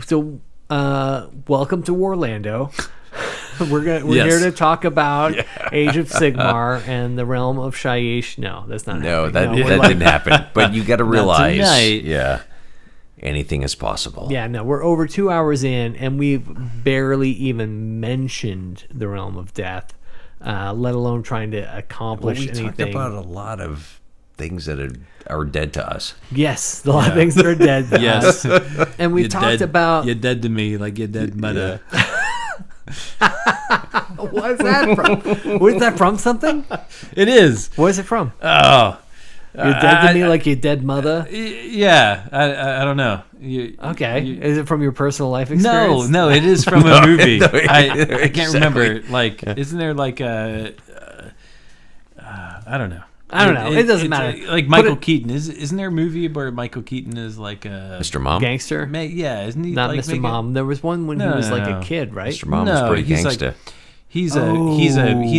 F: So, welcome to WARlando. We're here to talk about Age of Sigmar and the realm of Shyish. No, that's not.
E: No,
F: happening.
E: that didn't happen. But you got to realize,
D: tonight.
E: anything is possible.
F: Yeah, no, we're over 2 hours in, and we've barely even mentioned the realm of death, let alone trying to accomplish
E: we
F: anything.
E: talked about a lot of things that are dead to us.
F: Yes, a lot of things that are dead. to
D: Yes.
F: us. And we've talked about.
D: You're dead to me like you're dead mother.
F: What is that from? What is that from? Something?
D: It is.
F: What is it from?
D: Oh.
F: You're dead to me like your dead mother.
D: Yeah. I don't know.
F: Okay. Is it from your personal life experience?
D: No, it is from a movie.
E: No,
D: I can't remember. Like, isn't there like a? I don't know.
F: I don't know. It doesn't
D: it's
F: matter.
D: Like Michael Keaton. Isn't there a movie where Michael Keaton is like a
E: Mr. Mom?
F: Gangster?
D: Yeah, isn't he?
F: Not
D: like
F: Mr. Mom. There was one when he was like a kid, right?
E: Mr. Mom was pretty
D: he's
E: gangsta.
D: like he's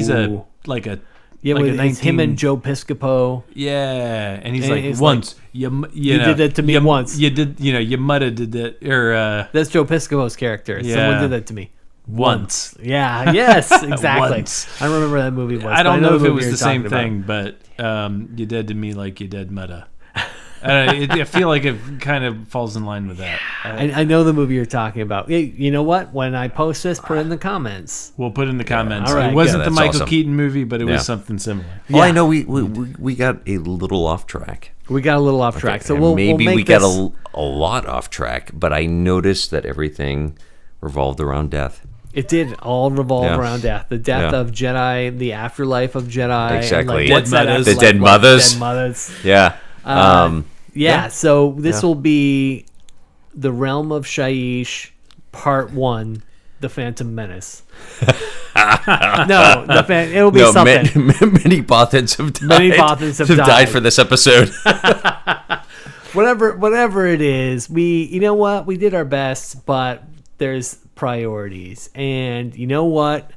D: a like a
F: Yeah,
D: like
F: it's him and Joe Piscopo.
D: Yeah, and he's
F: And
D: like,
F: it's
D: once you know,
F: did that to me once.
D: You did, your mother did that, or
F: That's Joe Piscopo's character.
D: Yeah.
F: Someone did that to me.
D: once.
F: Yeah. Yes. Exactly.
D: Once.
F: I remember that movie once.
D: I don't
F: but
D: know if
F: the
D: it
F: movie
D: was
F: you're
D: the same
F: talking about.
D: thing, but you dead to me like you dead mother. I feel like it kind of falls in line with that.
F: I know the movie you're talking about. Hey, you know what? When I post this, put it in the comments.
D: We'll put in the comments.
F: all right,
D: It wasn't
E: good.
D: the
E: That's
D: Michael
E: awesome.
D: Keaton movie, but it
E: Yeah.
D: was something similar.
E: Well, I know we got a little off track.
F: We got a little off track, so
E: And
F: we'll
E: maybe
F: make
E: we got
F: this,
E: a lot off track, but I noticed that everything revolved around death.
F: It did all revolve
E: Yeah.
F: around death. The death
E: Yeah.
F: of Jedi, the afterlife of Jedi.
E: Exactly.
F: And
D: Dead
F: what's that
D: mothers.
E: The
F: afterlife
E: dead
F: like?
E: mothers.
F: Dead mothers.
E: Yeah.
F: Yeah, so this will be the realm of Shyish, part 1, The Phantom Menace. No, it'll be something.
E: Many Bothans have died.
F: Many Bothans have died
E: for this episode.
F: Whatever it is, you know what? We did our best, but there's priorities. And you know what?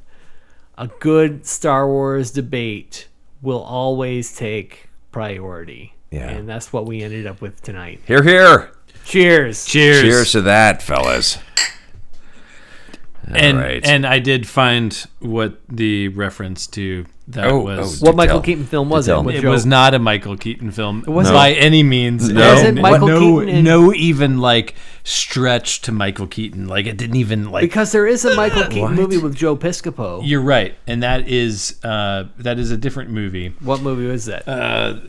F: A good Star Wars debate will always take priority.
E: Yeah.
F: And that's what we ended up with tonight.
E: Hear, hear.
F: Cheers.
E: Cheers to that, fellas.
D: And I did find what the reference to that was.
F: What Michael Keaton film was it?
D: It was not a Michael Keaton film
F: was
D: by any means.
E: No.
F: Was it Michael Keaton?
D: No even like stretch to Michael Keaton. Like it didn't even like
F: because there is a Michael Keaton movie with Joe Piscopo.
D: You're right, and that is a different movie.
F: What movie was that?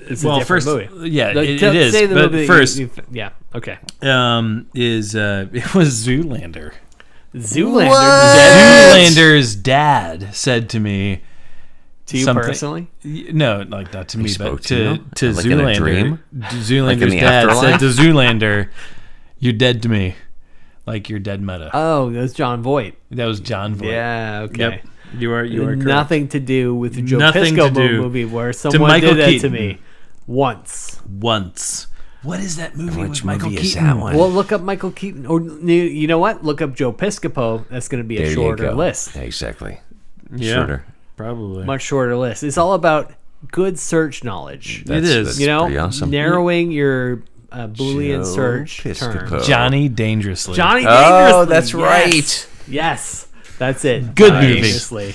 F: It's a different
D: first,
F: movie.
D: Yeah,
F: Like,
D: it is.
F: say the
D: But
F: movie
D: first,
F: yeah, okay.
D: it was Zoolander.
F: Zoolander's
D: Zoolander's dad said to me,
F: to you
D: something-
F: personally?
D: no, like not to me,
E: spoke
D: but
E: to you?
D: to
E: Like in a
D: Zoolander.
E: dream?
D: Zoolander
E: Like in the
D: dad
E: afterlife?
D: said to Zoolander, "You're dead to me, like you're dead meta."
F: Oh, it was John Voight.
D: That was John Voight.
F: Yeah, okay.
D: Yep. You are correct.
F: Nothing to do with the Joe
D: Nothing to
F: Piscopo
D: do
F: movie where someone
D: Michael
F: did that to
D: Keaton.
F: me once.
D: Once. What is that movie
E: Which
D: with Michael
E: movie
D: Keaton?
E: is that one?
F: Well, look up Michael Keaton, or you know what? Look up Joe Piscopo. That's going to be a
E: There you
F: shorter
E: go.
F: list.
E: Yeah, exactly.
D: Yeah,
E: Shorter.
D: probably.
F: Much shorter list. It's all about good search knowledge.
D: is.
F: You know,
E: pretty awesome.
F: narrowing your Boolean
E: Joe
F: search
E: Piscopo.
F: terms.
D: Johnny Dangerously.
F: Johnny Dangerously.
E: Oh, that's right.
F: Yes, that's it.
D: Good
F: Johnny
D: movie.
F: Dangerously.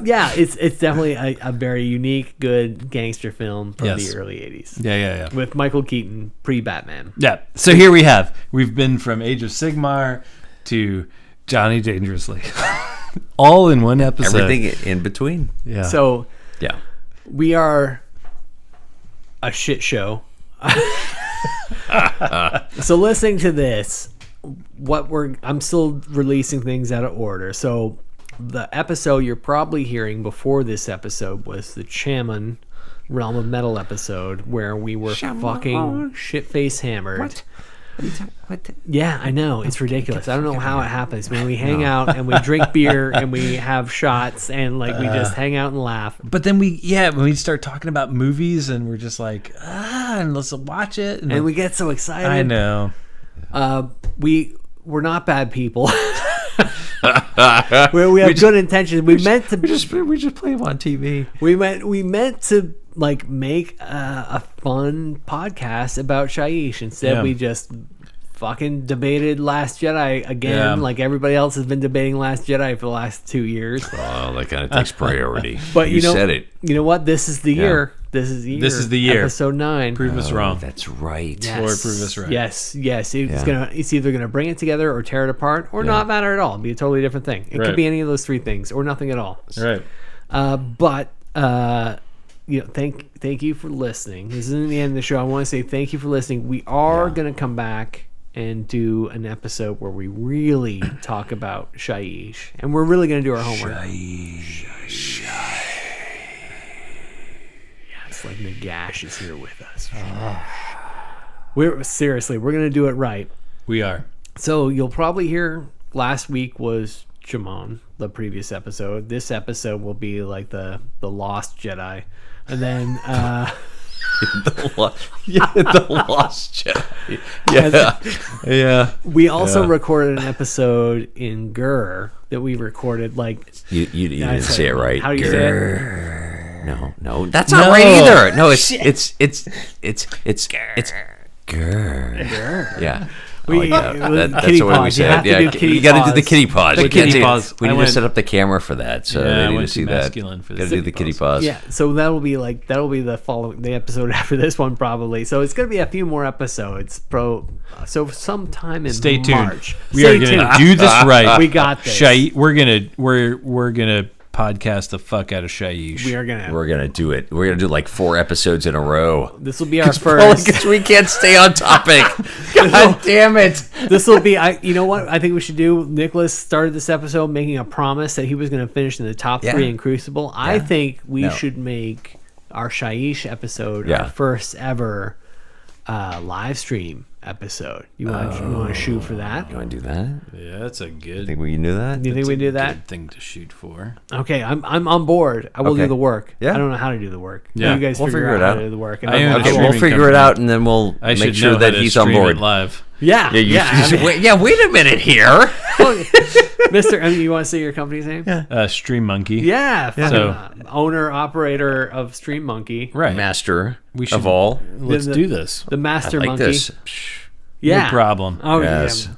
F: Yeah, it's definitely a very unique, good gangster film from
D: Yes.
F: the early '80s
D: Yeah.
F: with Michael Keaton pre-Batman.
D: Yeah. So here we've been from Age of Sigmar to Johnny Dangerously, all in one episode.
E: Everything in between.
D: Yeah.
F: So
E: Yeah.
F: we are a shit show. So listening to this, I'm still releasing things out of order. So the episode you're probably hearing before this episode was the Shaman Realm of Metal episode where we were fucking shit-face hammered.
E: What?
F: Yeah, I know. It's ridiculous. I don't know how it happens. When we hang out and we drink beer and we have shots and like we just hang out and laugh.
D: But then when we start talking about movies and we're just like, and let's watch it.
F: And we get so excited.
D: I know.
F: We're not bad people. we have good intentions. We just
E: play them on TV.
F: we meant to like make a fun podcast about Shyish. Instead, we just fucking debated Last Jedi again,
D: Yeah.
F: like everybody else has been debating Last Jedi for the last 2 years.
E: Oh, that kind of takes priority.
F: But you know,
E: said it.
F: You know what? This is the year. This is the year.
D: This is the year.
F: Episode 9.
D: Prove us wrong.
E: That's right.
F: Yes.
D: Or prove us right.
F: Yes. It's either gonna bring it together or tear it apart, or not matter at all. It'd be a totally different thing. It
D: Right.
F: could be any of those 3 things, or nothing at all.
D: Right.
F: But thank you for listening. This isn't the end of the show. I want to say thank you for listening. We are gonna come back and do an episode where we really talk about Shyish, and we're really gonna do our homework. Shyish. Yeah, it's like Nagash is here with us. We're gonna do it right.
D: We are.
F: So you'll probably hear last week was Jamon, the previous episode. This episode will be like the Lost Jedi, and then
E: The Lost Jedi. Yeah.
F: we also recorded an episode in Gur that we recorded like
E: You didn't say it right.
F: How do you say it?
E: No, that's not right either. No, it's grr. Yeah.
F: That's
E: That's the way we say it. Yeah, you got to do the kitty pause.
D: The
E: You can't
D: kitty
E: do-
D: pause.
E: We
D: I
E: need to
D: went-
E: set up the camera for that, so
D: Yeah, I
E: they need to
D: went
E: see
D: too
E: that.
D: masculine for the
E: Got to do the
D: kitty
E: kitty pause.
F: Yeah, so that'll be the episode after this one probably. So it's gonna be a few more episodes. So sometime in
D: Stay tuned.
F: March.
D: We
F: Stay
D: are going to
F: tuned.
D: do this right.
F: We got this.
D: We're gonna podcast the fuck out of Shyish.
F: We are gonna.
E: We're gonna do it. We're gonna do like 4 episodes in a row.
F: This will be our first.
E: Because we can't stay on topic. God damn it!
F: This will be. You know what? I think we should do. Nicholas started this episode making a promise that he was going to finish in the top 3 in Crucible. I think we should make our Shyish episode our first ever live stream episode. You want to shoot for that?
E: You want to do that?
D: Yeah, that's a good.
E: Think we can do that?
F: Do you think we do that?
D: Good thing to shoot for.
F: Okay, I'm on board. I will
E: Okay.
F: do the work.
E: Yeah.
F: I don't know how to do the work.
D: Yeah.
F: You guys
E: We'll
F: figure
E: figure it
F: out how
E: out.
F: to do the work. And
D: I own a
E: Okay, we'll
D: streaming
E: figure it
D: company.
E: out, and then we'll
D: I
E: make
D: should
E: sure
D: know
E: that
D: how to
E: he's on
D: stream
E: board.
D: it live.
F: yeah,
E: Wait a minute here.
F: Mister, you want to say your company's name? Yeah,
D: Stream Monkey.
F: fucking,
D: So-
F: owner operator of Stream Monkey,
D: Right.
E: Master
D: We should-
E: of all.
D: Let's
F: The-
D: do this.
F: the master
E: I like
F: monkey.
E: this.
F: Yeah,
D: No problem.
F: Oh
E: Yes.
F: yeah,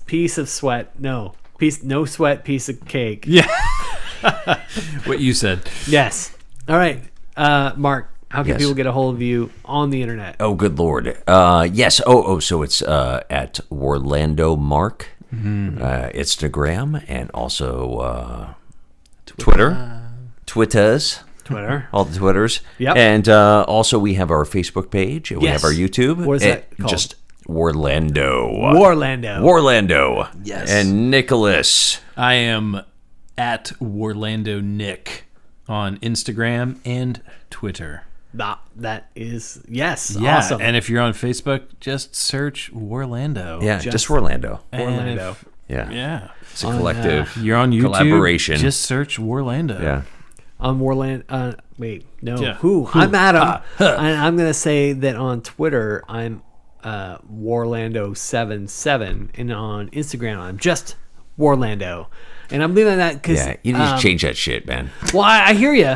F: piece of sweat. No sweat, piece of cake.
D: Yeah. What you said.
F: Yes. All right, Mark. How can
E: Yes.
F: people get a hold of you on the internet?
E: Oh, good Lord. Yes. So it's at WARlando Mark, Instagram, and also Twitters.
F: Twitter.
E: All the Twitters.
F: Yep.
E: And also we have our Facebook page. And we
F: Yes.
E: have our YouTube.
F: What is that called?
E: Just WARlando.
F: WARlando.
E: WARlando.
D: Yes.
E: And Nicholas.
D: I am at Warlando Nick on Instagram and Twitter.
F: That is yes.
D: Yeah,
F: Awesome.
D: and if you're on Facebook, just search Warlando.
E: Yeah, just WARlando.
D: And
F: Warlando.
D: if-
E: Yeah.
D: Yeah.
E: It's a collective.
D: You're on YouTube.
E: Collaboration.
D: Just search Warlando.
E: Yeah.
F: On Warland. Wait, no.
D: Yeah.
F: Who? I'm Adam. And I'm gonna say that on Twitter I'm Warlando77, and on Instagram I'm just Warlando. And I'm leaving that because
E: Yeah. You need to change that shit, man.
F: Well, I hear you.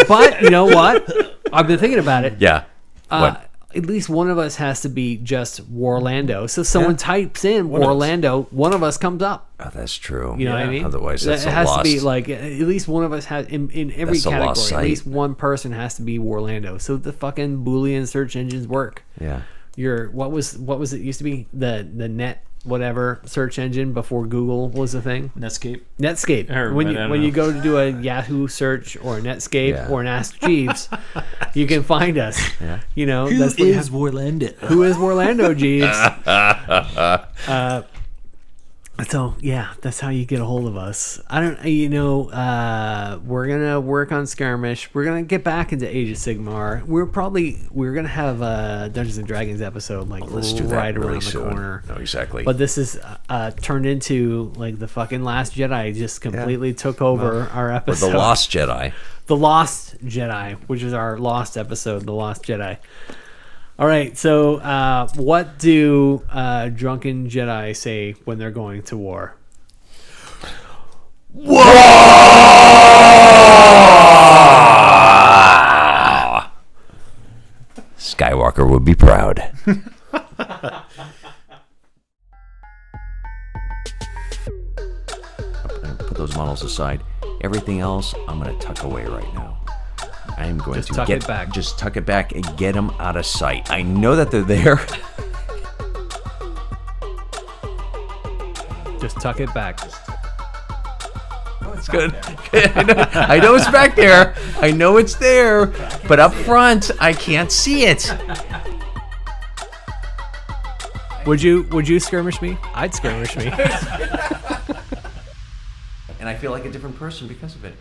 F: But you know what? I've been thinking about it.
E: Yeah. What?
F: At least one of us has to be just Warlando. So if someone types in Warlando, one of us comes up.
E: Oh, that's true.
F: You know what I mean?
E: Otherwise, that's
F: it
E: a
F: has
E: lost.
F: to be like at least one of us has in every
E: That's a lost
F: category. At least
E: site.
F: one person has to be Warlando. So the fucking Boolean search engines work.
E: Yeah.
F: Your what was it used to be the net whatever search engine before Google was the thing.
D: Netscape.
F: Netscape.
D: Or,
F: When
D: I
F: you
D: don't
F: when
D: know.
F: you go to do a Yahoo search or a Netscape
E: Yeah.
F: or an Ask Jeeves, you can find us.
E: Yeah.
F: You know
D: Who
F: that's what you
D: is Warlando?
F: who is Warlando Jeeves? So yeah, that's how you get a hold of us. I don't, we're gonna work on Skirmish. We're gonna get back into Age of Sigmar. We're gonna have a Dungeons and Dragons episode
E: Let's do that
F: right
E: really
F: around the
E: soon.
F: corner.
E: No, exactly.
F: But this is turned into like the fucking Last Jedi just completely took over our
E: Or
F: episode.
E: the Lost Jedi.
F: The Lost Jedi, which is our lost episode, The Lost Jedi. All right, so what do drunken Jedi say when they're going to war?
E: Skywalker would be proud. Put those models aside. Everything else, I'm going to tuck away right now. I am going
F: Just
E: to
F: tuck it back.
E: Just tuck it back and get them out of sight. I know that they're there.
F: Just tuck it back.
E: It's good. I know it's back there. I know it's there. But up front, I can't see it.
F: Would you skirmish me? I'd skirmish me.
E: And I feel like a different person because of it.